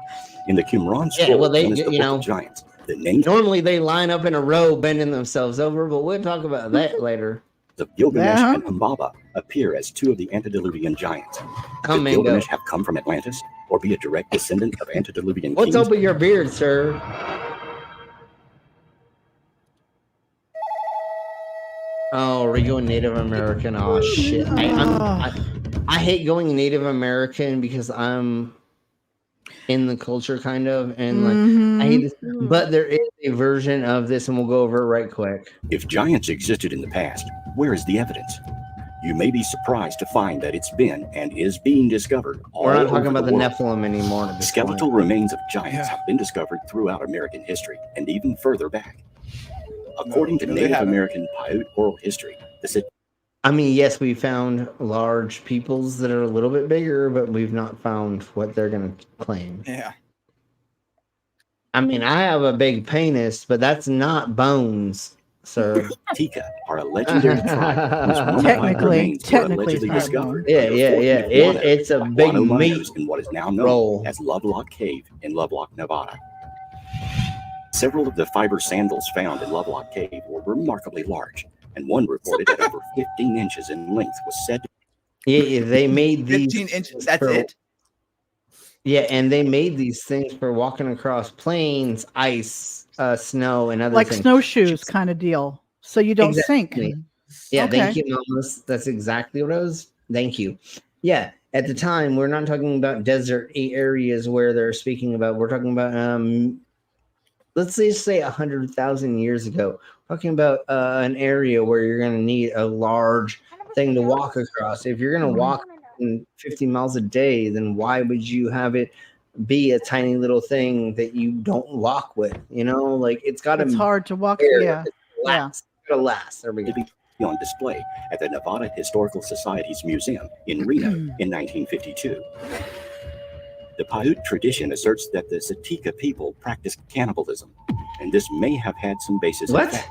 In the Qumran scroll, Yeah, well, they, known as the you Book know, of Giants. The name normally they line up in a row, bending themselves over, but we'll talk about that later. of Gilgamesh and Humbaba appear as 2 of the antediluvian giants. Could Gilgamesh have come from Atlantis, or be a direct descendant of antediluvian What's kings? up with your beard, sir? Oh, we're going Native American. Oh shit! I hate going Native American because I'm in the culture kind of, and like I hate this. But there is a version of this, and we'll go over it right quick. If giants existed in the past, where is the evidence? You may be surprised to find that it's been and is being discovered all We're not over talking about the world. Nephilim anymore. At this Skeletal point. remains of giants have been discovered throughout American history and even further back. According to Native American Paiute oral history, I mean, yes, we found large peoples that are a little bit bigger, but we've not found what they're going to claim. Yeah. I mean, I have a big penis, but that's not bones, sir. Tika are a legendary tribe whose mummified remains were allegedly discovered. Yeah. It's a big meat in what is now known roll. as Lovelock Cave in Lovelock, Nevada. Several of the fiber sandals found in Lovelock Cave were remarkably large, and one reported at over 15 inches in length was said to they made these 15 inches, that's it? Yeah, and they made these things for walking across plains, ice, snow, and other like things. snowshoes kind of deal, so you don't sink. Yeah, Okay. thank you, mamas. That's exactly what I was. Thank you. Yeah, at the time, we're not talking about desert areas where they're speaking about. We're talking about let's just say 100,000 years ago. Talking about an area where you're going to need a large thing to walk across. If you're going to walk 50 miles a day, then why would you have it be a tiny little thing that you don't walk with? You know, like it's got to. It's hard to walk. Yeah. Last. It's gotta last. There we go. be on display at the Nevada Historical Society's museum in Reno in 1952. The Paiute tradition asserts that the Satika people practiced cannibalism, and this may have had some basis in fact.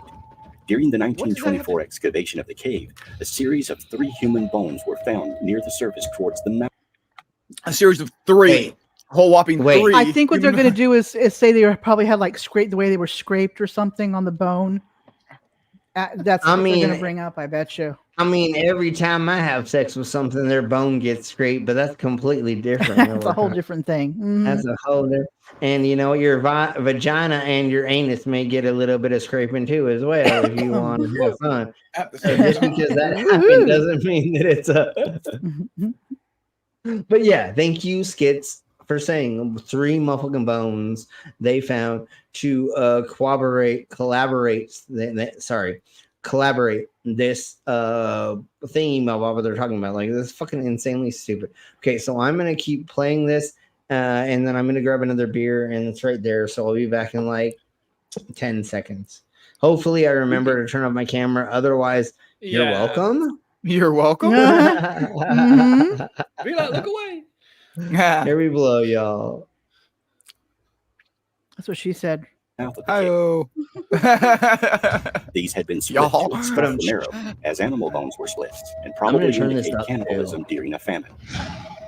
During the 1924 excavation of the cave, a series of 3 human bones were found near the surface towards the mouth. A series of 3. Whole whopping 3. I think what they're going to do is say they probably had like scraped the way they were scraped or something on the bone. That's what they're going to bring up, I bet you. I mean, every time I have sex with something, their bone gets scraped, but that's completely different. That's a whole different thing. That's a whole different. And you know, your vagina and your anus may get a little bit of scraping too, as well, if you want to have fun. So just because that happened doesn't mean that it's a. But yeah, thank you, Skits, for saying 3 motherfucking bones they found to collaborate this theme of what they're talking about. Like, this is fucking insanely stupid. Okay, so I'm gonna keep playing this, and then I'm gonna grab another beer, and it's right there. So I'll be back in like 10 seconds. Hopefully, I remember to turn off my camera. Otherwise, you're welcome. You're welcome. Be like, look away. Here we blow, y'all. That's what she said. Hello. These had been split to extract the marrow, as animal bones were split, and probably indicate cannibalism during a famine.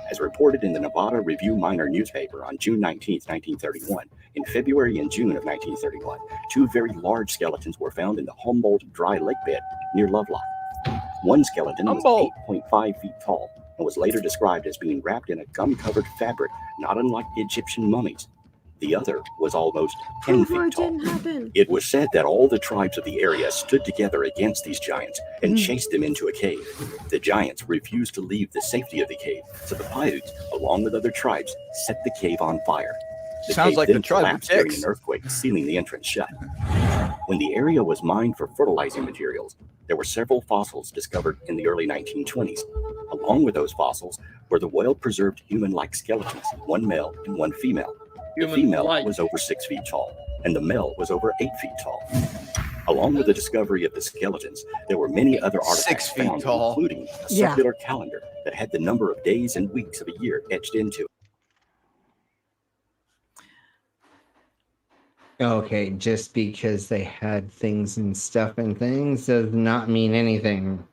As reported in the Nevada Review Minor newspaper on June 19, 1931, in February and June of 1931, 2 very large skeletons were found in the Humboldt dry lake bed near Lovelock. One skeleton was 8.5 feet tall and was later described as being wrapped in a gum-covered fabric, not unlike Egyptian mummies. The other was almost 10 feet tall. It was said that all the tribes of the area stood together against these giants and chased them into a cave. The giants refused to leave the safety of the cave, so the Paiutes, along with other tribes, set the cave on fire. The Sounds cave like then the tribe of collapsed during Dicks. an earthquake, sealing the entrance shut. When the area was mined for fertilizing materials, there were several fossils discovered in the early 1920s. Along with those fossils were the well-preserved human-like skeletons, 1 male and 1 female. The female was over 6 feet tall, and the male was over 8 feet tall. Along with the discovery of the skeletons, there were many other artifacts found, including a circular calendar that had the number of days and weeks of a year etched into it. Okay, just because they had things and stuff and things does not mean anything.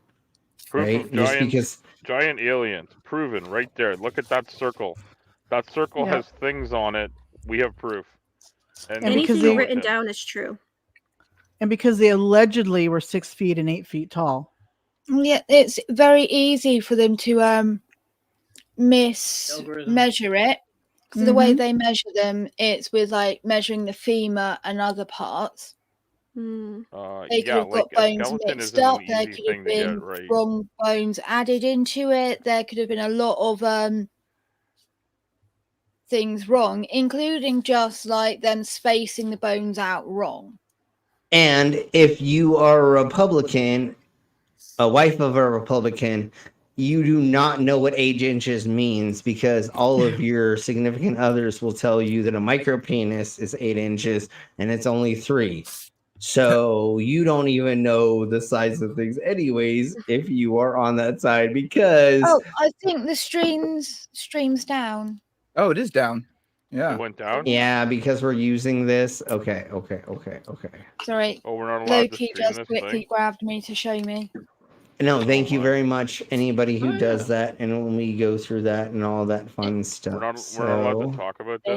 Proof Right? of Just because giant aliens. Proven right there. Look at that circle. That circle Yep. has things on it. We have proof. And because Anything they- written down is true. And because they allegedly were 6 feet and 8 feet tall. Yeah, it's very easy for them to mismeasure it. So the way they measure them, it's with like measuring the femur and other parts. They could have got bones mixed up. There could have been wrong bones added into it. There could have been a lot of things wrong, including just like them spacing the bones out wrong. And if you are a Republican, a wife of a Republican, you do not know what 8 inches means because all of your significant others will tell you that a micro penis is 8 inches and it's only 3. So you don't even know the size of things anyways if you are on that side because... Oh, I think the stream's down. Oh, it is down. Yeah. It went down? Yeah, because we're using this. Okay. Sorry. Oh, we're not allowed to Loki stream just this quickly thing? grabbed me to show me. No, thank you very much, anybody who does that, and when we go through that and all that fun stuff. We're not allowed to talk about that.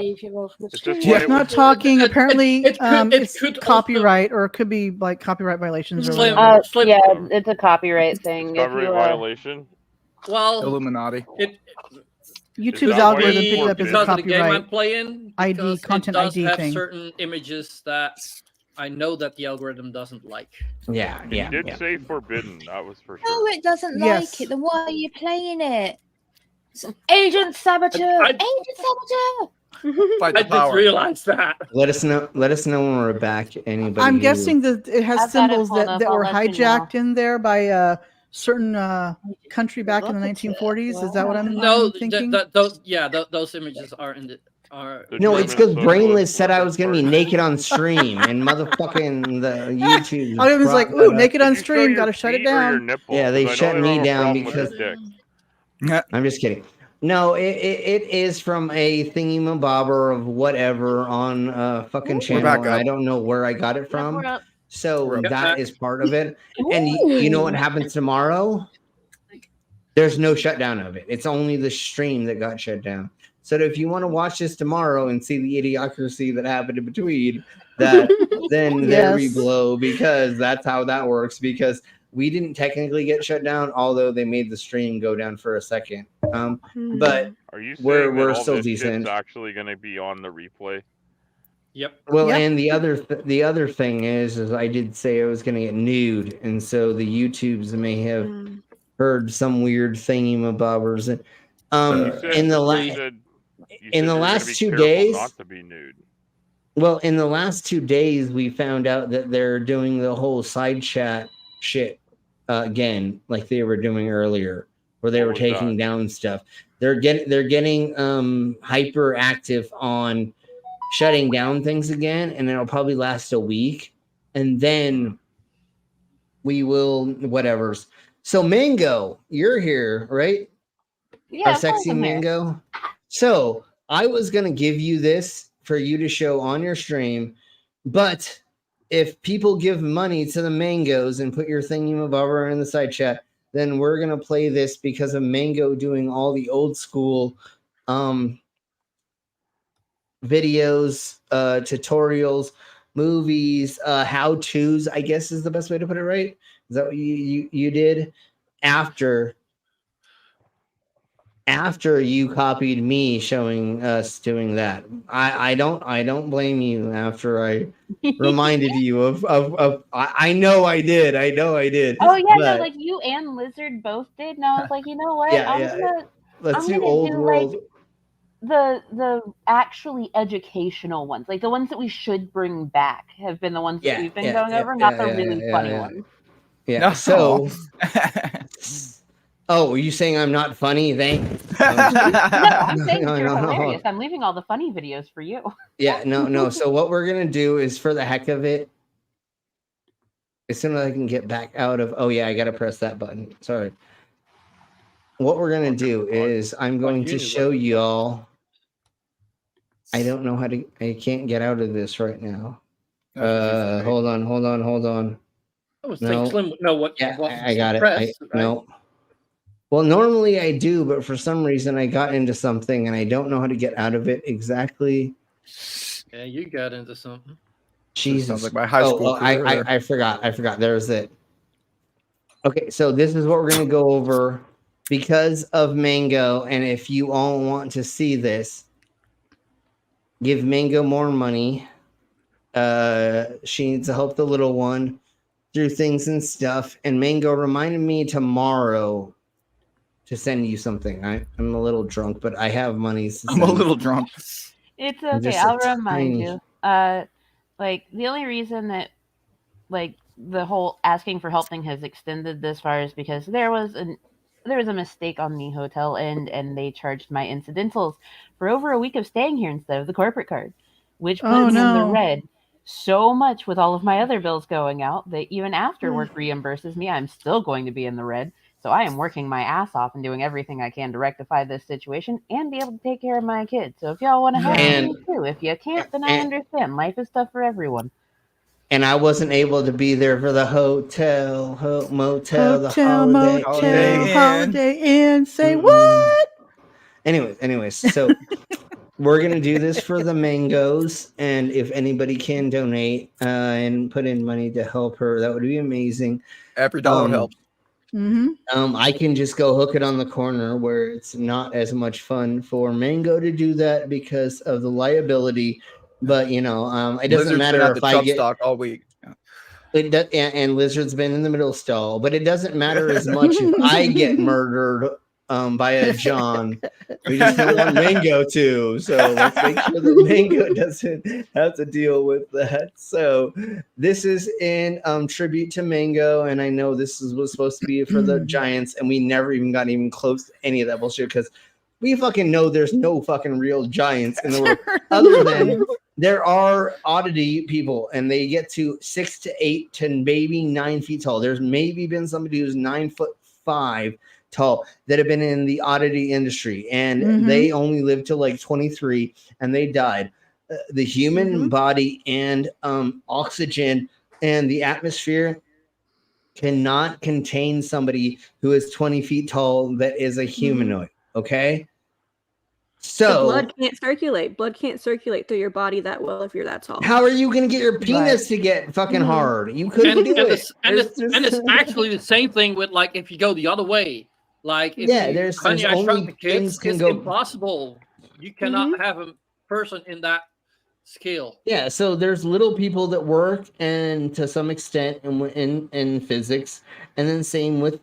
It's just Yeah, why not talking. Apparently, it's could copyright, or it could be like copyright violations or Slim- whatever. Yeah, it's a copyright thing. If Discovery you violation. Well, Illuminati. YouTube's that algorithm why- picked it up as a because of the game I'm copyright playing, ID, because content it does ID have thing. certain images that I know that the algorithm doesn't like. Yeah. It did say forbidden. That was for sure. No, it doesn't Yes. like it. Then why are you playing it? Agent Saboteur! Agent Saboteur! I didn't realize that. Let us know when we're back. Anybody? I'm who- guessing that it has I've got it symbols pulled that up. were I'll let you hijacked in there by a certain country back in the 1940s. Is that what I'm No, thinking? those images are in the are. No, it's because Brainless said I was gonna be naked on stream, and motherfucking the YouTube. I was like, "Ooh, naked on stream, gotta shut it down." Yeah, they shut me down because I'm just kidding. No, it is from a thingy-mabobber of whatever on fucking channel. back And up. I don't know where I got it from. we're up. So that is part of it. And you know what happens tomorrow? There's no shutdown of it. It's only the stream that got shut down. So if you want to watch this tomorrow and see the idiocracy that happened in between, that then there we blow, because that's how that works. Because we didn't technically get shut down, although they made the stream go down for a second. But Are you saying we're that all still this decent. shit's actually going to be on the replay? Yep. Well, and the other thing is I did say I was going to get nude, and so the YouTubes may have heard some weird thingy-mabobbers. In the last 2 days, not to be nude. well, in the last 2 days, we found out that they're doing the whole side chat shit again, like they were doing earlier, where they were taking down stuff. They're getting hyperactive on shutting down things again, and it'll probably last a week, and then we will whatever's. So Mango, you're here, right? Yeah, Our sexy I'm here. Mango. So I was gonna give you this for you to show on your stream, but if people give money to the Mangoes and put your thingy-mabobber in the side chat, then we're gonna play this because of Mango doing all the old school videos, tutorials, movies, how-tos, I guess is the best way to put it, right? Is that what you did after you copied me showing us doing that? I don't blame you after I reminded you of I know I did. Oh yeah, but no, like you and Lizard both did, and I was like, you know what? Yeah, let's do old world. Like the actually educational ones, like the ones that we should bring back, have been the ones that we've been going over, not the really funny ones. Yeah. No. So, oh, are you saying I'm not funny? Thanks. No, I'm saying that you're No. hilarious. I'm leaving all the funny videos for you. Yeah, no. So what we're gonna do is, for the heck of it, as soon as I can get back out of, oh yeah, I gotta press that button. Sorry. What we're gonna do is I'm going to show y'all I don't know how to. I can't get out of this right now. Hold on. I would No. think Slim would know what. Yeah, what I got it. press, right? No. Well, normally I do, but for some reason I got into something and I don't know how to get out of it exactly. Yeah, you got into something. Jesus. Sounds like my high school career. I forgot. There's it. Okay, so this is what we're gonna go over because of Mango, and if you all want to see this, give Mango more money. She needs to help the little one through things and stuff. And Mango reminded me tomorrow to send you something. I'm a little drunk, but I have money. I'm a little drunk. It's okay. I'll remind you. Like the only reason that like the whole asking for help thing has extended this far is because there was a mistake on the hotel end, and they charged my incidentals for over a week of staying here instead of the corporate card, which put me in the red so much with all of my other bills going out that even after work reimburses me, I'm still going to be in the red. So I am working my ass off and doing everything I can to rectify this situation and be able to take care of my kids. So if y'all want to help me too, if you can't, then I understand. Life is tough for everyone. And I wasn't able to be there for the hotel, motel, the Holiday Inn. Say what? Anyways, so we're gonna do this for the Mangoes, and if anybody can donate and put in money to help her, that would be amazing. Every dollar helps. I can just go hook it on the corner where it's not as much fun for Mango to do that because of the liability. But it doesn't matter if I get stock all week. And Lizard's been in the middle stall, but it doesn't matter as much if I get murdered by a John. We just want Mango too, so let's make sure that Mango doesn't have to deal with that. So this is in tribute to Mango, and I know this was supposed to be for the Giants, and we never even got even close to any of that bullshit because we fucking know there's no fucking real Giants in the world other than there are oddity people, and they get to 6 to 8 to maybe 9 feet tall. There's maybe been somebody who's 9'5" tall that have been in the oddity industry, and they only lived to like 23, and they died. The human body and oxygen and the atmosphere cannot contain somebody who is 20 feet tall that is a humanoid. Okay. So the blood can't circulate. Blood can't circulate through your body that well if you're that tall. How are you going to get your penis to get fucking hard? You couldn't do it. And it's actually the same thing with like if you go the other way. Like if there's only kids, it's impossible. You cannot have a person in that scale. Yeah, so there's little people that work and to some extent in physics, and then same with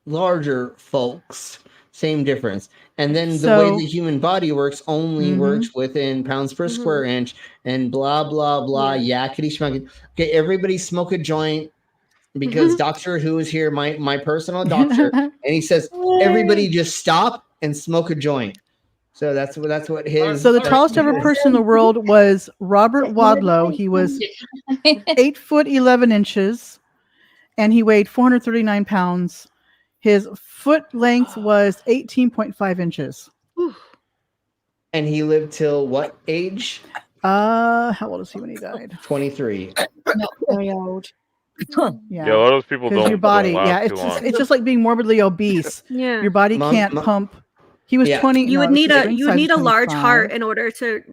larger folks. Same difference. And then the way the human body works only works within pounds per square inch and blah, blah, blah, yakety schmucky. Okay, everybody smoke a joint because Doctor Who is here, my personal doctor, and he says, everybody just stop and smoke a joint. So that's what his... So the tallest ever person in the world was Robert Wadlow. He was 8 foot 11 inches, and he weighed 439 pounds. His foot length was 18.5 inches. And he lived till what age? How old is he when he died? 23. Not very old. Yeah, a lot of those people don't. Your body, don't last it's just like being morbidly obese. Yeah, your body can't pump. He was 20. You would need a large heart in order to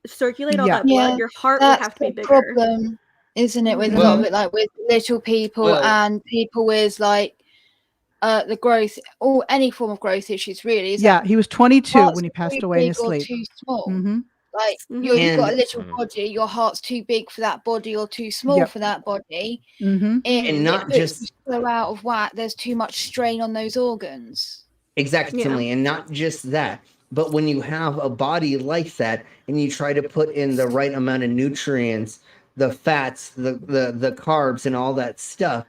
circulate all that blood. Your heart would have to be bigger. Problem, isn't it? With a lot of it, like with little people and people with like the growth or any form of growth issues. Really, he was 22 when he passed away in his sleep. Too small. Like you've got a little body, your heart's too big for that body or too small for that body. And not just so out of whack. There's too much strain on those organs. Exactly, and not just that, but when you have a body like that and you try to put in the right amount of nutrients, the fats, the carbs, and all that stuff,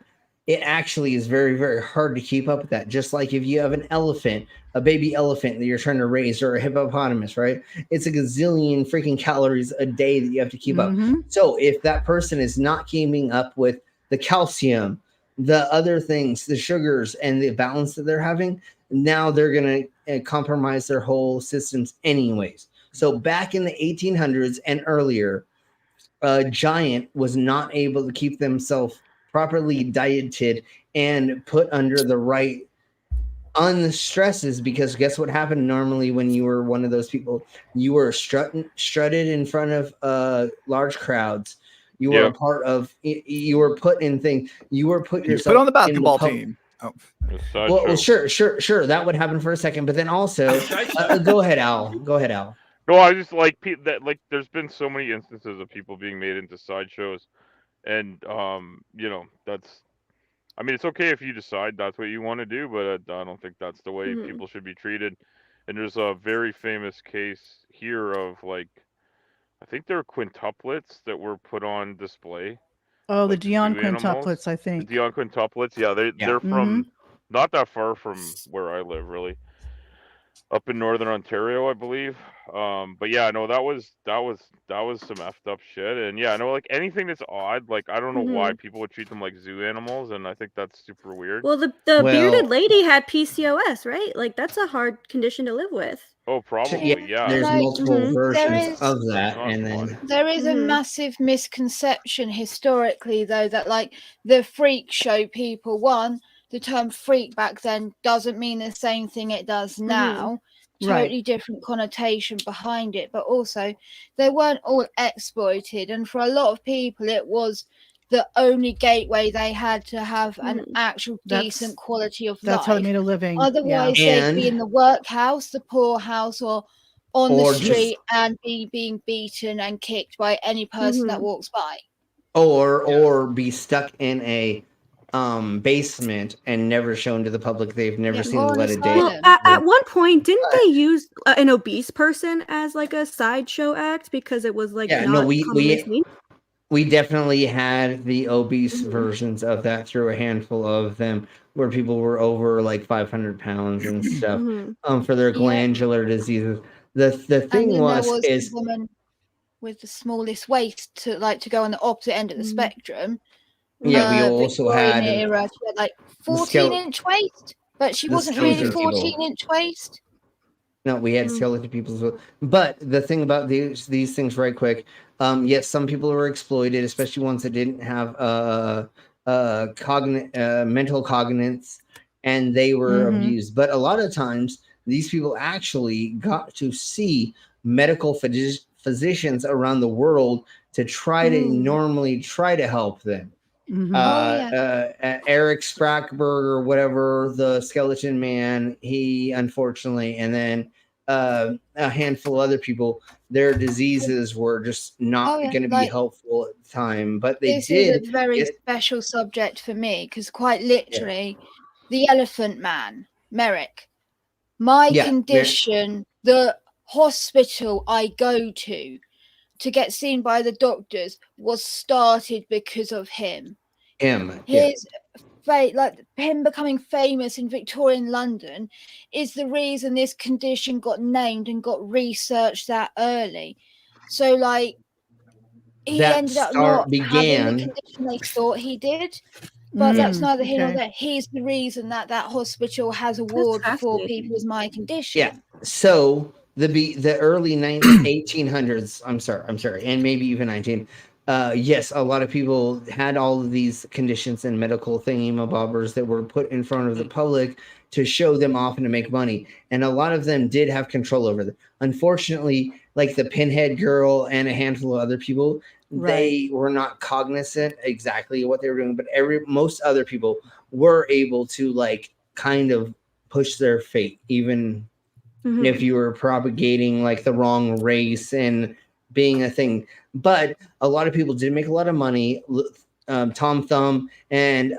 it actually is very, very hard to keep up with that. Just like if you have an elephant, a baby elephant that you're trying to raise, or a hippopotamus, right? It's a gazillion freaking calories a day that you have to keep up. So if that person is not keeping up with the calcium, the other things, the sugars, and the balance that they're having, now they're going to compromise their whole systems anyways. So back in the 1800s and earlier, a giant was not able to keep themselves properly dieted and put under the right unstresses, because guess what happened normally when you were one of those people? You were strutted in front of large crowds. You were a part of. You were put in things. You were put yourself on the basketball team. Oh. Well, sure. That would happen for a second, but then also, go ahead, Al. Go ahead, Al. No, I just like that. Like, there's been so many instances of people being made into sideshows, and that's. I mean, it's okay if you decide that's what you want to do, but I don't think that's the way people should be treated. And there's a very famous case here of, like, I think they're quintuplets that were put on display. Oh, the like Dion zoo animals. quintuplets, I think. The Dion quintuplets, yeah, they're from not that far from where I live, really, up in northern Ontario, I believe. But yeah, no, that was some effed up shit. And yeah, I know, like, anything that's odd, like, I don't know why people would treat them like zoo animals, and I think that's super weird. Well, the bearded lady had PCOS, right? Like, that's a hard condition to live with. Oh, probably, yeah. There's multiple versions There is- of that, and then There is a massive misconception historically, though, that like the freak show people, one, the term freak back then doesn't mean the same thing it does now. Totally different connotation behind it, but also they weren't all exploited, and for a lot of people it was the only gateway they had to have an actual decent quality of life. That's how they made a living. Otherwise, they'd be in the workhouse, the poorhouse, or on the street and being beaten and kicked by any person that walks by. or be stuck in a basement and never shown to the public. They've never seen the light of day. Well, at one point, didn't they use an obese person as like a sideshow act because it was like we definitely had the obese versions of that through a handful of them, where people were over like 500 pounds and stuff for their glandular diseases. The thing and was the woman with the smallest waist to go on the opposite end of the spectrum. Yeah, we also had era, she had like 14-inch waist, but she wasn't really 14-inch waist. No, we had skeleton people as well. But the thing about these things, right quick, yes, some people were exploited, especially ones that didn't have mental cognizance, and they were abused. But a lot of times, these people actually got to see medical physicians around the world to try to help them. Eric Sprackberg or whatever, the skeleton man, he unfortunately, and then a handful of other people, their diseases were just not going to be helpful at the time, but they did. This is a very special subject for me, because quite literally, the Elephant Man, Merrick, my condition, the hospital I go to get seen by the doctors was started because of him. His like him becoming famous in Victorian London is the reason this condition got named and got researched that early. So like he ended up not having the condition they thought he did. But that's neither here nor there. He's the reason that hospital has a ward for people with my condition. Yeah. So the early 1800s, I'm sorry, and maybe even 19. Yes, a lot of people had all of these conditions and medical thingamabobbers that were put in front of the public to show them off and to make money. And a lot of them did have control over them. Unfortunately, like the Pinhead Girl and a handful of other people, they were not cognizant exactly what they were doing, but most other people were able to like kind of push their fate, even if you were propagating like the wrong race and being a thing. But a lot of people did make a lot of money. Tom Thumb and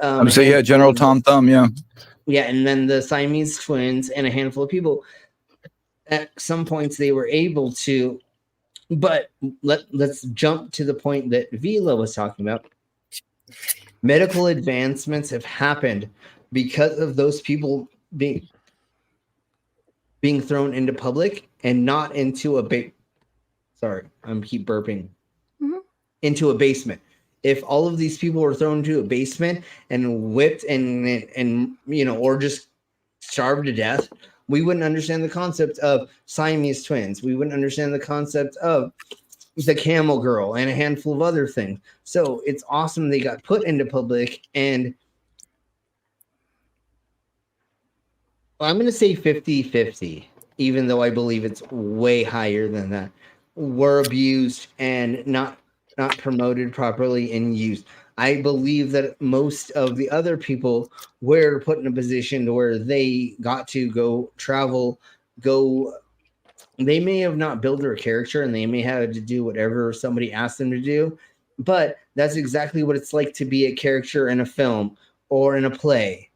General Tom Thumb, and then the Siamese twins and a handful of people. At some points they were able to, but let's jump to the point that Vila was talking about. Medical advancements have happened because of those people being thrown into public and not into a keep burping. Into a basement. If all of these people were thrown into a basement and whipped and or just starved to death, We wouldn't understand the concept of Siamese twins. We wouldn't understand the concept of the camel girl and a handful of other things. So it's awesome they got put into public, and I'm going to say 50-50, even though I believe it's way higher than that, were abused and not promoted properly and used. I believe that most of the other people were put in a position where they got to go travel, they may have not built their character and they may have to do whatever somebody asked them to do, but that's exactly what it's like to be a character in a film or in a play.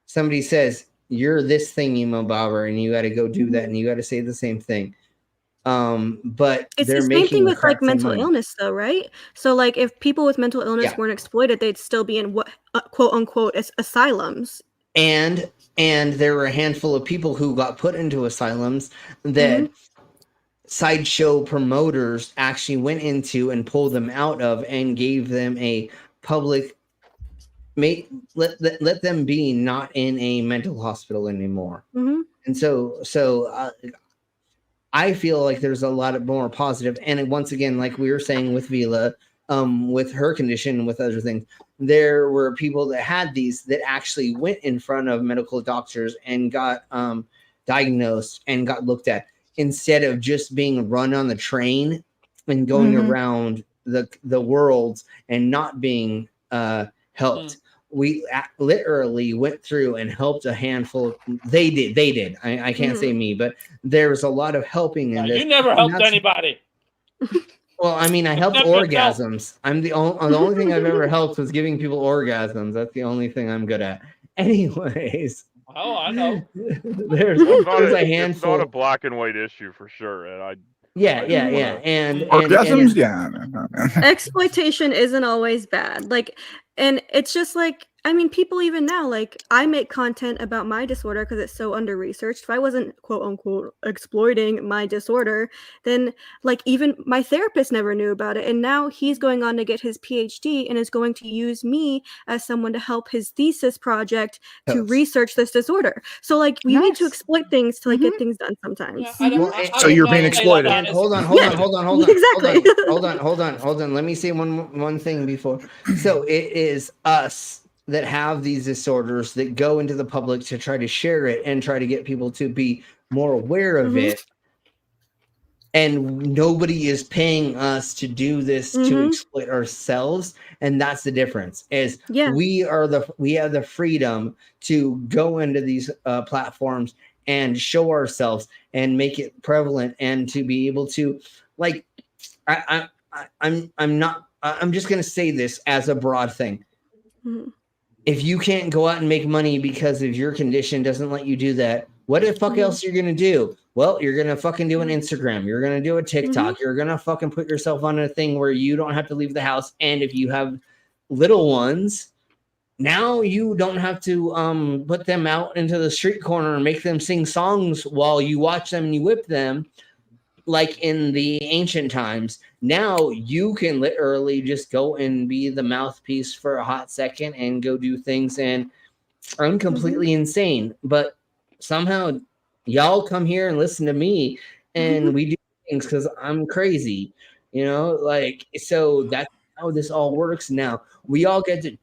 Somebody says, you're this thing, Emo Bobber, and you got to go do that, and you got to say the same thing. But it's the same thing with like mental illness, though, right? So like if people with mental illness weren't exploited, they'd still be in what quote unquote asylums. And there were a handful of people who got put into asylums that sideshow promoters actually went into and pulled them out of and gave them a public let them be not in a mental hospital anymore. And so I feel like there's a lot more positive. And once again, like we were saying with Vila, with her condition and with other things, there were people that had these that actually went in front of medical doctors and got diagnosed and got looked at, instead of just being run on the train and going around the world and not being helped. We literally went through and helped a handful. They did. I can't say me, but there was a lot of helping in this. You never helped anybody. Well, I mean, I helped orgasms. I'm the only thing I've ever helped was giving people orgasms. That's the only thing I'm good at. Anyways. Oh, I know. There's a handful. It's not a black and white issue for sure, and and orgasms, exploitation isn't always bad. Like, and it's just like, I mean, people even now, like, I make content about my disorder because it's so under researched. If I wasn't quote unquote exploiting my disorder, then like even my therapist never knew about it. And now he's going on to get his PhD and is going to use me as someone to help his thesis project to research this disorder. So like we need to exploit things to like get things done sometimes. So you're being exploited. Hold on. Exactly. Hold on. Let me say one thing before. So it is us that have these disorders that go into the public to try to share it and try to get people to be more aware of it. And nobody is paying us to do this to exploit ourselves. And that's the difference is we have the freedom to go into these platforms and show ourselves and make it prevalent and to be able to like, I'm just going to say this as a broad thing. If you can't go out and make money because of your condition doesn't let you do that, what the fuck else you're going to do? Well, you're going to fucking do an Instagram. You're going to do a TikTok. You're going to fucking put yourself on a thing where you don't have to leave the house. And if you have little ones, now you don't have to put them out into the street corner and make them sing songs while you watch them and you whip them. Like in the ancient times, now you can literally just go and be the mouthpiece for a hot second and go do things. And I'm completely insane, but somehow y'all come here and listen to me and we do things because I'm crazy, like, so that's how this all works. Now we all get to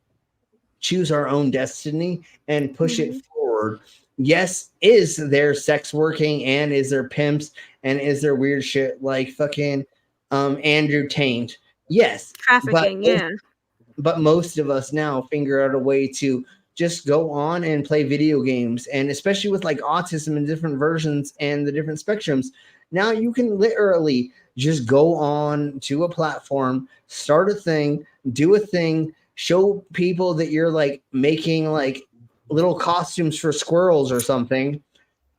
choose our own destiny and push it forward. Yes, is there sex working and is there pimps and is there weird shit like fucking Andrew Tate? Yes. Trafficking, but most of us now figure out a way to just go on and play video games. And especially with like autism and different versions and the different spectrums, now you can literally just go on to a platform, start a thing, do a thing, show people that you're like making like little costumes for squirrels or something,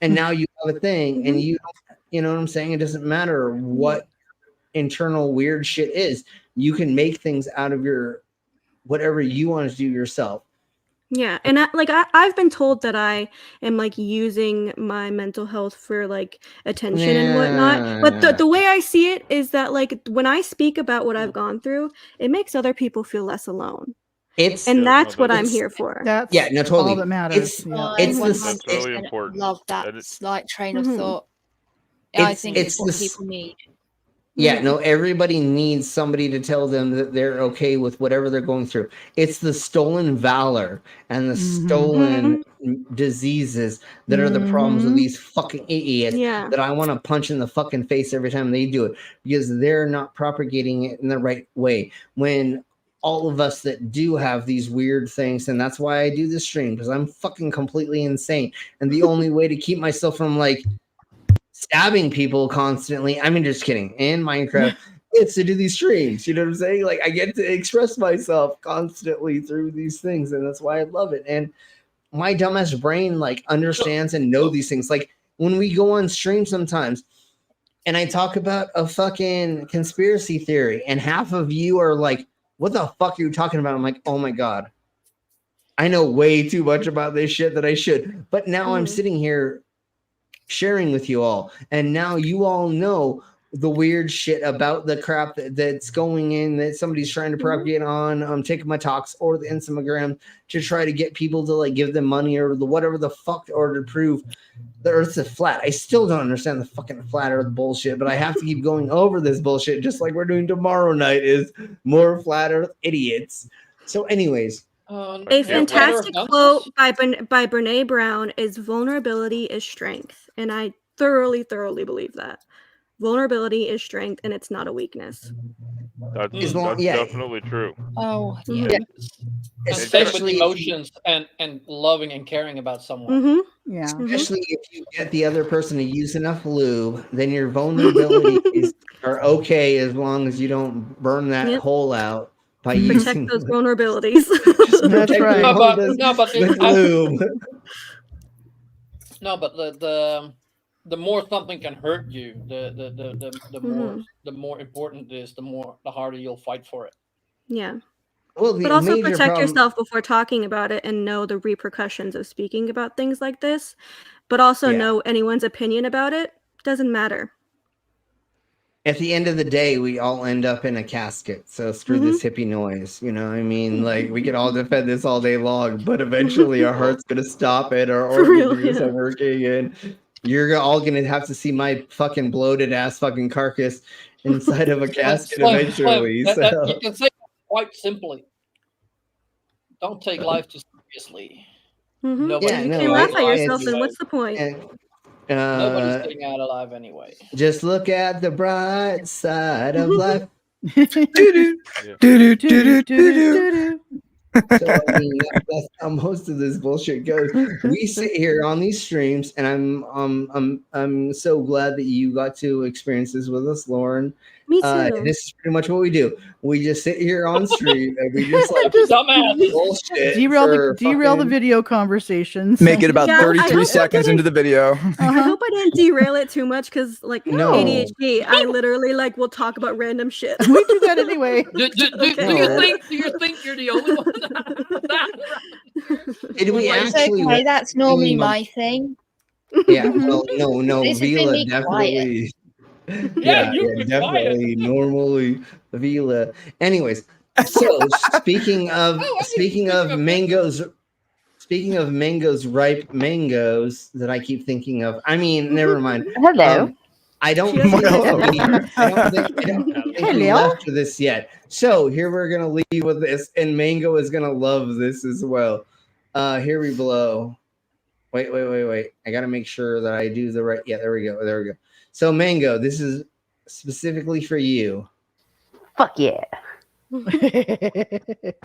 and now you have a thing, and you know what I'm saying? It doesn't matter what internal weird shit is. You can make things out of your whatever you want to do yourself. Yeah, and I've been told that I am like using my mental health for like attention and whatnot. But the way I see it is that like when I speak about what I've gone through, it makes other people feel less alone. And that's what I'm here for. That's no, totally. all that matters. That's really important. Love that And slight train of Mhm. thought. I It's- think it's it's what the s- people need. Yeah, no, everybody needs somebody to tell them that they're okay with whatever they're going through. It's the stolen valor and the stolen diseases that are the problems with these fucking idiots Yeah. that I want to punch in the fucking face every time they do it because they're not propagating it in the right way. When all of us that do have these weird things, and that's why I do this stream, because I'm fucking completely insane. And the only way to keep myself from like stabbing people constantly, I mean, just kidding, in Minecraft, it's to do these streams. You know what I'm saying? Like, I get to express myself constantly through these things, and that's why I love it. And my dumbass brain like understands and know these things. Like when we go on stream sometimes and I talk about a fucking conspiracy theory, and half of you are like, what the fuck are you talking about? I'm like, oh my God, I know way too much about this shit that I should. But now I'm sitting here sharing with you all, and now you all know the weird shit about the crap that's going in that somebody's trying to propagate on TikTok or the Instagram to try to get people to like give them money or the whatever the fuck, or to prove the earth's a flat. I still don't understand the fucking flat earth bullshit, but I have to keep going over this bullshit, just like we're doing tomorrow night is more flat earth idiots. So anyways, A fantastic quote by Brene Brown is vulnerability is strength. And I thoroughly believe that. Vulnerability is strength and it's not a weakness. That's definitely true. Oh, yeah. Especially with emotions and loving and caring about someone. Mm-hmm. Yeah. Especially if you get the other person to use enough lube, then your vulnerabilities are okay as long as you don't burn that hole out by using Protect those vulnerabilities. That's right. No, but with lube. No, but the more something can hurt you, the more important it is, the harder you'll fight for it. Yeah. Well, but also protect yourself before talking about it and know the repercussions of speaking about things like this. But also know anyone's opinion about it doesn't matter. At the end of the day, we all end up in a casket. So screw this hippie noise. You know what I mean? Like, we can all defend this all day long, but eventually our heart's going to stop it. Our organs are going to start working. And you're all going to have to see my fucking bloated ass fucking carcass inside of a casket eventually. You can say quite simply, don't take life too seriously. You can laugh at yourself, and what's the point? Nobody's getting out alive anyway. Just look at the bright side of life. So, I mean, that's how most of this bullshit goes. We sit here on these streams, and I'm so glad that you got to experience this with us, Lauren. Me too. This is pretty much what we do. We just sit here on stream and we just like bullshit. Derail the video conversations. Make it about 33 seconds into the video. I hope I didn't derail it too much because, like, ADHD, I literally like will talk about random shit. We do that anyway. Do you think you're the only one? Did we It's actually? okay, that's normally my thing. Yeah. Well, no. This has been Vila me definitely. quiet. Yeah, definitely. Normally, Vila. Anyways, so speaking of mangoes. Speaking of mangoes, ripe mangoes that I keep thinking of. I mean, never mind. Hello. I don't think we left with this yet. So here we're gonna leave with this, and Mango is gonna love this as well. Here we blow. Wait. I gotta make sure that I do the right. Yeah, there we go. So Mango, this is specifically for you. Fuck yeah. Private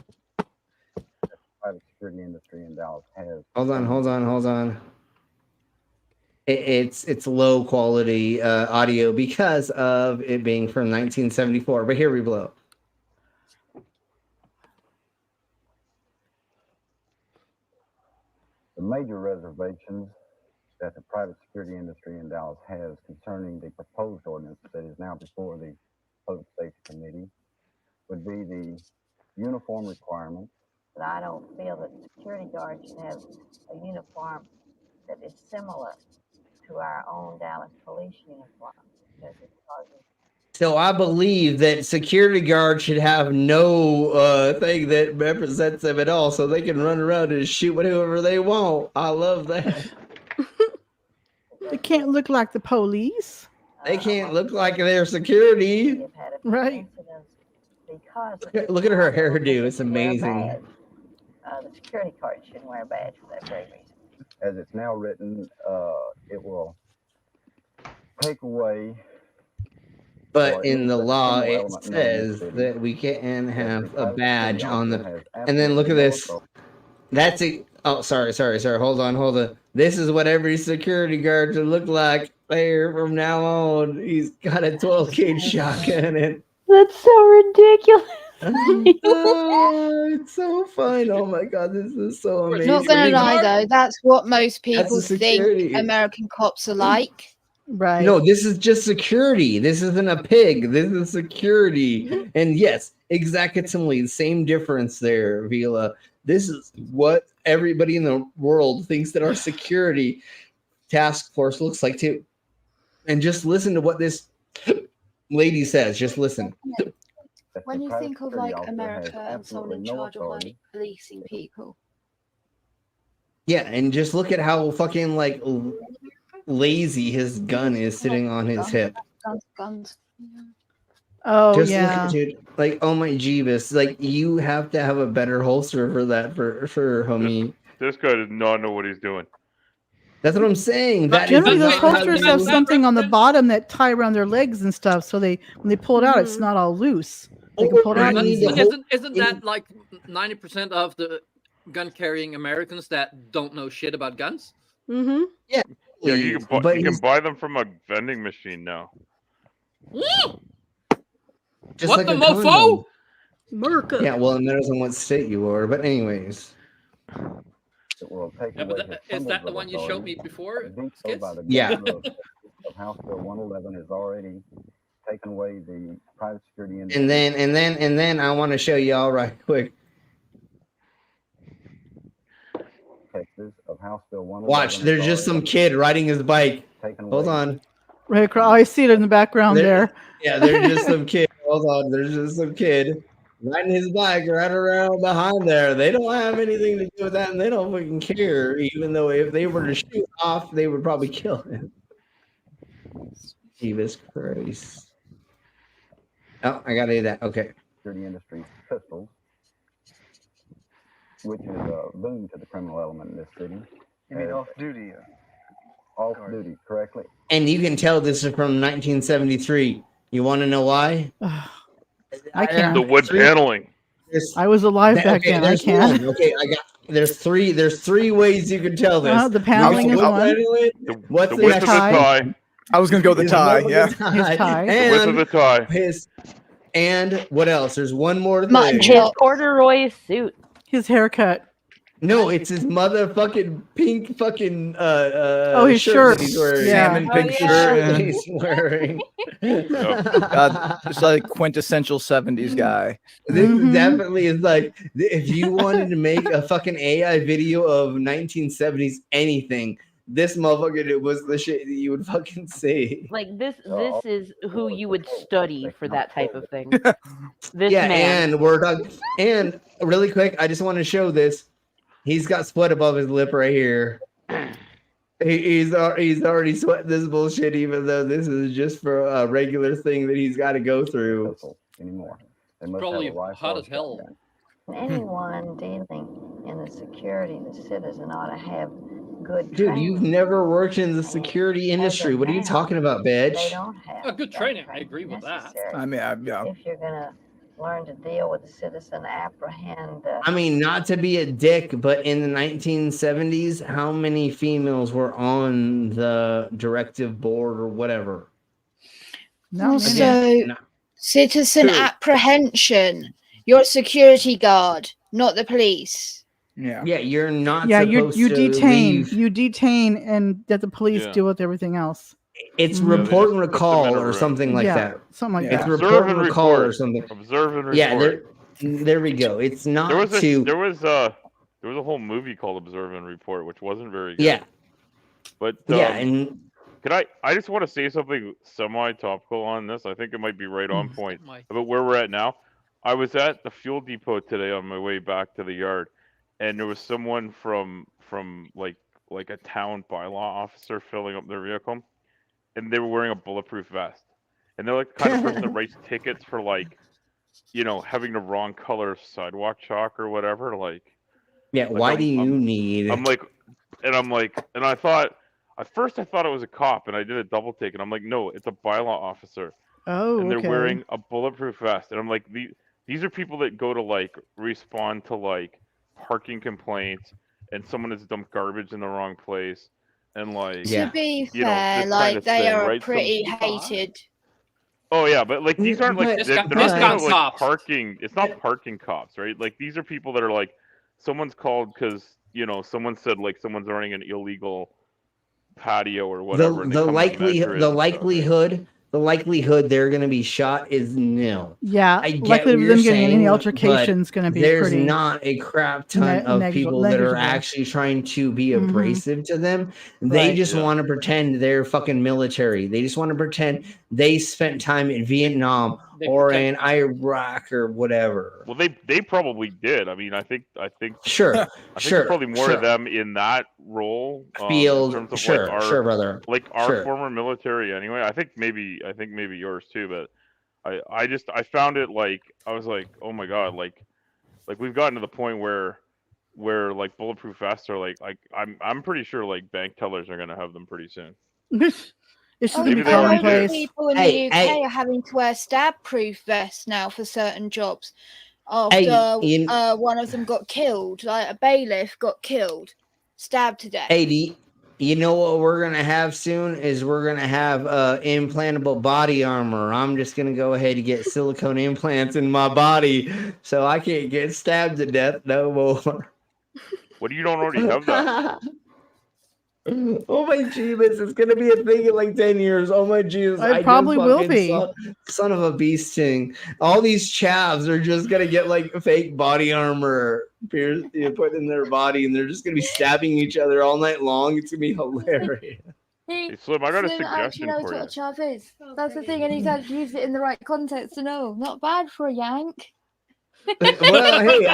security industry in Dallas has. Hold on. It's low quality audio because of it being from 1974. But here we blow. The major reservations that the private security industry in Dallas has concerning the proposed ordinance that is now before the Public Safety Committee would be the uniform requirement. But I don't feel that security guards should have a uniform that is similar to our own Dallas police uniform because it causes So I believe that security guards should have no thing that represents them at all, so they can run around and shoot whatever they want. I love that. They can't look like the police. They can't look like they're security. Right. Look at her hairdo. It's amazing. The security guard shouldn't wear a badge for that very reason. As it's now written, it will take away. But in the law, it says that we can have a badge on the. And then look at this. That's it. Oh, sorry. Hold on. This is what every security guard should look like there from now on. He's got a 12 gauge shotgun and. That's so ridiculous. Oh, it's so fun. Oh my god, this is so amazing. Not gonna lie though, that's what most people think American cops are like. Right. No, this is just security. This isn't a pig. This is security. And yes, exactly. Same difference there, Vila. This is what everybody in the world thinks that our security task force looks like too. And just listen to what this lady says. Just listen. When you think of like America and someone in charge of like policing people. Yeah, and just look at how fucking like lazy his gun is sitting on his hip. Guns. Oh, just yeah. Look at it, like, oh my Jeebus. Like, you have to have a better holster for that, for homie. This guy does not know what he's doing. That's what I'm saying. That generally, those holsters have something on the bottom that tie around their legs and stuff, so when they pull it out, it's not all loose. They can pull it out. Isn't that like 90% of the gun-carrying Americans that don't know shit about guns? Mm-hmm. Yeah. Yeah, you can buy them from a vending machine now. Just what like the a mofo? condom. America. Yeah, well, it matters on what state you are, but anyways. Is that the one you showed me before? Yeah. Of House Bill 111 has already taken away the private security industry. And then I want to show you all right quick. Texas of House Bill 111. Watch, there's just some kid riding his bike. Hold on. Right across. Oh, I see it in the background there. Yeah, there's just some kid. Hold on, there's just some kid riding his bike right around behind there. They don't have anything to do with that, and they don't fucking care. Even though if they were to shoot off, they would probably kill him. Jesus Christ. Oh, I gotta do that. Okay. Security industry pistols, which is a boon to the criminal element in this city. You mean off-duty? Off-duty, correctly. And you can tell this is from 1973. You want to know why? I can't. The wood paneling. I was alive back then. I can't. Okay, I got. There's three ways you can tell this. The paneling is one. What's the width of the tie? I was gonna go with the tie. Yeah. His tie. The width of the tie. And what else? There's one more thing. His corduroy suit. His haircut. No, it's his motherfucking pink fucking his shirt. He's wearing. Salmon pink shirt. He's wearing. God, it's like quintessential 70s guy. This definitely is like, if you wanted to make a fucking AI video of 1970s anything, this motherfucker, it was the shit that you would fucking see. Like this is who you would study for that type of thing. This yeah, man. and we're talking. And really quick, I just want to show this. He's got sweat above his lip right here. He's already sweating this bullshit, even though this is just for a regular thing that he's got to go through. Anymore. Probably hot as hell. Anyone dealing in the security, the citizen ought to have good Dude, training. you've never worked in the security industry. What are you talking about, They bitch? don't have A good training. I agree with that. I mean, yeah. If you're gonna learn to deal with the citizen, apprehend. I mean, not to be a dick, but in the 1970s, how many females were on the directive board or whatever? No, So, citizen apprehension. You're a security guard, not the police. Yeah. Yeah, you're not. Yeah, supposed you to detain. leave. You detain, and that the police deal with everything else. It's report and recall or something like that. Something like It's that. report and recall or something. Observe and report. Yeah, there we go. It's not There was to. there was a whole movie called Observe and Report, which wasn't very good. Yeah. But Yeah, and I just want to say something semi-topical on this. I think it might be right on point about where we're at now. I was at the fuel depot today on my way back to the yard, and there was someone from like a town bylaw officer filling up their vehicle, and they were wearing a bulletproof vest. And they're like the kind of person that writes tickets for like, having the wrong color sidewalk chalk or whatever. Yeah, why do you need? I'm like, and I thought, at first I thought it was a cop, and I did a double take, and I'm like, no, it's a bylaw officer. Oh, and they're okay. wearing a bulletproof vest, and I'm like, these are people that go to like respond to like parking complaints, and someone has dumped garbage in the wrong place, and like, To be this fair, kind like of they thing, are right? pretty hated. Oh yeah, but like these aren't like they're not kind of like parking. It's not parking cops, right? Like these are people that are like, someone's called because someone said like someone's running an illegal patio or whatever. and they come and measure it the likelihood they're going to be shot is nil. Yeah, I get likely what of you're them getting any saying, altercation is going to be there's pretty. not a crap ton of people that are actually trying to be abrasive to them. They Right. just want to pretend they're fucking military. They just want to pretend they spent time in Vietnam or in Iraq or whatever. Well, they probably did. I mean, I think Sure, I think there's probably more of them in that role. Field, in terms of sure, like our, sure, brother. like our Sure. former military. Anyway, I think maybe yours too. But I found it like I was like, oh my god, like we've gotten to the point where like bulletproof vests are like I'm pretty sure like bank tellers are gonna have them pretty soon. It's Oh, going to be a lot of commonplace. people in the UK are having to wear stab-proof vests now for certain jobs. After one of them got killed, like a bailiff got killed, stabbed to death. Hey, you know what we're going to have soon is we're going to have implantable body armor. I'm just going to go ahead and get silicone implants in my body so I can't get stabbed to death no more. What do you don't already have that? Oh my Jesus, it's gonna be a thing in like 10 years. Oh my Jesus. I probably will be. Son of a beast thing. All these chavs are just gonna get like fake body armor put in their body, and they're just gonna be stabbing each other all night long. It's gonna be hilarious. Hey, Slim, I got a Slim actually suggestion knows for what you. a chav is. That's the thing, and he's actually used it in the right context to know. Not bad for a yank. Well, hey,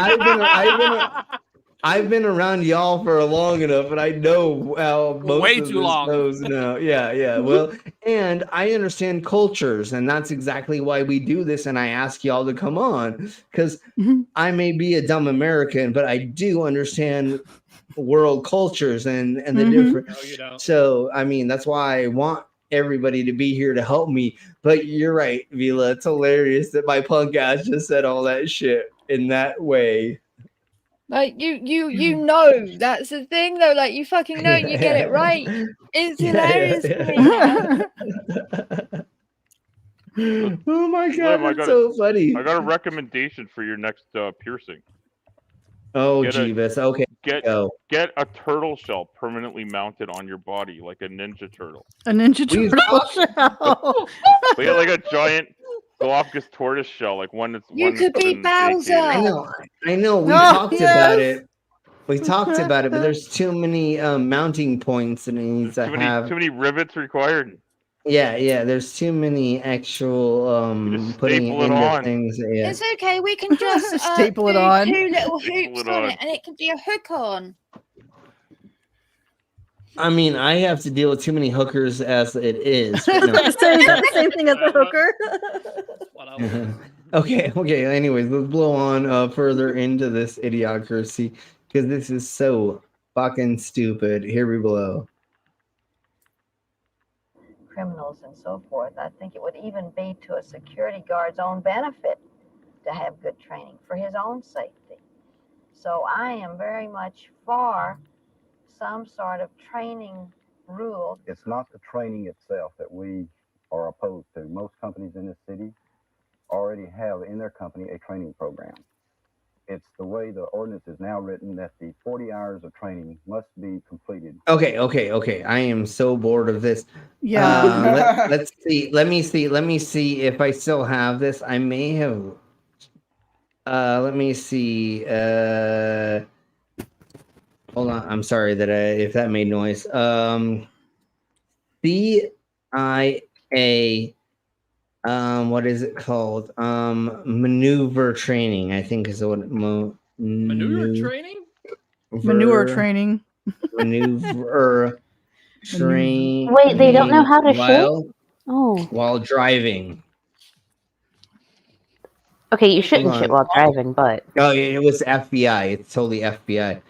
I've been around y'all for long enough, and I know how most Way of too this long. goes now. Yeah. Well, and I understand cultures, and that's exactly why we do this. And I ask y'all to come on because I may be a dumb American, but I do understand world cultures and the different. No, you don't. So, I mean, that's why I want everybody to be here to help me. But you're right, Vila. It's hilarious that my punk ass just said all that shit in that way. Like you know that's the thing though. Like you fucking know and you get it right. It's hilarious to me. Oh my god, Slim, that's so funny. I got a recommendation for your next piercing. Oh, Jeebus. Okay. Get a turtle shell permanently mounted on your body like a ninja turtle. A ninja turtle shell. Like a giant Galapagos tortoise shell, like one that's You could be Bowser. I know. We talked about it. We talked about it, but there's too many mounting points that it needs to have. Too many rivets required. Yeah. There's too many actual putting it into on. things. Yeah. It's okay. We can just staple it do on. 2 little hoops it on on. it, and it can be a hook on. I mean, I have to deal with too many hookers as it is. but no. Is that the same thing as a hooker? Okay. Anyways, let's blow on further into this idiocracy because this is so fucking stupid. Here we blow. Criminals and so forth. I think it would even be to a security guard's own benefit to have good training for his own safety. So I am very much for some sort of training rule. It's not the training itself that we are opposed to. Most companies in this city already have in their company a training program. It's the way the ordinance is now written that the 40 hours of training must be completed. Okay. I am so bored of this. Yeah. Let's see. Let me see if I still have this. I may have. Let me see. Hold on. I'm sorry if that made noise. CIA, what is it called? Maneuver training, I think is what Maneuver training? Manure training. Maneuver training. Wait, they don't know how to shit? While driving. Okay, you shouldn't Hold shit on. while driving, but Oh, yeah, it was FBI. It's totally FBI.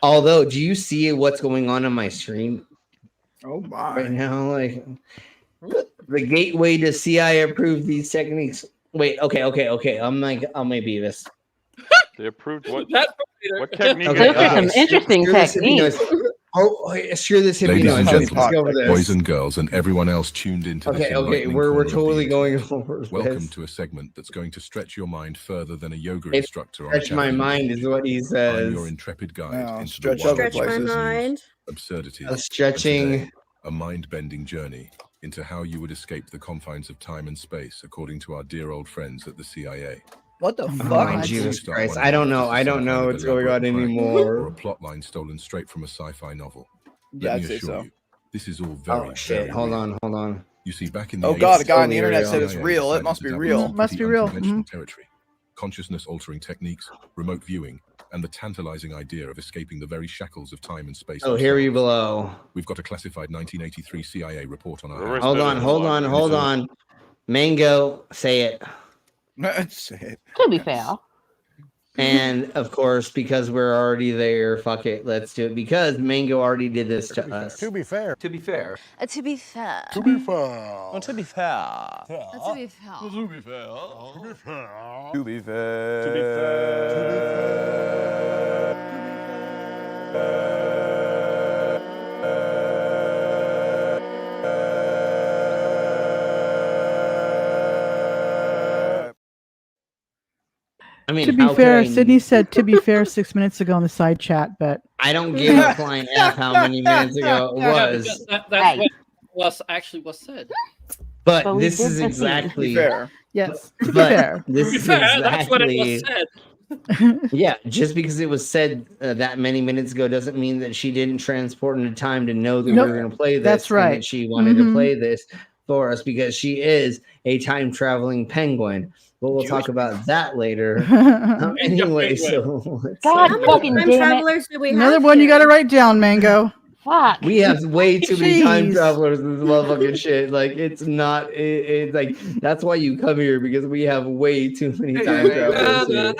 Although, do you see what's going on my screen? Oh my! Right now, like the gateway to CIA approved these techniques. Wait, okay. I'm like, I'll maybe this. They approved what? That's What technique? those are some interesting techniques. Screw this hippie Ladies noise. and Let's go gentlemen, over this. boys and girls, and everyone else tuned into this enlightening we're corner of totally the going internet. over this. Welcome to a segment that's going to stretch your mind further than a yoga It instructor on stretch my mind is what he I'm says. your intrepid guide into stretch the other wild places. news, absurdities, A stretching. and today, a mind-bending journey into how you would escape the confines of time and space, according to our dear old friends at the CIA. What the Oh, fuck? Jesus Start Christ. wondering I don't if know. this is I some don't kind know of what's going on elaborate prank anymore. Or a plot line stolen straight from a sci-fi novel. Yeah, Let I'd me say assure so. you, this is all very, Oh shit! very Hold real. on. You see, back in the Oh god, a 80s, guy on the internet real. said it's CIA real. It decided must to be dabble real. into Must be pretty real. unconventional territory. Consciousness-altering techniques, remote viewing, and the tantalizing idea of escaping the very shackles of time and space. Oh, here we themselves. below. We've got a classified 1983 CIA report on our Where hands. is Hold on. Mango, say it. Say it. To be fair. And of course, because we're already there, fuck it, let's do it. Because Mango already did this to us. To be fair. To be fair. To be fair. To be fair. To be fair. To be fair. To be fair. To be fair. To be I mean, To be how fair, could I- Sydney said to be fair 6 minutes ago in the side chat, but I don't give a flying F how many minutes ago it Yeah, was. because that's what was actually was said. But we this did is the thing. exactly Fair. yes, to be But fair. this To be is fair, that's what it was exactly said. yeah. Just because it was said that many minutes ago doesn't mean that she didn't transport into time to know that Nope. we were going to play this. That's and right. that she wanted to Mhm. play this for us because she is a time traveling penguin. But we'll talk about that later. Anyway, so God How many fucking time damn it. travelers do we have? Another one you got to write down, Mango. Fuck. we have way too many time Jeez. travelers in this motherfucking shit. Like it's not. It's like that's why you come here because we have way too many time travelers here.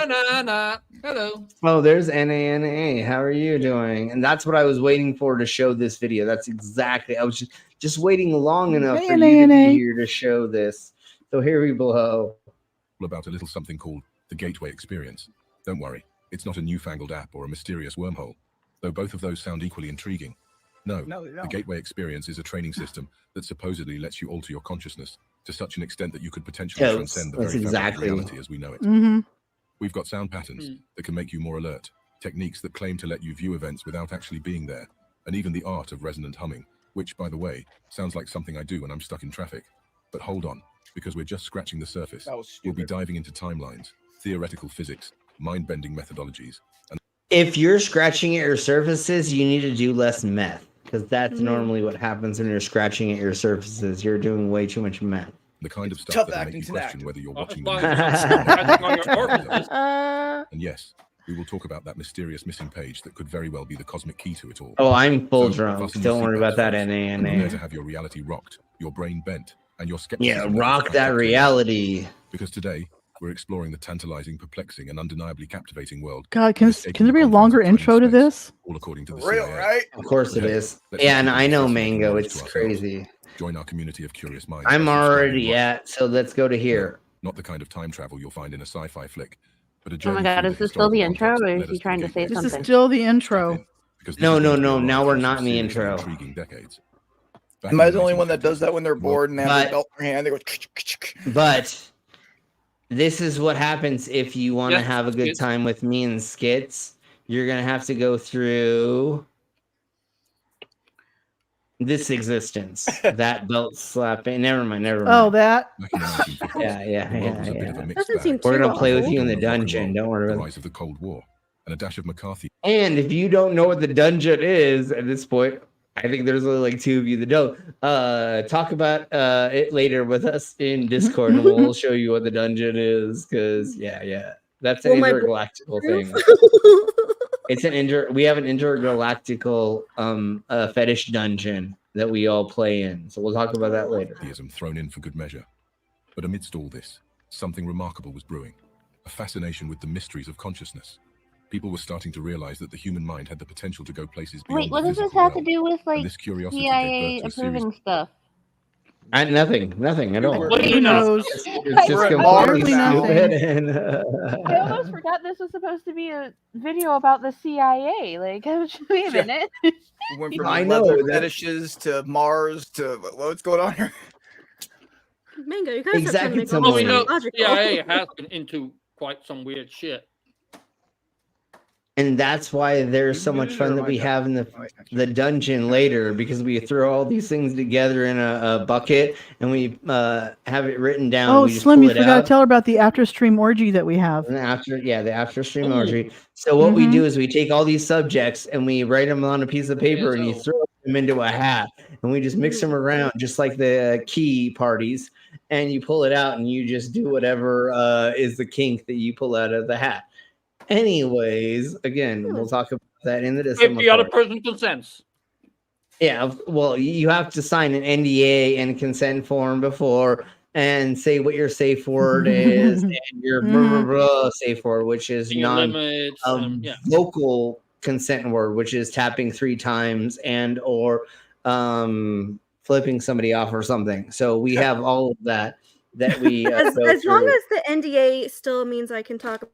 Hello. Oh, there's NANA. How are you doing? And that's what I was waiting for to show this video. That's exactly. I was just waiting long enough for you to NANA. be here to show this. So here we go. About a little something called the Gateway Experience. Don't worry, it's not a newfangled app or a mysterious wormhole, though both of those sound equally intriguing. No, the Gateway Experience is a training system that supposedly lets you alter your consciousness to such an extent that you could potentially Yeah, transcend the that's very fabric exactly. of reality as we know it. Mm-hmm. We've got sound patterns that can make you more alert, techniques that claim to let you view events without actually being there, and even the art of resonant humming, which, by the way, sounds like something I do when I'm stuck in traffic. But hold on, because we're just scratching the surface. We'll be diving into timelines, theoretical physics, mind-bending methodologies, and If you're scratching at your surfaces, you need to do less meth because that's normally what happens when you're scratching at your surfaces. You're doing way too much meth. the kind of stuff Tough that'll acting make you to question act. whether you're Well, watching as the long as it's scratching on your orifices. And yes, we will talk about that mysterious missing page that could very well be the cosmic key to it all. Oh, I'm full So, drunk. fasten your Don't worry seatbelts, about that, folks. Prepare to NANA. have your reality rocked, your brain bent, and your Yeah, skepticism rock cranked that up to 11. reality. Because today, we're exploring the tantalizing, perplexing, and undeniably captivating world. God, of can escaping there be the a confines longer of time and intro to space, this? all according to the Real, CIA. right? Of course it Hey, is. let's Yeah, not and keep I these know, fascinating Mango. minds It's to ourselves. crazy. Join our community of curious minds. I'm as you stand already and watch. at, so let's go to here. Not the kind of time travel you'll find in a sci-fi flick, but a Oh journey my god, through is this still the intro historical or context is that he led trying to us say the This something? is still the intro. because this No, is no, going to be no. a Now ride we're through some not in the seriously intro. intriguing decades. Back Am in I the only one that 1950s, does that when they're bored and they have But- their belt in their hand? They go. But this is what happens if you want to Yeah, have a good skits. time with me and skits. You're going to have to go through this existence. That belt slapping. Never mind. Oh, that. Back in the 1950s, Yeah. the world was a bit of a mixed Doesn't seem bag. too We're going to play with awful. you in the Dawn of rock and dungeon. roll, Don't worry the about it. rise of the Cold War, and a dash of McCarthy. And if you don't know what the dungeon is at this point, I think there's only like 2 of you that don't. Talk about it later with us in Discord, and we'll show you what the dungeon is. Because that's an intergalactical thing. It's we have an intergalactical fetish dungeon that we all play in. So we'll talk about that later. Theism thrown in for good measure. But amidst all this, something remarkable was brewing. A fascination with the mysteries of consciousness. People were starting to realize that the human mind had the potential to go places beyond Wait, what the does this physical have to realm. do with like This curiosity CIA gave birth to a series approving stuff? Nothing at all. What do Who knows? It's just completely stupid. And I almost forgot this was supposed to be a video about the CIA. Like, wait a minute. We went from leather fetishes to Mars to what's going on here? Mango, you guys Exactly, are trying to make some all way. this logical. CIA has been into quite some weird shit. And that's why there's so much fun that we have in the dungeon later, because we throw all these things together in a bucket and we have it written down. Oh, we just Slim, pull you it forgot out. to tell her about the after stream orgy that we have. And the after stream orgy. So what we do is we take all these subjects and we write them on a piece of paper and you throw them into a hat and we just mix them around just like the key parties, and you pull it out and you just do whatever is the kink that you pull out of the hat. Anyways, again, we'll talk about that in the If December the other part. person consents. Yeah, well, you have to sign an NDA and consent form before and say what your safe word is and your blah, blah, blah safe word, which is Your limits, yeah. vocal consent word, which is tapping 3 times and or flipping somebody off or something. So we have all of that we As go long as through. the NDA still means I can talk,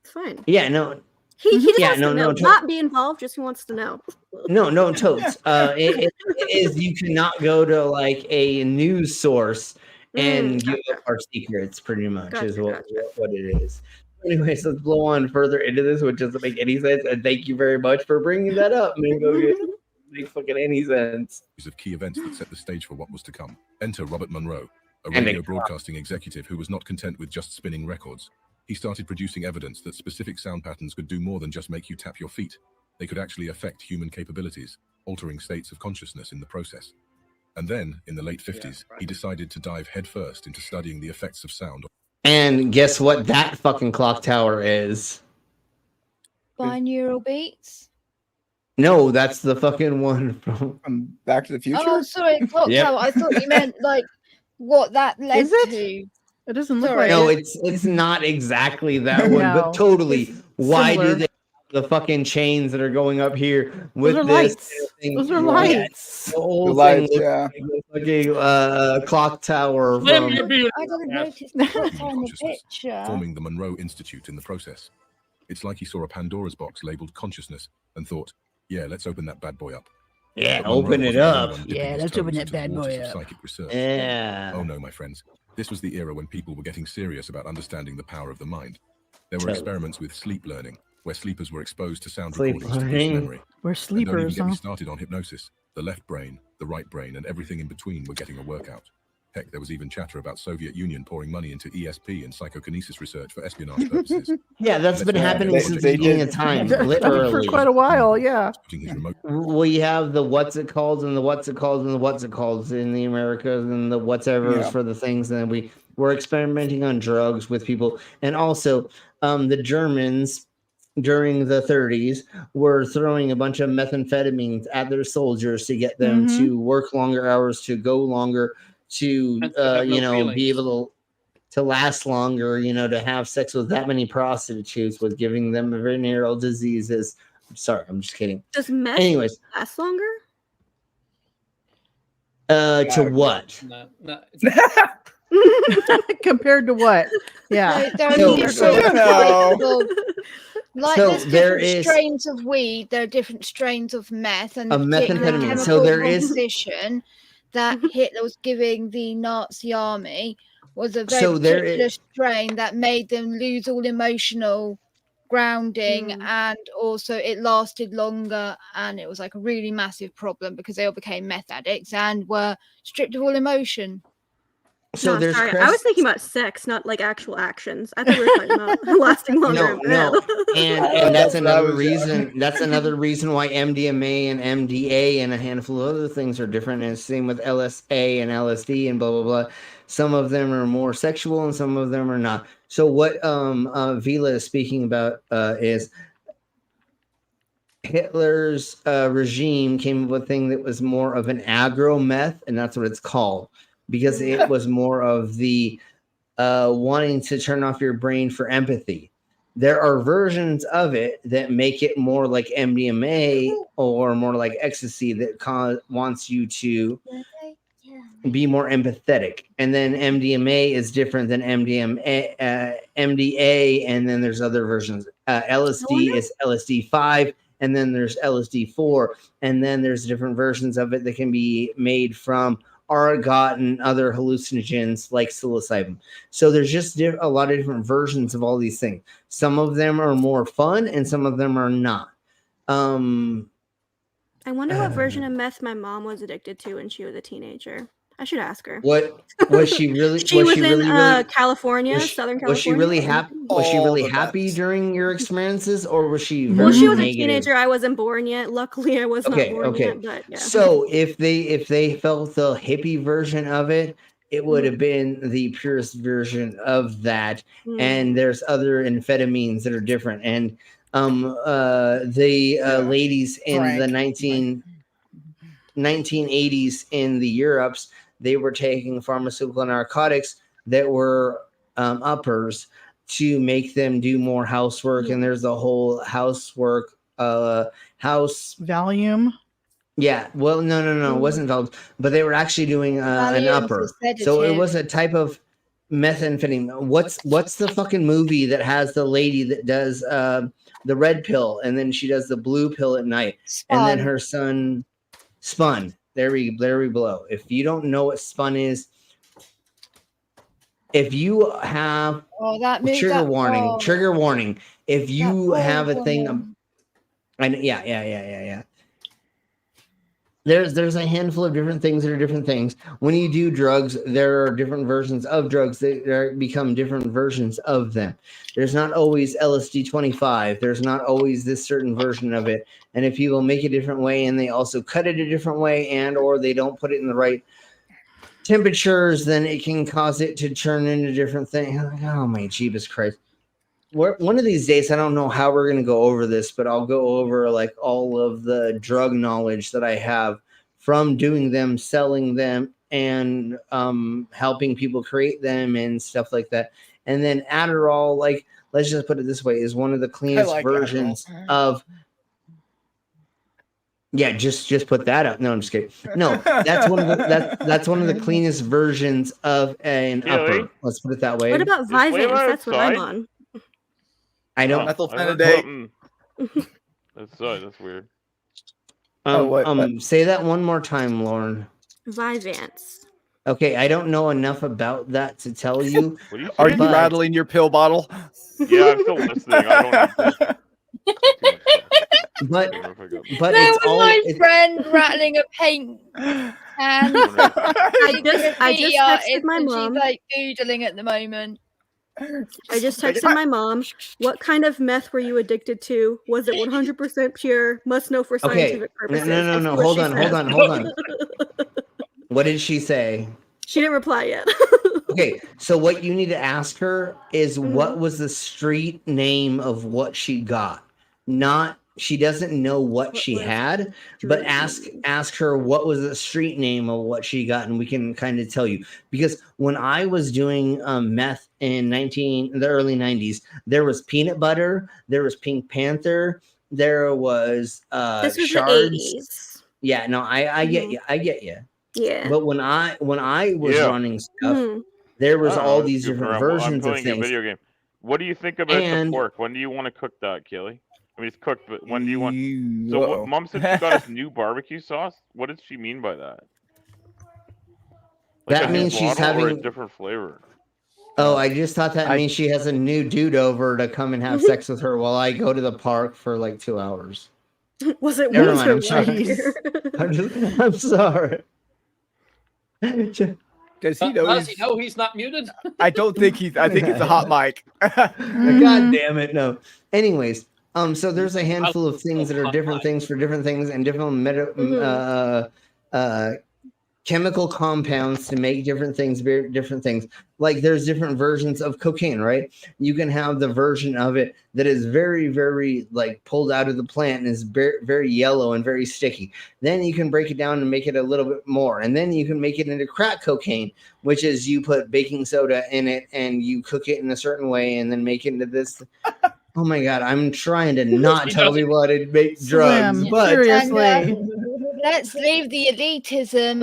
it's fine. Yeah, no. He just Yeah, wants no, to know. no, Not be involved, just he wants to know. No, totes. It is you cannot go to like a news source and give up our secrets, pretty much, is what it is. Anyways, let's blow on further into this, which doesn't make any sense. And thank you very much for bringing that up, Mango. It doesn't make fucking any sense. Of key events that set the stage for what was to come. Enter Robert Monroe, a And radio a- broadcasting executive who was not content with just spinning records. He started producing evidence that specific sound patterns could do more than just make you tap your feet. They could actually affect human capabilities, altering states of consciousness in the process. And then, in the late 50s, he decided to dive headfirst into studying the effects of sound. And guess what that fucking clock tower is? Binaural beats. No, that's the fucking one from Back to the Future. Oh, sorry, clock Yep. tower. I thought you meant like what that led Is it? to. It doesn't look Sorry. like No, it. it's not exactly that one, No, but totally. it's Why similar. do they have the fucking chains that are going up here with Those are this lights. thing? Those are Yeah, lights. the whole The lights, thing yeah. looks like a clock tower Slim, from you're being- I didn't notice the clock on the picture. forming the Monroe Institute in the process. It's like he saw a Pandora's box labeled consciousness and thought, yeah, let's open that bad boy up. Yeah, But Monroe open it wasn't the only up. one dipping Yeah, his let's toes open that into the bad waters boy of up. psychic research. Yeah. Oh no, my friends. This was the era when people were getting serious about understanding the power of the mind. There were Totally. experiments with sleep learning, where sleepers were exposed to sound Sleep recordings to boost learning. memory. We're And don't even sleepers, get me huh? started on hypnosis. The left brain, the right brain, and everything in between were getting a workout. Heck, there was even chatter about Soviet Union pouring money into ESP and psychokinesis research for espionage purposes. Yeah, that's been happening since the beginning of time, For literally. quite a while, yeah. We have the what's it called and the what's it called and the what's it called in the Americas and the whatever's Yeah. for the things, and then we're experimenting on drugs with people, and also the Germans during the 30s were throwing a bunch of methamphetamines at their soldiers to get them Mhm. to work longer hours, to go longer, to And to have no be feelings. able to last longer, to have sex with that many prostitutes was giving them venereal diseases. I'm sorry, I'm just kidding. Does meth Anyways, last longer? to what? No. Compared to what? Yeah. There are So- different you know. types of- like So there's there different is- strains of weed, there are different strains of meth, and Of the particular methamphetamine. So chemical there is- composition that Hitler was giving the Nazi army was a very So there particular is- strain that made them lose all emotional grounding, and also it lasted longer, and it was like a really massive problem because they all became meth addicts and were stripped of all emotion. So No, there's sorry. I crest. was thinking about sex, not like actual actions. I thought we were talking about lasting longer. in bed. And that's That's what I another was- reason. That's another reason why MDMA and MDA and a handful of other things are different. And same with LSA and LSD and blah blah blah. Some of them are more sexual and some of them are not. So what Vila is speaking about is Hitler's regime came up with a thing that was more of an agro meth, and that's what it's called, because it was more of the wanting to turn off your brain for empathy. There are versions of it that make it more like MDMA or more like ecstasy that wants you to be more empathetic. And then MDMA is different than MDA, and then there's other versions. LSD is LSD-5, and then there's LSD-4, and then there's different versions of it that can be made from argot and other hallucinogens like psilocybin. So there's just a lot of different versions of all these things. Some of them are more fun and some of them are not. I wonder what version of meth my mom was addicted to when she was a teenager. I should ask her. What was she really? She was in really, California, Southern California. Was she really happy? Was she really happy during your experiences, or was she very Well, she was negative? a teenager. I wasn't born yet. Luckily, I was not born yet. But yeah. So if they felt the hippie version of it, it would have been the purest version of that. And there's other amphetamines that are different. And the ladies in the 1980s in the Europes, they were taking pharmaceutical narcotics that were uppers to make them do more housework. And there's the whole housework house Valium. Yeah, well, no, it wasn't Valium, but they were actually doing an upper. So it was a type of methamphetamine. What's the fucking movie that has the lady that does the red pill and then she does the blue pill at night, and then her son Spun. There we blow. If you don't know what Spun is, if you have trigger warning. If you have a thing, yeah. There's a handful of different things that are different things. When you do drugs, there are different versions of drugs that become different versions of them. There's not always LSD 25. There's not always this certain version of it. And if people make it a different way and they also cut it a different way and or they don't put it in the right temperatures, then it can cause it to turn into different things. Oh my Jeebus Christ. One of these days, I don't know how we're going to go over this, but I'll go over like all of the drug knowledge that I have from doing them, selling them, and helping people create them and stuff like that. And then Adderall, like, let's just put it this way, is one of the cleanest versions of. Yeah, just put that up. No, I'm just kidding. No, that's one of the that's one of the cleanest versions of an upper. Let's put it that way. What about Vyvanse? That's what I'm on. I don't. Methylphenidate. That's weird. Say that one more time, Lauren. Vyvanse. Okay, I don't know enough about that to tell you. Are you rattling your pill bottle? Yeah, I'm still listening. I don't. But that was my friend rattling a paint can. I just texted my mom. She's like doodling at the moment. I just texted my mom. What kind of meth were you addicted to? Was it 100% pure? Must know for scientific purposes. No. Hold on. What did she say? She didn't reply yet. Okay, so what you need to ask her is what was the street name of what she got? Not she doesn't know what she had, but ask her what was the street name of what she got, and we can kind of tell you. Because when I was doing meth in the early 90s, there was peanut butter, there was Pink Panther, there was this was shards. The 80s. Yeah, no, I get you. Yeah. But when I was running stuff, there was all these different versions of things. A video game. What do you think about the pork? When do you want to cook that, Kelly? I mean, it's cooked, but when do you want? So, what, Mom said she got us new barbecue sauce. What does she mean by that? Like that means she's having a different flavor. Oh, I just thought that means she has a new dude over to come and have sex with her while I go to the park for like 2 hours. Was it? Never mind. I'm sorry. I'm sorry. Does he know? Does he know he's not muted? I don't think he's. I think it's a hot mic. God damn it, no. Anyways, so there's a handful of things that are different things for different things and different chemical compounds to make different things, different things. Like there's different versions of cocaine, right? You can have the version of it that is very, very like pulled out of the plant and is very, very yellow and very sticky. Then you can break it down and make it a little bit more. And then you can make it into crack cocaine, which is you put baking soda in it and you cook it in a certain way and then make it into this. Oh my God, I'm trying to not tell people how to make drugs, but seriously. Let's leave the elitism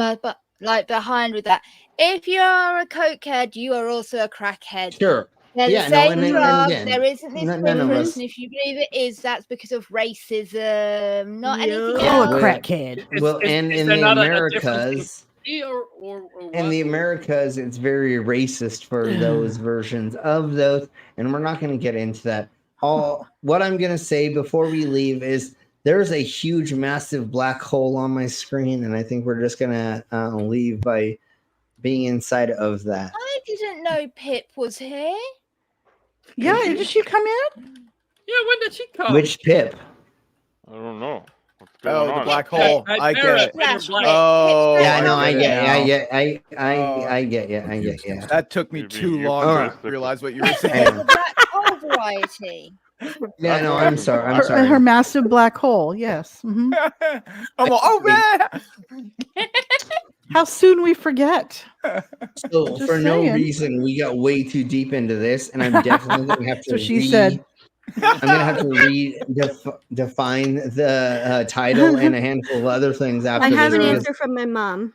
behind with that. If you are a cokehead, you are also a crackhead. Sure. They're Yeah, the same no, and drug. again, There isn't this none of difference, us- and if you believe it is, that's because of racism, not anything Oh, else. a crackhead. Well, and in the Americas, Or in the Americas, it's very racist for those versions of those, and we're not going to get into that. What I'm going to say before we leave is there's a huge, massive black hole on my screen, and I think we're just going to leave by being inside of that. I didn't know Pip was here. Yeah, did she come in? Yeah, when did she come? Which Pip? I don't know. What's Oh, going the on? black hole. I get it. Oh, yeah, no, I get, now. I get you. That took me too long Alright. to realize what you were saying. The black hole variety. Yeah, no, I'm sorry. Her massive black hole. Yes. Mhm. Man. How soon we forget. So Just for no saying. reason, we got way too deep into this, and I'm definitely going to have to. So she said. I'm going to have to define the title and a handful of other things after I have this. an because- answer from my mom.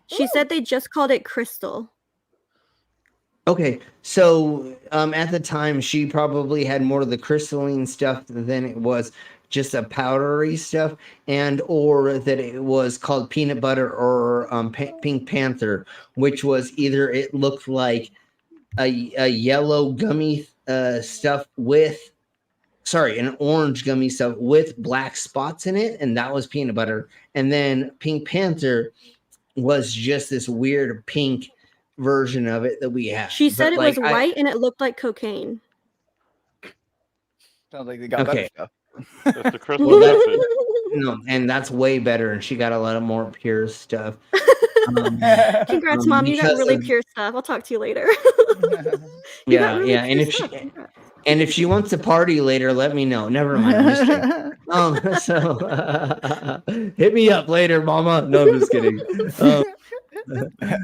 She said they just called it crystal. Okay, so at the time, she probably had more of the crystalline stuff than it was just a powdery stuff, and or that it was called peanut butter or Pink Panther, which was either it looked like a yellow gummy stuff with, an orange gummy stuff with black spots in it, and that was peanut butter, and then Pink Panther was just this weird pink version of it that we have. She said But, it was white and it looked like cocaine. Sounds like they got Okay. better stuff. That's the crystal Well, that's, method. no, and that's way better, and she got a lot of more pure stuff. Congrats, Mom. You got because really of- pure stuff. I'll talk to you later. Yeah, really yeah, and pure if she wants to party later, let me know. Never mind. I'm just kidding. So hit me up later, Mama. No, I'm just kidding. At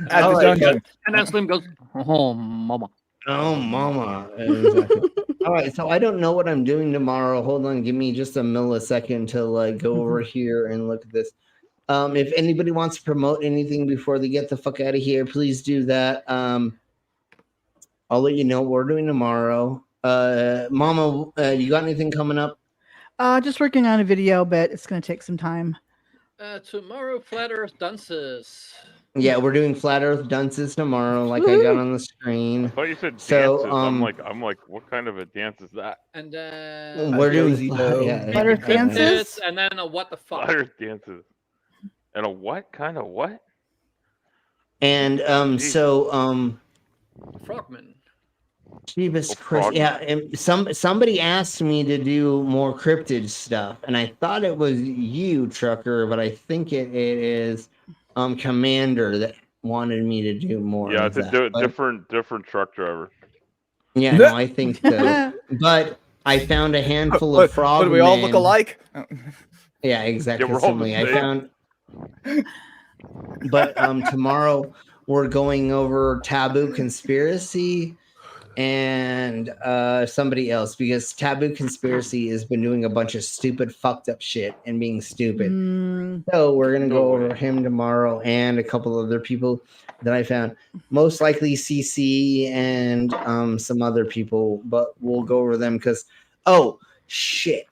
the dungeon. And then Slim goes, "Oh, mama." Oh, Mama. Exactly. All right, so I don't know what I'm doing tomorrow. Hold on, give me just a millisecond to go over here and look at this. If anybody wants to promote anything before they get the fuck out of here, please do that. I'll let you know what we're doing tomorrow. Mama, you got anything coming up? Just working on a video, but it's going to take some time. Tomorrow, Flat Earth dances. Yeah, we're doing Flat Earth dances tomorrow, like I got on the screen. I thought you said dances. So, I'm like, what kind of a dance is that? And we're doing Flat Earth dances? And then a what the fuck? Flat Earth dances. And a what kind of what? And Frogman. Jeebus Christ. Yeah, and somebody asked me to do more cryptid stuff, and I thought it was you, Trucker, but I think it is Commander that wanted me to do more. Yeah, of it's that, a different truck driver. Yeah, no, I think so. But I found a handful of frogmen. Do we all look alike? Yeah, exactly. Yeah, we're all the Similarly. I same. found. But tomorrow we're going over Taboo Conspiracy and somebody else, because Taboo Conspiracy has been doing a bunch of stupid, fucked up shit and being stupid. So we're gonna go over him tomorrow and a couple other people that I found. Most likely CC and some other people, but we'll go over them because shit.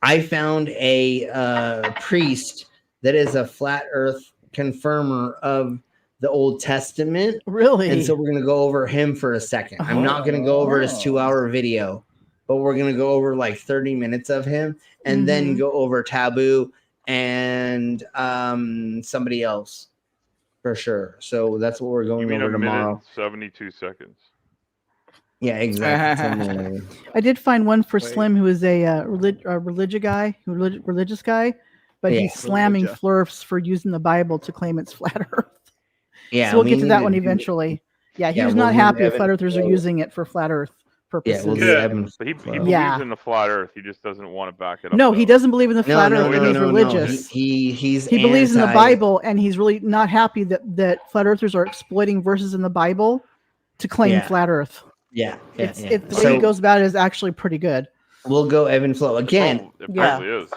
I found a priest that is a flat earth confirmer of the Old Testament. Really? And so we're going to go over him for a second. I'm not going to go over his 2-hour video, but we're going to go over like 30 minutes of him and then go over Taboo and somebody else. for sure. So that's what we're You going mean over a minute tomorrow. and 72 seconds? Yeah, exactly. I did find one for Wait. Slim, who is a religious guy, but Yeah. he's slamming Religia. Flurfs for using the Bible to claim it's flat Earth. Yeah, So we'll we get to need that to one do- eventually. Yeah, he Yeah, was we'll not do happy if Evan flat earthers are Flow. using it for flat Earth purposes. we'll do Yeah, Evan but he Flow. believes Yeah. in the flat Earth. He just doesn't want to back it up. No, he though. doesn't believe in the flat Earth, but he's doesn't. religious. He's He believes in the anti- Bible, and he's really not happy that flat earthers are exploiting verses in the Bible to claim Yeah. flat Earth. Yeah, yeah, yeah. The way he goes about it is actually pretty good. We'll go Evan Flow again. It probably is.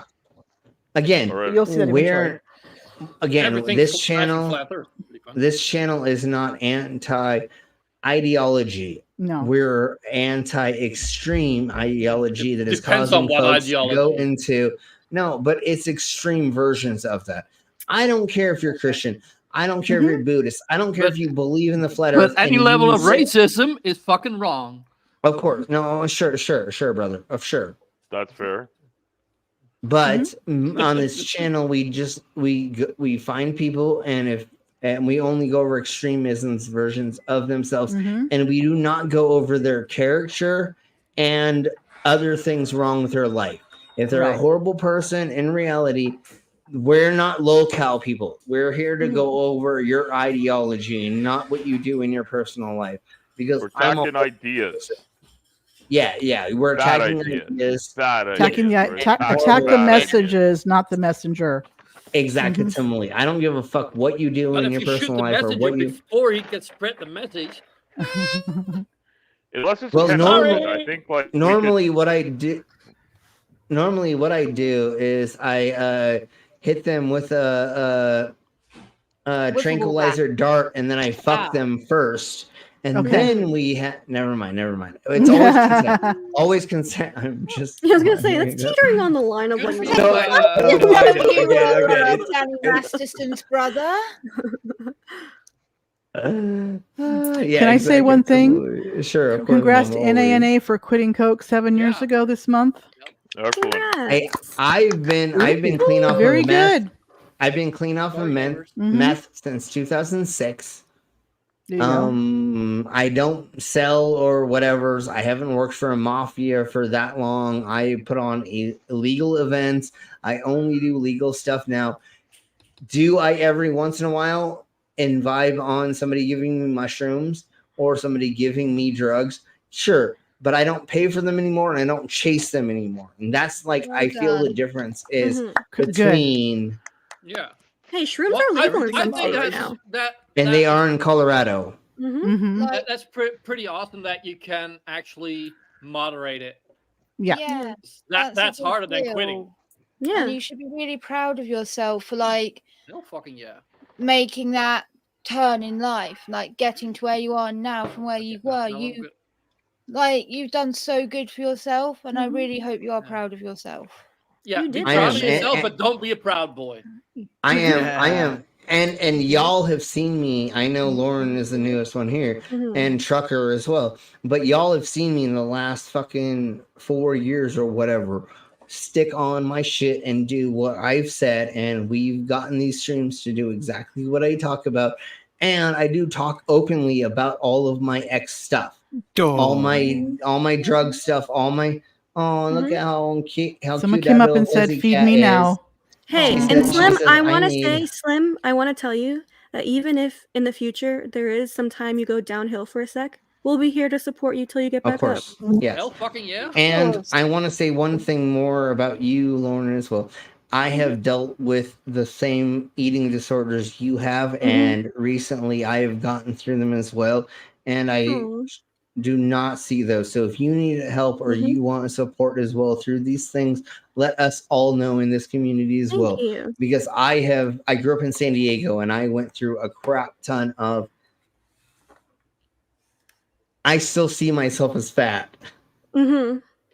Again, You'll see that eventually. Everything's this smashing channel, flat Earth. Pretty fun. this channel is not anti-ideology. No, we're anti-extreme ideology that is Depends on causing what folks to go ideology. into. No, but it's extreme versions of that. I don't care if you're Christian. I don't care if you're Buddhist. I don't care if you believe in the flat Earth. But any and level you of say- racism is fucking wrong. Of course, no, sure, brother, sure. That's fair. But on this channel, we find people, and we only go over extremisms versions of themselves, and we do not go over their character and other things wrong with their life. If they're a horrible person, in reality, we're not locale people. We're here to go over your ideology and not what you do in your personal life. Because We're attacking ideas. Yeah, we're Bad attacking idea. ideas. Bad Attacking ideas. attack the messages, not the messenger. Exactly, Timely. I don't give a fuck what you do But in if your you shoot personal the life or messenger what you. before he can spread the message, Unless it's Well, I think like normally what I do is I hit them with a tranquilizer dart, and then I fuck them first, and then we never mind. It's always consent. Always consent. I'm just. I was gonna say that's teetering on the line of like. Danny Masterson's brother. Can I say one thing? Sure. Of course, Congrats to I'm always- NANA for quitting Coke 7 years ago this month. Excellent. Hey, I've been clean off Very of meth. good. I've been clean off of meth since 2006. There you go. I don't sell or whatever. I haven't worked for a mafia for that long. I put on illegal events. I only do legal stuff now. Do I every once in a while vibe on somebody giving me mushrooms or somebody giving me drugs? Sure. But I don't pay for them anymore, and I don't chase them anymore. And that's like, I feel the difference is between. yeah. Hey, shrooms Well, are legal in I some think states that's, now. And they are in Colorado. That's pretty awesome that you can actually moderate it. Yeah. That's a big harder than deal. quitting. Yeah. And you should be really proud of yourself for like No fucking yeah. making that turn in life, like getting to where you are now from where you were. You've done so good for yourself, and I really hope you are proud of yourself. Yeah, You be did proud that of shit. yourself, but don't be a proud boy. I am. And y'all have seen me. I know Lauren is the newest one here, and Trucker as well. But y'all have seen me in the last fucking 4 years or whatever stick on my shit and do what I've said. And we've gotten these streams to do exactly what I talk about. And I do talk openly about all of my ex stuff, all my drug stuff, all my. Oh, look at how cute! Someone came up and said, "Feed me now." Hey, She and said- Slim, she said, I want to need- say, Slim, I want to tell you that even if in the future there is some time you go downhill for a sec, we'll be here to support you till you get back Of course, up. yes. Hell fucking yeah. And I want to say one thing more about you, Lauren, as well. I have dealt with the same eating disorders you have, and recently I have gotten through them as well. And I do not see those. So if you need help or you want support as well through these things, let us all know in this community as well. Thank you. Because I grew up in San Diego, and I went through a crap ton of. I still see myself as fat.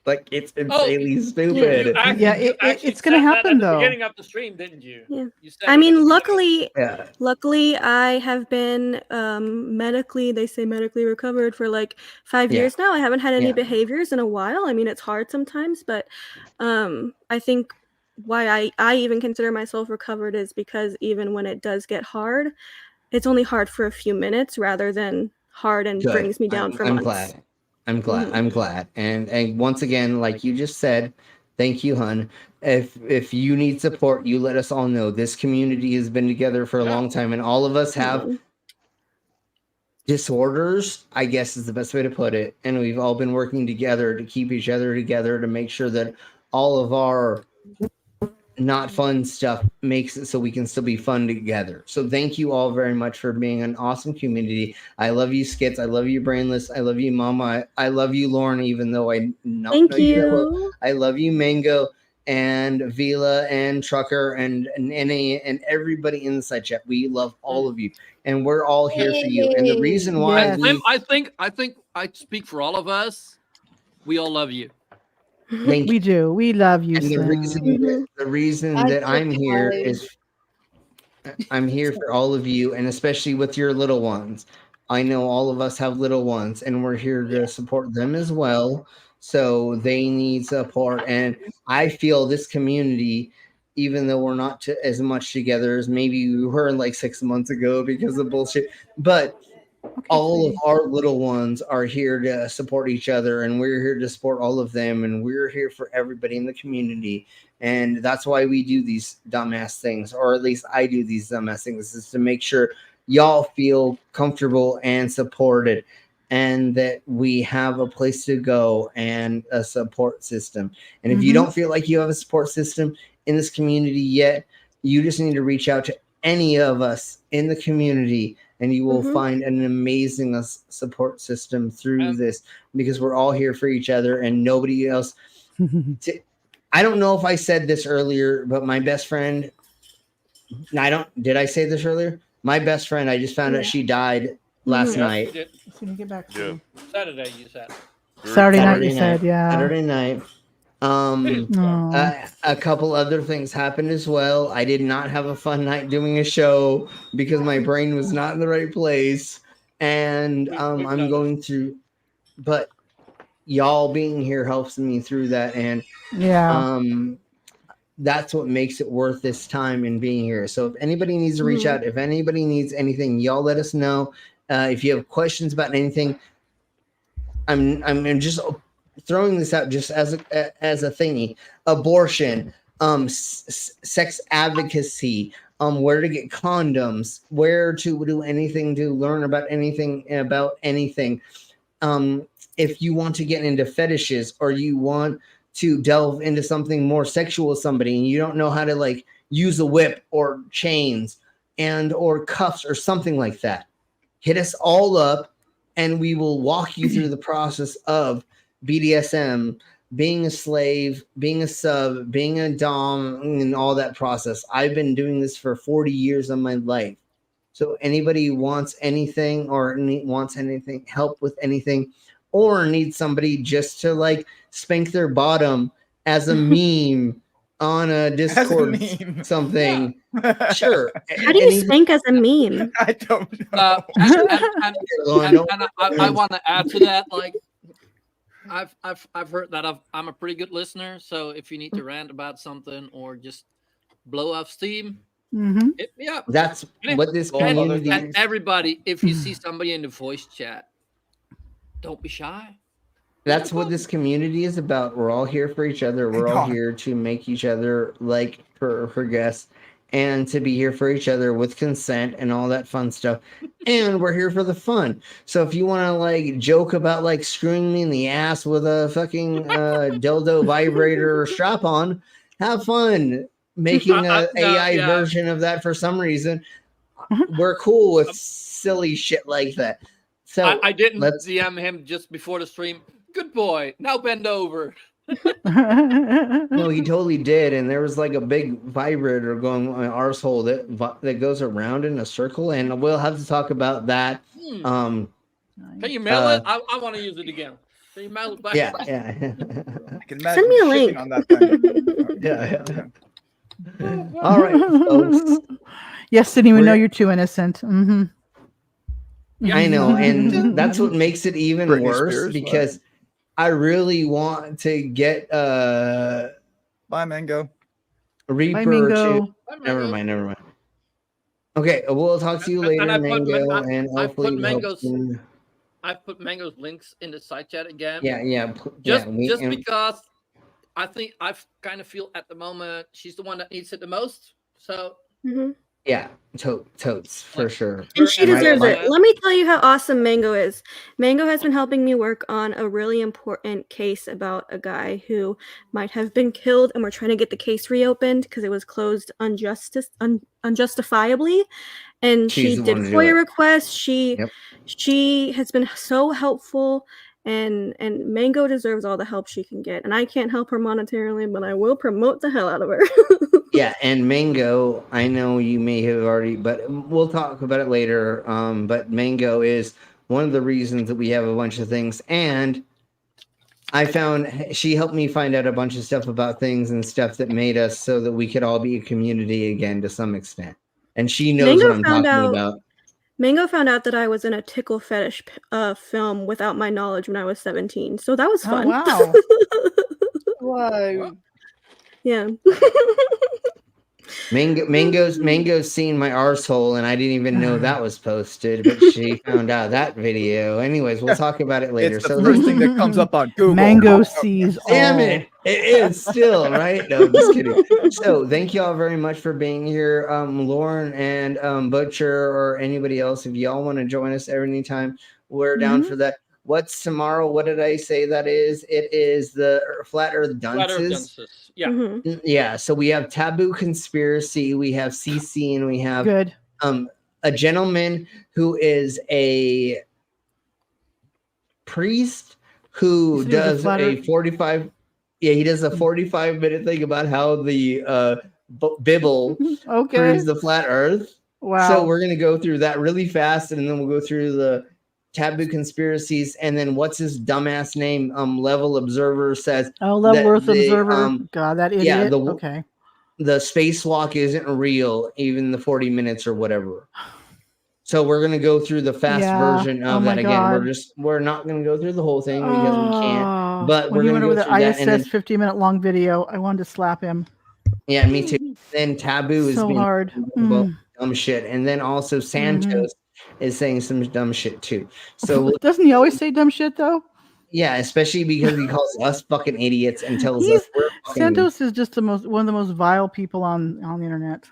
Like it's insanely stupid. It's gonna happen at the though. beginning of the stream, didn't you? Yeah. You said I it mean, at the luckily, I have been medically recovered for like 5 Yeah. years now. I haven't had any Yeah. behaviors in a while. I mean, it's hard sometimes, but I think why I even consider myself recovered is because even when it does get hard, it's only hard for a few minutes rather than hard and Good. brings me down for I'm months. glad. I'm glad. Mhm. I'm glad. And once again, like you just said, thank you, hun. If you need support, you let us all know. This community has been together for a long time, and all of us have disorders, I guess is the best way to put it. And we've all been working together to keep each other together to make sure that all of our not fun stuff makes it so we can still be fun together. So thank you all very much for being an awesome community. I love you, Skits. I love you, Brainless. I love you, Mama. I love you, Lauren, even though I don't know you that well. I love you, Mango and Vila and Trucker and NA and everybody in the side chat. We love all of you, and we're all here for you. And the reason why I think I speak for all of us. We all love you. We do. We love you, And Slim. the reason that I'm here is I'm here for all of you, and especially with your little ones. I know all of us have little ones, and we're here to support them as well. So they need support, and I feel this community, even though we're not as much together as maybe we were like 6 months ago because of bullshit, but all of our little ones are here to support each other, and we're here to support all of them, and we're here for everybody in the community. And that's why we do these dumbass things, or at least I do these dumbass things, is to make sure y'all feel comfortable and supported, and that we have a place to go and a support system. And if you don't feel like you have a support system in this community yet, you just need to reach out to any of us in the community, and you will find an amazing support system through this, because we're all here for each other and nobody else. I don't know if I said this earlier, but my best friend, did I say this earlier? My best friend, I just found out she died last night. Can you get back to Saturday, you said. Saturday night, you said, yeah. Saturday night. A couple other things happened as well. I did not have a fun night doing a show because my brain was not in the right place, and I'm going through, but y'all being here helps me through that, and that's what makes it worth this time and being here. So if anybody needs to reach out, if anybody needs anything, y'all let us know. If you have questions about anything, I'm just throwing this out just as a thingy. Abortion, sex advocacy, where to get condoms, where to do anything, to learn about anything. If you want to get into fetishes, or you want to delve into something more sexual with somebody and you don't know how to like use a whip or chains and or cuffs or something like that, hit us all up and we will walk you through the process of BDSM, being a slave, being a sub, being a dom, and all that process. I've been doing this for 40 years of my life. So anybody wants anything, or wants anything, help with anything, or needs somebody just to like spank their bottom as a meme on a Discord something. Sure. How do you spank as a meme? I don't know. I want to add to that. Like, I've heard that I'm a pretty good listener. So if you need to rant about something or just blow off steam, hit me up. That's what this community and everybody, if you see somebody in the voice chat, don't be shy. That's what this community is about. We're all here for each other. We're all here to make each other like for guests, and to be here for each other with consent and all that fun stuff. And we're here for the fun. So if you want to like joke about like screwing me in the ass with a fucking dildo vibrator or strap on, have fun making a AI version of that for some reason. We're cool with silly shit like that. So I didn't DM him just before the stream. Good boy. Now bend over. No, he totally did, and there was like a big vibrator going on my arsehole that goes around in a circle, and we'll have to talk about that. Can you mail it? I want to use it again. Can you mail it back? Yeah. I can Send me a link. On that thing. Yeah. All right, folks. Yes, didn't even know you're too innocent. I know, and that's what makes it even Britney worse Spears, because I really want to get Bye, Mango. Reaper Bye, Mango. to never mind. Okay, we'll talk to you later, And I Mango, and I hopefully put we hope Mango's soon. I put Mango's links in the side chat again. Just because I think I kind of feel at the moment she's the one that needs it the most. So yeah, totes for sure. And she deserves it. Let me tell you how awesome Mango is. Mango has been helping me work on a really important case about a guy who might have been killed, and we're trying to get the case reopened because it was closed unjustifiably. And She's she the did one to do FOIA it. requests. She has been so helpful, and Mango deserves all the help she can get. And I can't help her monetarily, but I will promote the hell out of her. Yeah, and Mango, I know you may have already, but we'll talk about it later. But Mango is one of the reasons that we have a bunch of things, and she helped me find out a bunch of stuff about things and stuff that made us so that we could all be a community again to some extent. And she knows what I'm talking about. Mango found out that I was in a tickle fetish film without my knowledge when I was 17. So that was fun. Wow. Whoa. Yeah. Mango's seen my arsehole, and I didn't even know that was posted, but she found out that video. Anyways, we'll talk about it later. It's the first thing that comes up on Google. Mango sees Damn all. it! It is still right. No, just kidding. So, thank you all very much for being here, Lauren and Butcher, or anybody else. If y'all want to join us at any time, we're down for that. What's tomorrow? What did I say that is? It is the Flat Earth Dunces. Yeah. Yeah. So we have Taboo Conspiracy, we have CC, and we have a gentleman who is a priest who does a 45. Yeah, he does a 45-minute thing about how the Bible proves the flat Earth. Wow. So we're gonna go through that really fast, and then we'll go through the Taboo Conspiracies, and then what's his dumbass name? Level Observer says. Leavenworth Observer. God, that idiot. Yeah, okay. The spacewalk isn't real, even the 40 minutes or whatever. So we're gonna go through the fast version of that again. God. We're not gonna go through the whole thing because we can't. But when we're he gonna went go over through the that. And then, ISS 50-minute long video, I wanted to slap him. yeah, me too. Then Taboo is So being hard. dumb shit, and then also Santos is saying some dumb shit too. So doesn't he always say dumb shit though? Yeah, especially because he calls us fucking idiots and tells us we're fucking... Santos is just one of the most vile people on the internet.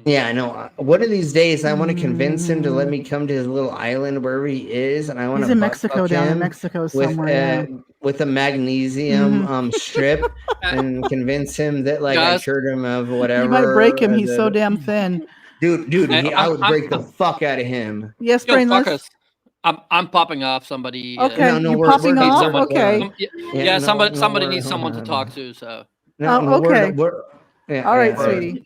Yeah, I know. One of these days, I want to convince him to let me come to his little island wherever he is, and I want to. He's in Mexico, down in Mexico somewhere. With a magnesium strip, and convince him that I cured him of whatever. You might break him. He's so damn thin. Dude, I would break the fuck out of him. Yes, Brainless. I'm popping off somebody. Okay, you're popping off. Okay. Yeah, somebody needs someone to talk to. So. Okay. All right, sweetie.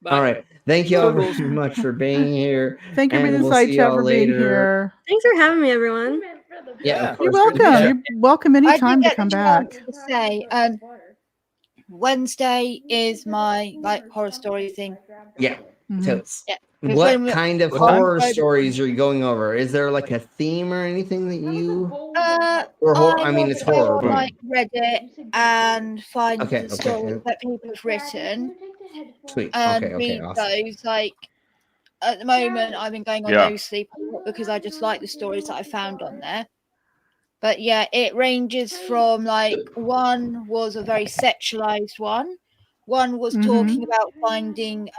All right. Thank you all very much for being here. Thank you for the side chat for being here. Thanks for having me, everyone. Yeah, you're welcome. You're welcome anytime to come back. To say, Wednesday is my horror story thing. Yeah. Totes. Yeah. What kind of horror stories are you going over? Is there a theme or anything that you or horror? I mean, it's horror. Reddit and find the stories that people have written. Sweet. And read awesome. those. At the moment, I've been going on No Sleep because I just like the stories that I found on there. But yeah, it ranges from one was a very sexualized one. One was talking about finding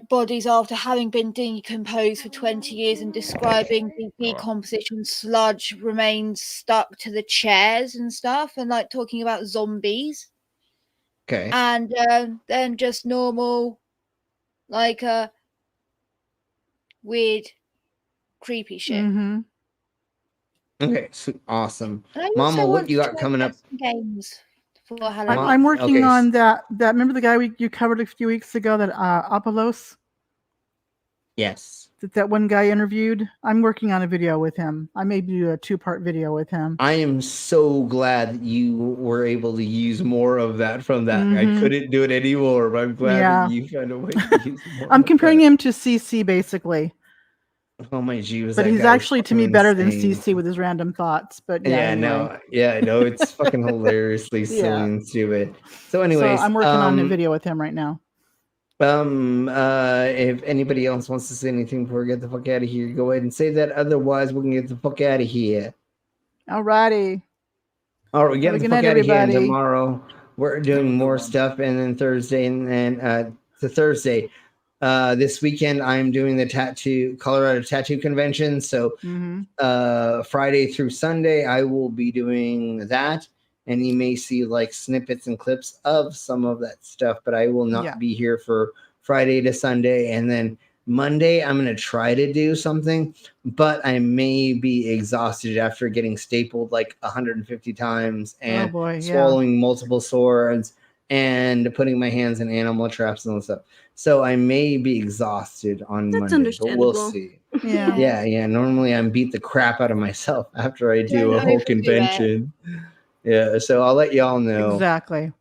bodies after having been decomposed for 20 years and describing the decomposition sludge remains stuck to the chairs and stuff, and talking about zombies. Okay. And then just normal, weird, creepy shit. Okay, awesome. Mama, what you got coming up? Games. I'm working on that. Remember the guy you covered a few weeks ago, that Apollos? Yes. That one guy interviewed. I'm working on a video with him. I may do a 2-part video with him. I am so glad that you were able to use more of that from that. I couldn't do it anymore, but I'm glad that you found a way to use more. I'm comparing him to CC basically. Oh my Jesus! But he's actually to me better than CC with his random thoughts. But no, it's fucking hilariously silly and stupid. So, anyways, I'm working on a video with him right now. If anybody else wants to say anything before we get the fuck out of here, go ahead and say that. Otherwise, we can get the fuck out of here. Alrighty. All right, we're getting the fuck out of here. And everybody. tomorrow we're doing more stuff, and then Thursday, and then to Thursday. This weekend I'm doing the Colorado Tattoo Convention. So Friday through Sunday I will be doing that, and you may see like snippets and clips of some of that stuff, but I will not be here for Friday to Sunday. And then Monday I'm going to try to do something, but I may be exhausted after getting stapled like 150 times and swallowing multiple swords and putting my hands in animal traps and all that stuff. So I may be exhausted on Monday, but we'll see. Yeah. Normally I'm beat the crap out of myself after I do a whole convention. Yeah, so I'll let y'all know. Exactly.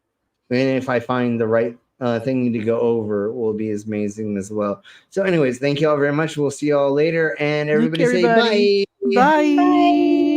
And if I find the right thing to go over, it will be as amazing as well. So anyways, thank you all very much. We'll see y'all later. And everybody say bye. Bye.